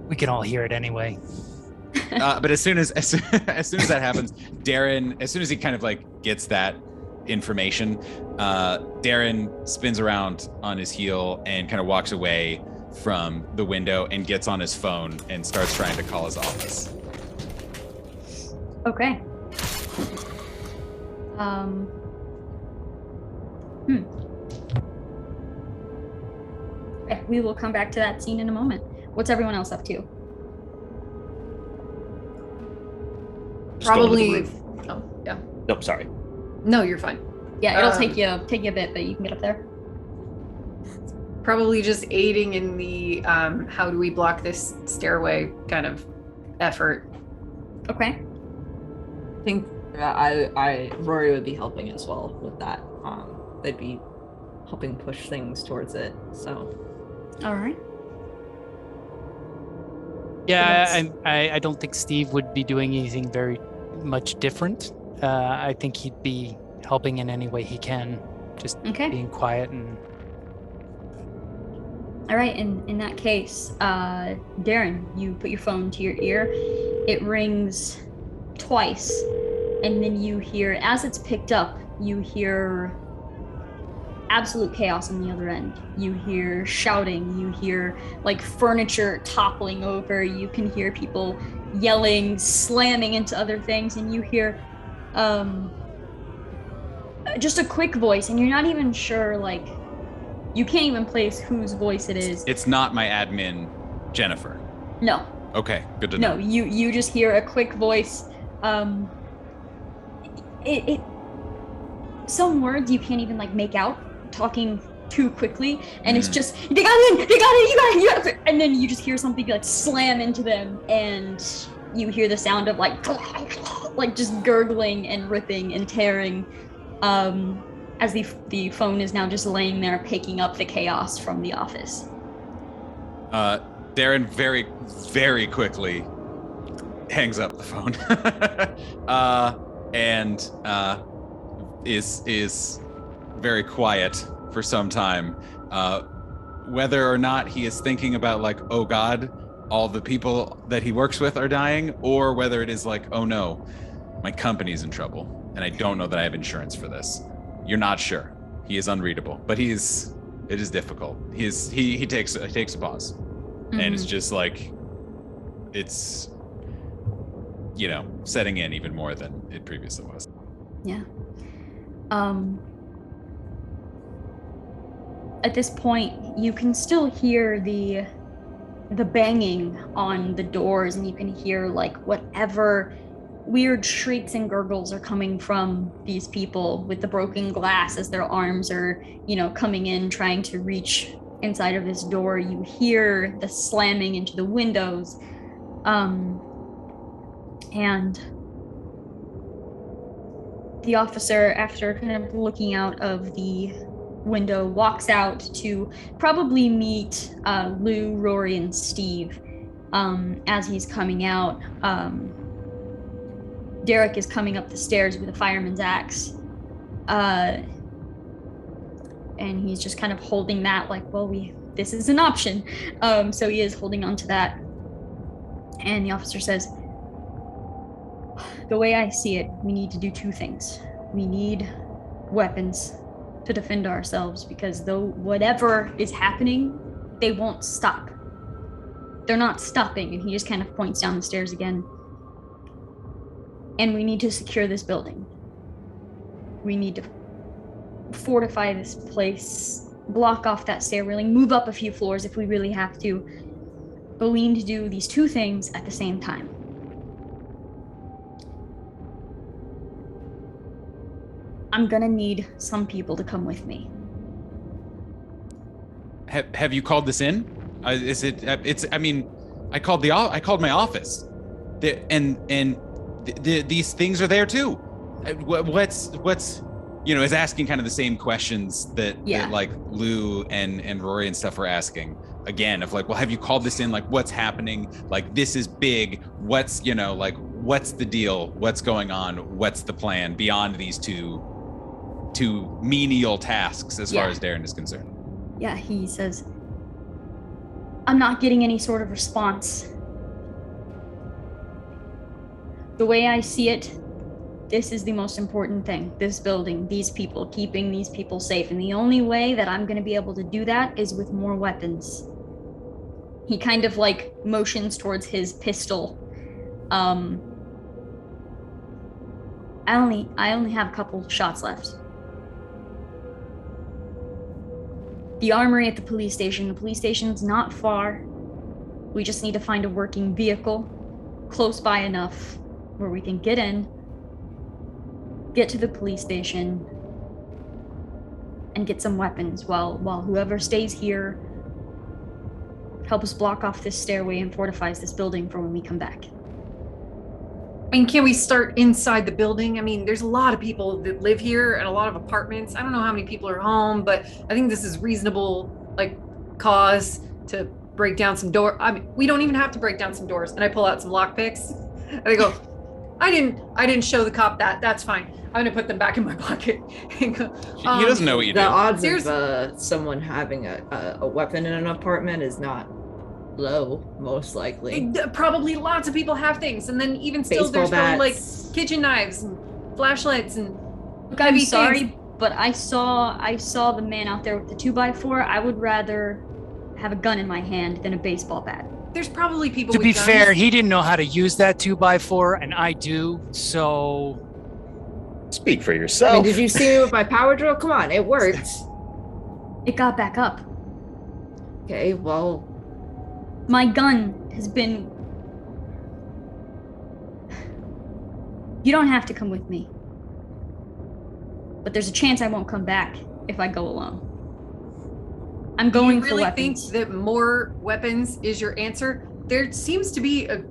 We can all hear it anyway. But as soon as that happens, Darren, as soon as he kind of like gets that information, Darren spins around on his heel and kind of walks away from the window and gets on his phone and starts trying to call his office. Okay. Okay, we will come back to that scene in a moment. What's everyone else up to? Just going to the Probably. roof. Oh, yeah. Nope, sorry. No, you're fine. Yeah, it'll take you a bit, but you can get up there. Probably just aiding in the how do we block this stairway kind of effort. Okay. I think Rory would be helping as well with that. They'd be helping push things towards it. So. All right. Yeah, I don't think Steve would be doing anything very much different. I think he'd be helping in any way he can, just Okay. being quiet and. All right. In that case, Darren, you put your phone to your ear. It rings twice, and then you hear, as it's picked up, you hear absolute chaos on the other end. You hear shouting, you hear like furniture toppling over, you can hear people yelling, slamming into other things, and you hear just a quick voice, and you're not even sure, like, you can't even place whose voice it is. It's not my admin, Jennifer. No. Okay, good to know. No, you just hear a quick voice. It some words you can't even like make out, talking too quickly, and it's just, they got in, you got it, and then you just hear something like slam into them, and you hear the sound of like just gurgling and ripping and tearing, as the phone is now just laying there picking up the chaos from the office. Darren very, very quickly hangs up the phone and is very quiet for some time, whether or not he is thinking about like, oh God, all the people that he works with are dying, or whether it is like, oh no, my company's in trouble and I don't know that I have insurance for this. You're not sure. He is unreadable, but it is difficult. He takes a pause, and it's just like, it's, setting in even more than it previously was. Yeah. At this point, you can still hear the banging on the doors, and you can hear like whatever weird shrieks and gurgles are coming from these people with the broken glass as their arms are, coming in, trying to reach inside of this door. You hear the slamming into the windows. And the officer, after kind of looking out of the window, walks out to probably meet Lou, Rory, and Steve. As he's coming out, Derek is coming up the stairs with a fireman's axe. And he's just kind of holding that like, well, this is an option. So he is holding on to that. And the officer says, the way I see it, we need to do two things. We need weapons to defend ourselves, because though whatever is happening, they won't stop. They're not stopping. And he just kind of points down the stairs again. And we need to secure this building. We need to fortify this place, block off that stair railing, move up a few floors if we really have to. But we need to do these two things at the same time. I'm gonna need some people to come with me. Have you called this in? Is it? It's. I mean, I called my office, these things are there too. What's is asking kind of the same questions that like Lou and Rory and stuff are asking again, of like, well, have you called this in? Like, what's happening? Like, this is big. What's what's the deal? What's going on? What's the plan beyond these two menial tasks as far as Darren is concerned? Yeah, he says, I'm not getting any sort of response. The way I see it, this is the most important thing. This building, these people, keeping these people safe. And the only way that I'm going to be able to do that is with more weapons. He kind of like motions towards his pistol. I only have a couple shots left. The armory at the police station's not far. We just need to find a working vehicle close by enough where we can get in, get to the police station, and get some weapons while whoever stays here help us block off this stairway and fortifies this building for when we come back. I mean, can we start inside the building? I mean, there's a lot of people that live here and a lot of apartments. I don't know how many people are home, but I think this is reasonable, like, cause to break down some door. I mean, we don't even have to break down some doors. And I pull out some lockpicks and I go, I didn't show the cop that. That's fine. I'm gonna put them back in my pocket. And go, He doesn't know what you do. The odds of someone having a weapon in an apartment is not low, most likely. Probably lots of people have things, and then even still, Baseball there's probably like bats. kitchen knives and flashlights and. Look, I'm sorry, but I saw the man out there with the 2x4. I would rather have a gun in my hand than a baseball bat. There's probably people. To with be guns. fair, he didn't know how to use that 2x4, and I do. So Speak for I yourself. mean, did you see me with my power drill? Come on, it worked. It got back up. Okay, well, My gun has been... You don't have to come with me. But there's a chance I won't come back if I go alone. I'm going for weapons. Do you really think that more weapons is your answer? There seems to be a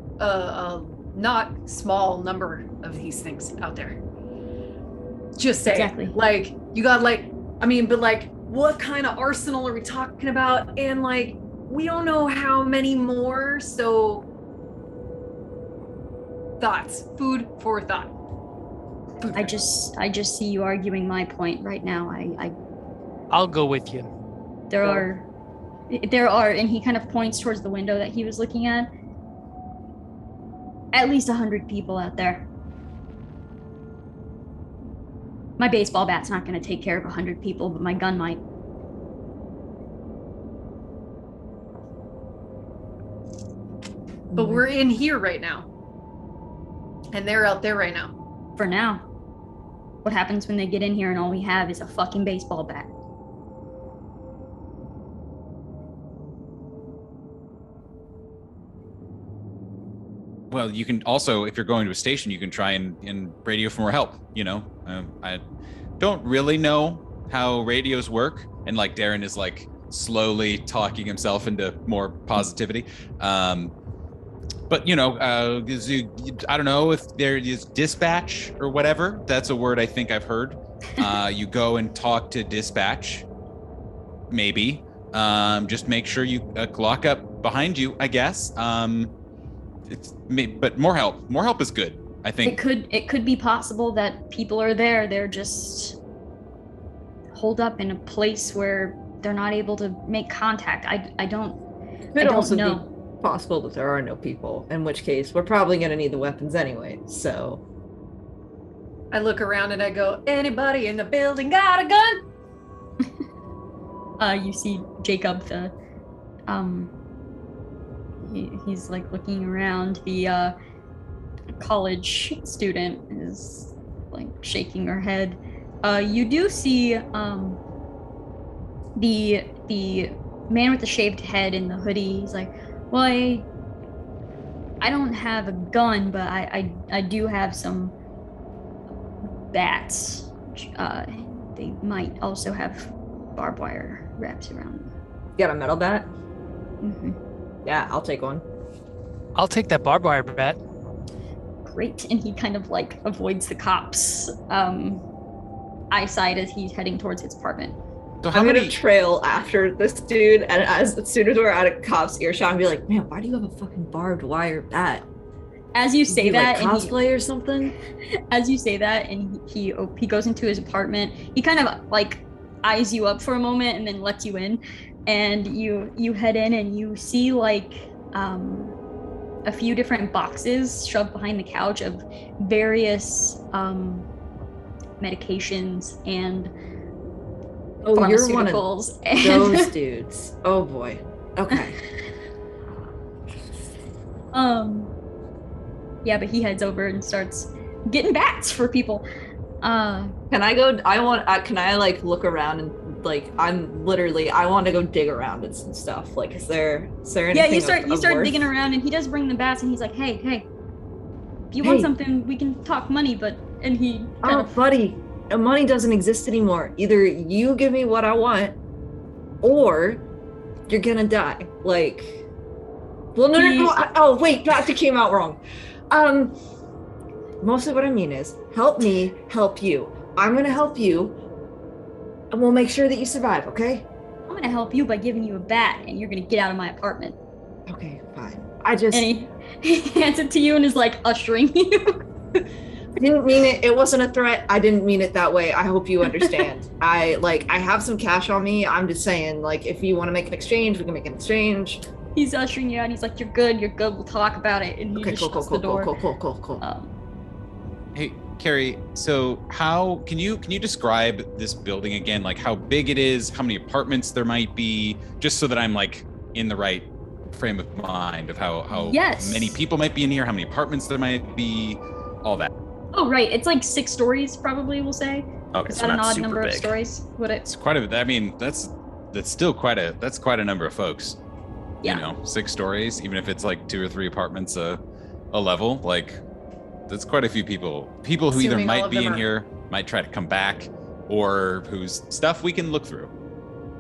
not small number of these things out there. Just say, Exactly. like, you got like, I mean, but like, what kind of arsenal are we talking about? And like, we don't know how many more, so thoughts, food for thought. Food I for just see you arguing my point right now. I'll go with you. There are, and he kind of points towards the window that he was looking at least 100 people out there. My baseball bat's not going to take care of 100 people, but my gun might. But we're in here right now. And they're out there right now. For now. What happens when they get in here and all we have is a fucking baseball bat? Well, you can also, if you're going to a station, you can try and radio for more help. You know, I don't really know how radios work, and like Darren is like slowly talking himself into more positivity. But you know, I don't know if there is dispatch or whatever. That's a word I think I've heard. You go and talk to dispatch. Maybe. Just make sure you lock up behind you, I guess. But more help is good, I think. It could be possible that people are there. They're just holed up in a place where they're not able to make contact. I don't know. Be possible that there are no people, in which case we're probably going to need the weapons anyway, so. I look around and I go, anybody in the building got a gun? You see Jacob, the he's like looking around. The college student is like shaking her head. You do see the man with the shaved head and the hoodie. He's like, well, I don't have a gun, but I do have some bats. They might also have barbed wire wraps around them. You got a metal bat? Mm-hmm. Yeah, I'll take one. I'll take that barbed wire bat. Great. And he kind of like avoids the cops' eyesight as he's heading towards his apartment. So how I'm many? gonna trail after this dude, and as soon as we're out of cops' earshot, and be like, "Man, why do you have a fucking barbed wire bat? As you say You, that, like, and cosplay or something?" as you say that, and he goes into his apartment. He kind of like eyes you up for a moment and then lets you in, and you head in and you see like a a few different boxes shoved behind the couch of various medications and Oh, you're one of pharmaceuticals. those dudes. Oh boy. Okay. Yeah, but he heads over and starts getting bats for people. Can I go? Can I like look around and like I want to go dig around and some stuff. Like, is there anything? Yeah, you start worth? digging around, and he does bring the bats, and he's like, hey, if you want something, we can talk money, and he buddy, money doesn't exist anymore. Either you give me what I want, or you're gonna die. Like, well, no. Oh wait, that came out wrong. Mostly what I mean is, help me help you. I'm gonna help you, and we'll make sure that you survive, okay? I'm gonna help you by giving you a bat, and you're gonna get out of my apartment. Okay, fine. And he hands it to you and is like ushering you. I didn't mean it. It wasn't a threat. I didn't mean it that way. I hope you understand. I have some cash on me. I'm just saying, like, if you want to make an exchange, we can make an exchange. He's ushering you out, and he's like, you're good, we'll talk about it. And he just shuts the door. Cool. Hey, Carrie, so how can you describe this building again? Like how big it is, how many apartments there might be, just so that I'm like in the right frame of mind of how many people might be in here, how many apartments there might be, all that. Oh, right. It's like 6 stories, probably, we'll say. Okay, Is so that not an odd super number big. of stories? It's quite a. I mean, that's still quite a number of folks. Yeah. You know, 6 stories, even if it's like 2 or 3 apartments a level, like that's quite a few people. People who either Assuming all might of be them in are- here, might try to come back, or whose stuff we can look through.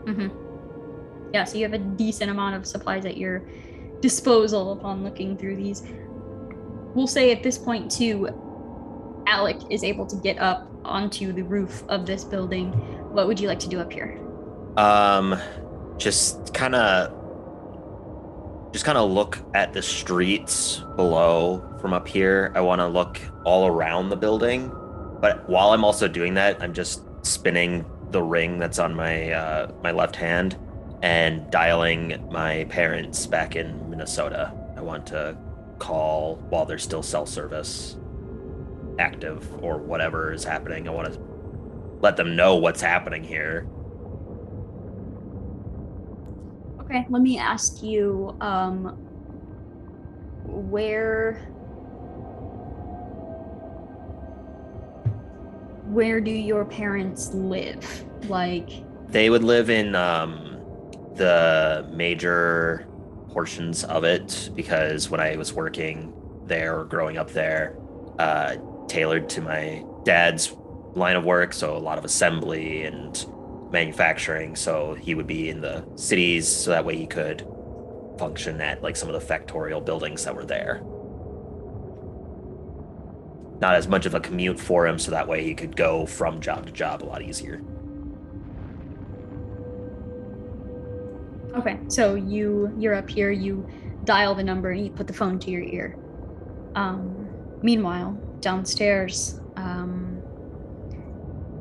Mm-hmm. Yeah, so you have a decent amount of supplies at your disposal upon looking through these. We'll say at this point, too, Alec is able to get up onto the roof of this building. What would you like to do up here? Just kind of look at the streets below from up here. I want to look all around the building, but while I'm also doing that, I'm just spinning the ring that's on my my left hand and dialing my parents back in Minnesota. I want to call while there's still cell service active or whatever is happening. I want to let them know what's happening here. Okay, let me ask you, where do your parents live? Like, They would live in the major portions of it, because when I was working there or growing up there, tailored to my dad's line of work, so a lot of assembly and manufacturing, so he would be in the cities so that way he could function at like some of the factorial buildings that were there. Not as much of a commute for him, so that way he could go from job to job a lot easier. okay, so you're up here, you dial the number and you put the phone to your ear. Meanwhile, downstairs,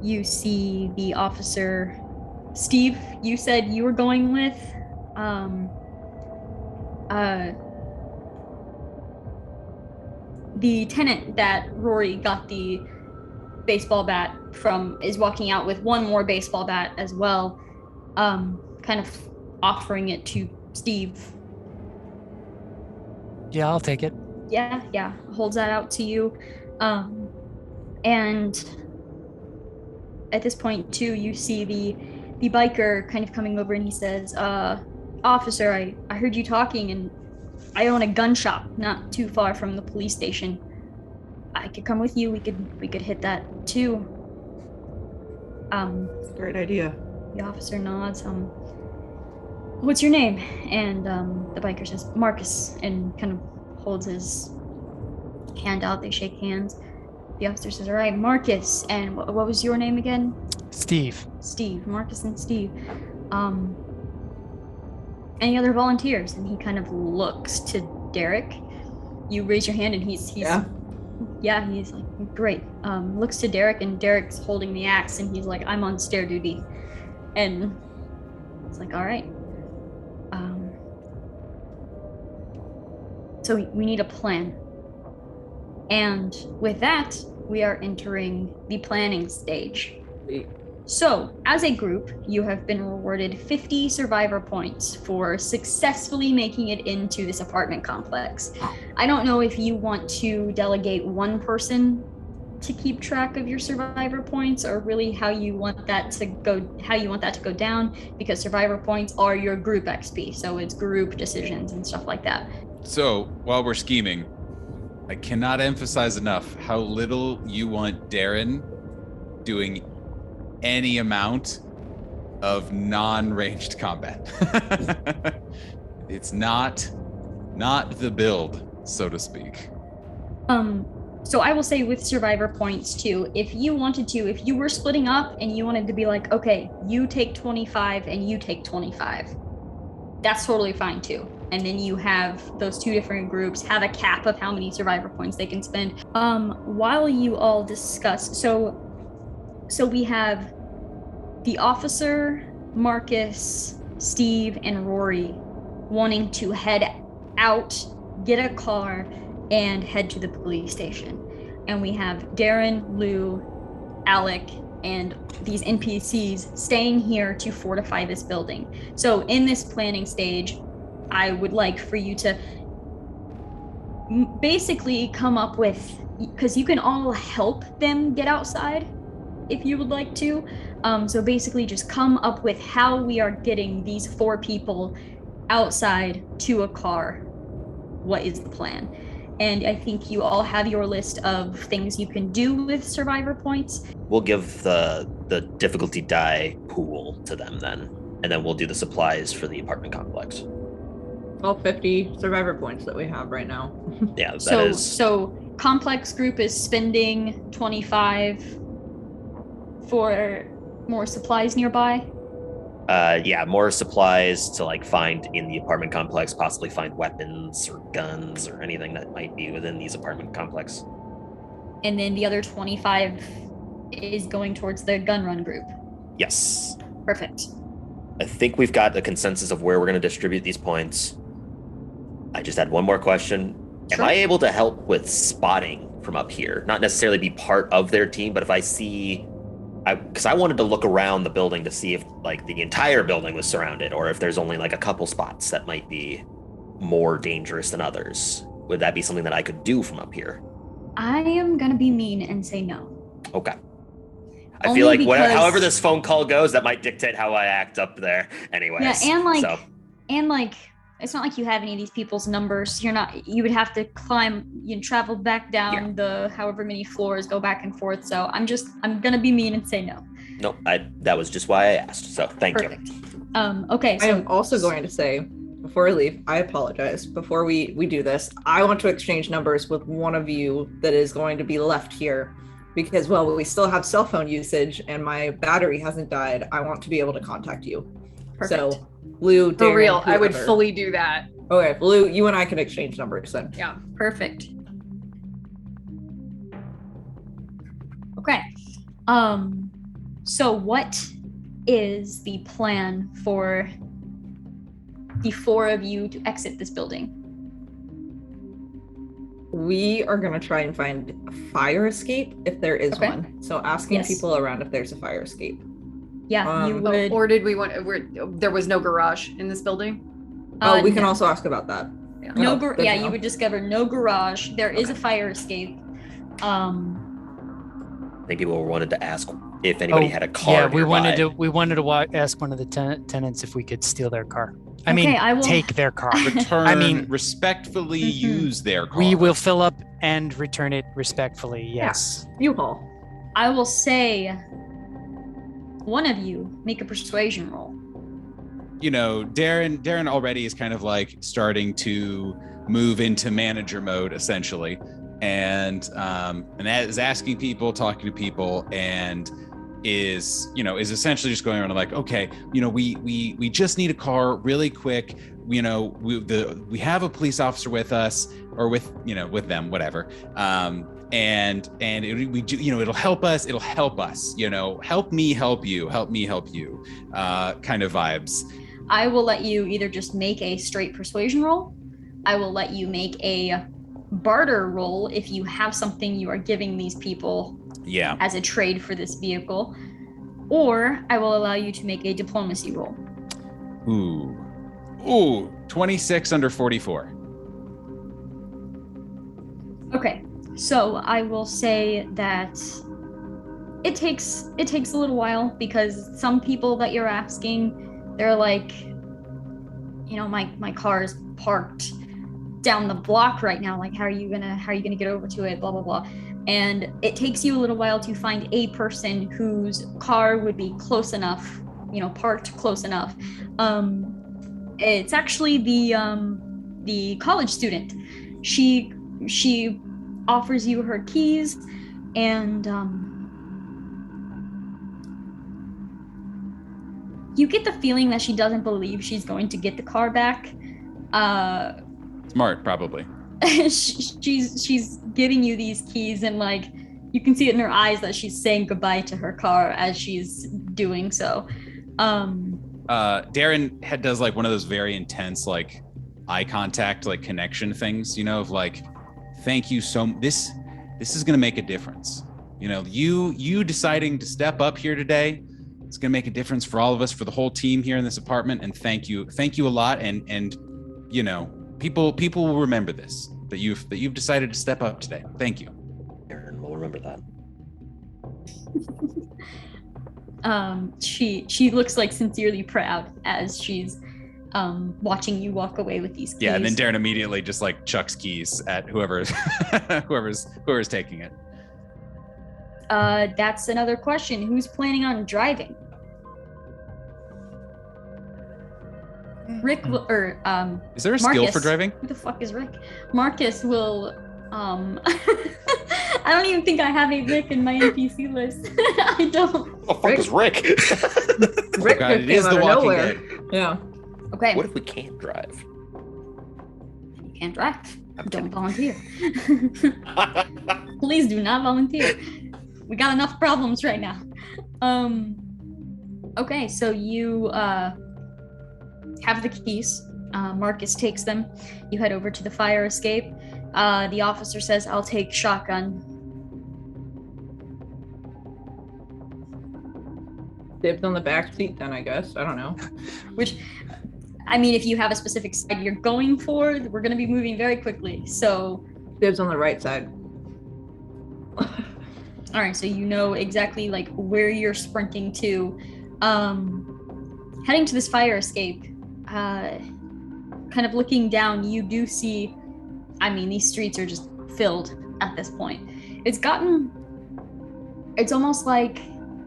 you see the officer, Steve, you said you were going with, the tenant that Rory got the baseball bat from is walking out with one more baseball bat as well, kind of offering it to Steve. Yeah, I'll take it. Yeah, holds that out to you. And at this point too, you see the biker kind of coming over, and he says, officer, I heard you talking, and I own a gun shop not too far from the police station. I could come with you. We could hit that too. Great idea. The officer nods. What's your name? And the biker says Marcus, and kind of holds his hand out. They shake hands. The officer says, all right, Marcus. And what was your name again? Steve. Steve. Marcus and Steve. Any other volunteers? And he kind of looks to Derek. You raise your hand, and he's he's like, great. Looks to Derek, and Derek's holding the axe, and he's like, I'm on stair duty. And it's like, all right. So we need a plan. And with that, we are entering the planning stage. So, as a group, you have been rewarded 50 survivor points for successfully making it into this apartment complex. I don't know if you want to delegate one person to keep track of your survivor points, or really how you want that to go down, because survivor points are your group XP, so it's group decisions and stuff like that. So while we're scheming, I cannot emphasize enough how little you want Darren doing any amount of non-ranged combat. It's not the build, so to speak. So I will say with survivor points too, if you were splitting up and you wanted to be like, okay, you take 25 and you take 25, that's totally fine too. And then you have those two different groups have a cap of how many survivor points they can spend. While you all discuss, so we have the officer, Marcus, Steve, and Rory wanting to head out, get a car, and head to the police station. And we have Darren, Lou, Alec, and these NPCs staying here to fortify this building. So in this planning stage, I would like for you to basically come up with, because you can all help them get outside if you would like to. So basically just come up with how we are getting these 4 people outside to a car. What is the plan? And I think you all have your list of things you can do with survivor points. We'll give the difficulty die pool to them then, and then we'll do the supplies for the apartment complex. All 50 survivor points that we have right now. Yeah, that is. So complex group is spending 25 for more supplies nearby. Yeah, more supplies to like find in the apartment complex, possibly find weapons or guns or anything that might be within these apartment complex. And then the other 25 is going towards the gun run group. Yes. Perfect. I think we've got a consensus of where we're going to distribute these points. I just had one more question. Sure. Am I able to help with spotting from up here? Not necessarily be part of their team, but if I see... Because I wanted to look around the building to see if like the entire building was surrounded, or if there's only like a couple spots that might be more dangerous than others. Would that be something that I could do from up here? I am going to be mean and say no. Okay. I Only feel like because- however this phone call goes, that might dictate how I act up there anyways. Yeah, and like, it's not like you have any of these people's numbers. You would have to climb, travel back down the however many floors, go back and forth. So I'm going to be mean and say no. No, that was just why I asked. So thank you. Okay. So I am also going to say, before I leave, I apologize. Before we do this, I want to exchange numbers with one of you that is going to be left here. Because, well, we still have cell phone usage and my battery hasn't died. I want to be able to contact you. Perfect. So, Lou, Darren, For real, I would whoever. fully do that. Okay, Lou, you and I can exchange numbers then. Yeah. Perfect. Okay. So what is the plan for the 4 of you to exit this building? We are going to try and find a fire escape if there is Okay. one. So asking Yes. people around if there's a fire escape. Yeah, you Um, would. Or did we want? There was no garage in this building. We can no. also ask about that. Yeah. No, Oh, good to you know. would discover no garage. There is a Okay. fire escape. I think people wanted to ask if anybody had a car. Yeah, we nearby. wanted to ask one of the tenants if we could steal their car. I Okay, mean, I will- take their car. Return, I mean- respectfully Mhm. use their car. We will fill up and return it respectfully. Yes. U-Haul. I will say, one of you make a persuasion roll. Darren already is kind of like starting to move into manager mode essentially, and that is asking people, talking to people, and is essentially just going around like, okay, we just need a car really quick. We have a police officer with us, or with them, whatever. And it'll help us. Help me help you, kind of vibes. I will let you either just make a straight persuasion roll, I will let you make a barter roll if you have something you are giving these people as a trade for this vehicle, or I will allow you to make a diplomacy roll. Ooh, 26 under 44. Okay, so I will say that it takes a little while, because some people that you're asking, they're like, my car is parked down the block right now. Like, how are you gonna get over to it? Blah blah blah. And it takes you a little while to find a person whose car would be close enough, parked close enough. It's actually the college student. She offers you her keys, and you get the feeling that she doesn't believe she's going to get the car back. Smart, probably. she's giving you these keys, and like you can see it in her eyes that she's saying goodbye to her car as she's doing so. Darren does like one of those very intense like eye contact, like connection things, of like, thank you so much. This is gonna make a difference. You deciding to step up here today, it's gonna make a difference for all of us, for the whole team here in this apartment. And thank you a lot. And people will remember this, that you've decided to step up today. Thank you. Aaron will remember that. She looks like sincerely proud as she's watching you walk away with these keys. Yeah, and then Darren immediately just like chucks keys at whoever's taking it. That's another question. Who's planning on driving? Rick or is there a Marcus, skill for driving? Who the fuck is Rick? Marcus will I don't even think I have a Rick in my NPC list. I don't. Oh, fuck is Rick? Rick God, it came is out The of Walking nowhere. Dead. Yeah. Okay. What if we can't drive? You can't drive. Don't volunteer. Please do not volunteer. We got enough problems right now. Okay, so you have the keys. Marcus takes them. You head over to the fire escape. The officer says, I'll take shotgun. Dibs on the back seat then, I guess. I don't know. Which, I mean, if you have a specific side you're going for, we're going to be moving very quickly. So Dibs on the right side. all right, so you know exactly like where you're sprinting to. Heading to this fire escape, kind of looking down, you do see, I mean, these streets are just filled at this point. It's almost like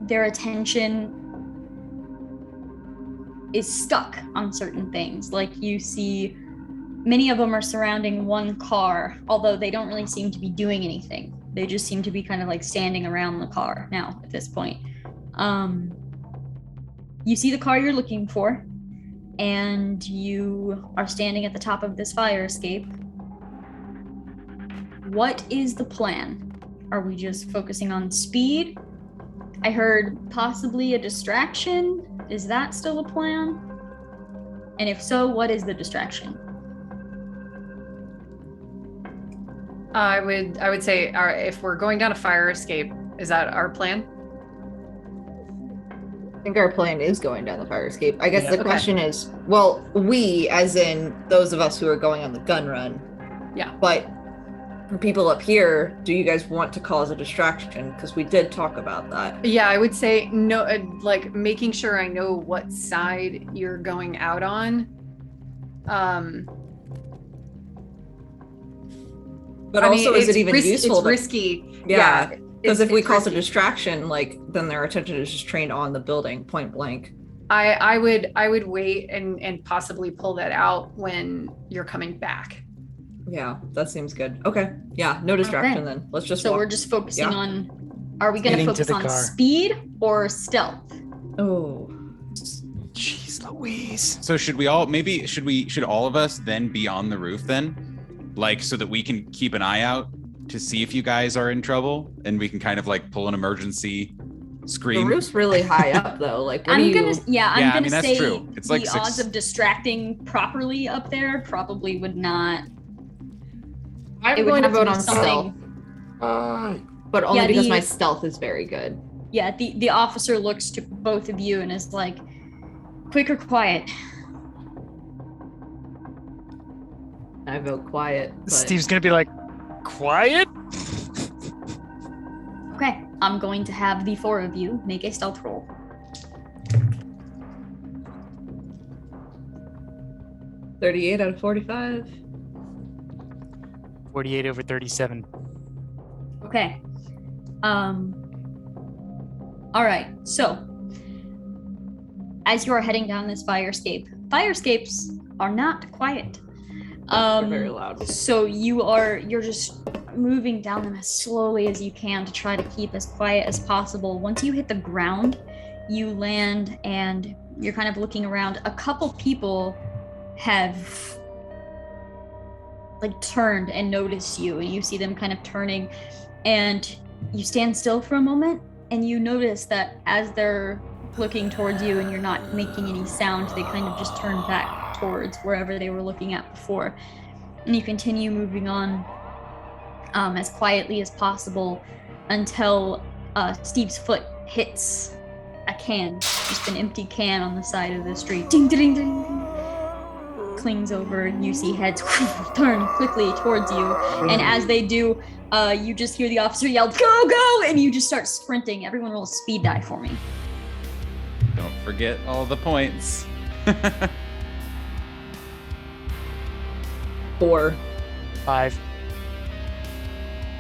their attention is stuck on certain things. Like you see many of them are surrounding one car, although they don't really seem to be doing anything. They just seem to be kind of like standing around the car now at this point. You see the car you're looking for, and you are standing at the top of this fire escape. What is the plan? Are we just focusing on speed? I heard possibly a distraction. Is that still a plan? And if so, what is the distraction? I would say if we're going down a fire escape, is that our plan? I think our plan is going down the fire escape. I guess Yeah. the question is, well, we, as in those of us who are going on the gun run. Yeah. But for people up here, do you guys want to cause a distraction? Because we did talk about that. Yeah, I would say no, like making sure I know what side you're going out on. But I also, mean, is it even useful? It's risky. Yeah. Because if we it's cause a risky. distraction, like then their attention is just trained on the building, point blank. I would wait and possibly pull that out when you're coming back. Yeah, that seems good. Okay. Yeah, no distraction then. Let's just So walk. we're just focusing Yeah. on, are we going to Getting to focus the on car. speed or stealth? Oh. Jeez Louise. So should all of us then be on the roof then? Like, so that we can keep an eye out to see if you guys are in trouble, and we can kind of like pull an emergency The scream. roof's really high up, though. Like, what do I'm you? gonna I gonna mean, that's say true. It's the like odds of distracting properly up there probably would not. I'm It would going to have to vote be on something. stealth, but only Yeah, because the- my stealth is very good. Yeah, the officer looks to both of you and is like, quick or quiet? I vote quiet. But... Steve's gonna be like, quiet. Okay, I'm going to have the four of you make a stealth roll. $38 out of 45. 48 over 37. Okay. All right. So, as you are heading down this fire escapes are not quiet. They're very loud. So you're just moving down them as slowly as you can to try to keep as quiet as possible. Once you hit the ground, you land and you're kind of looking around. A couple people have like turned and noticed you, and you see them kind of turning, and you stand still for a moment and you notice that as they're looking towards you and you're not making any sound, they kind of just turn back towards wherever they were looking at before, and you continue moving on as quietly as possible until Steve's foot hits a can, just an empty can on the side of the street. Ding, ding, ding, ding. Clings over. You see heads turn quickly towards you, and as they do, you just hear the officer yell, "Go, go!" and you just start sprinting. Everyone roll a speed die for me. Don't forget all the points. 4. 5.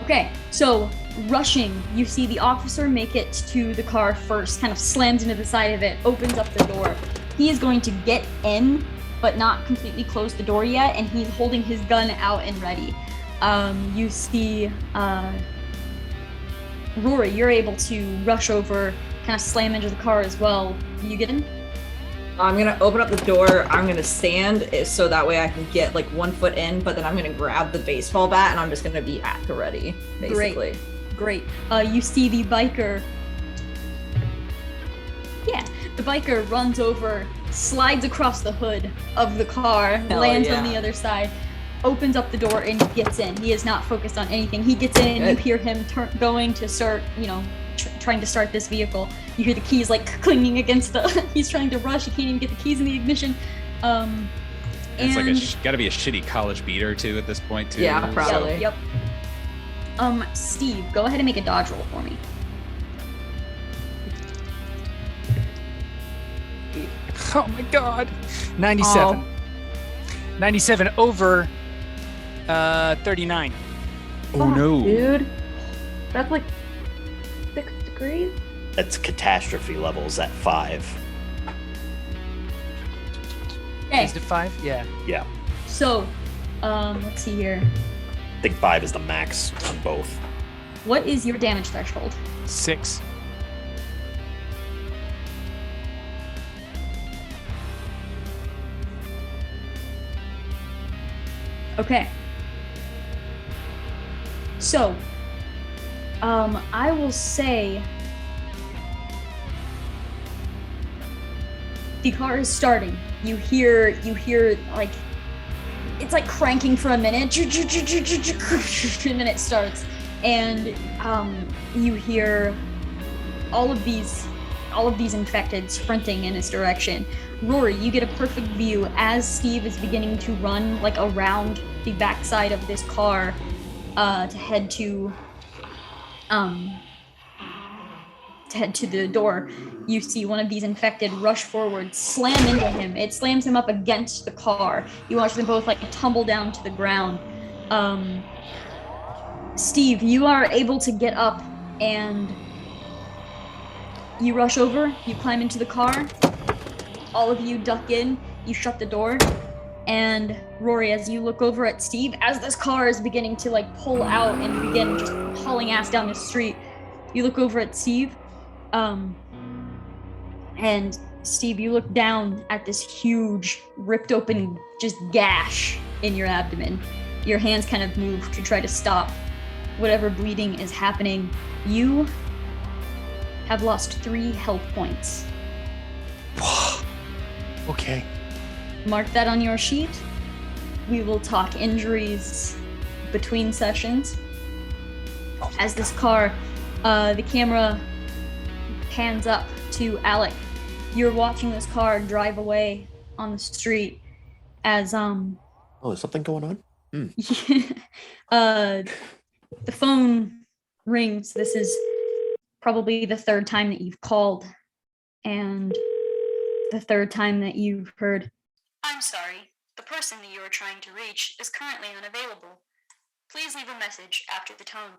Okay, so rushing, you see the officer make it to the car first, kind of slams into the side of it, opens up the door. He is going to get in, but not completely close the door yet, and he's holding his gun out and ready. You see Rory, you're able to rush over, kind of slam into the car as well. You get in? I'm gonna open up the door. I'm gonna stand so that way I can get like 1 foot in, but then I'm gonna grab the baseball bat and I'm just gonna be at the ready, basically. Great. You see the biker. Yeah, the biker runs over, slides across the hood of the car, Hell lands yeah. on the other side, opens up the door, and gets in. He is not focused on anything. He gets in, Good. you hear him going to start, trying to start this vehicle. You hear the keys like clinging against the, he's trying to rush, he can't even get the keys in the ignition. It's like gotta be a shitty college beater too at this point too. Yeah, probably. Yep. Steve, go ahead and make a dodge roll for me. Oh my god. 97. 97 over 39. Oh no. Dude. That's like 6 degrees? That's catastrophe levels at 5. Okay, Is it 5? Yeah. Yeah. so, let's see here. I think 5 is the max on both. What is your damage threshold? 6. Okay. So, I will say the car is starting. You hear like it's like cranking for a minute, and then it starts, and you hear all of these infected sprinting in its direction. Rory, you get a perfect view as Steve is beginning to run like around the backside of this car to head to the door. You see one of these infected rush forward, slam into him. It slams him up against the car. You watch them both like tumble down to the ground. Steve, you are able to get up and you rush over, you climb into the car. All of you duck in, you shut the door, and Rory, as you look over at Steve, as this car is beginning to like pull out and begin just hauling ass down the street, you look over at Steve, and Steve, you look down at this huge, ripped open, just gash in your abdomen. Your hands kind of move to try to stop whatever bleeding is happening. You have lost 3 health points. Okay. Mark that on your sheet. We will talk injuries between sessions. As this car, the camera pans up to Alec. You're watching this car drive away on the street as Oh, is something going on? the phone rings. This is probably the 3rd time that you've called, and the 3rd time that you've heard, "I'm sorry, the person that you are trying to reach is currently unavailable. Please leave a message after the tone."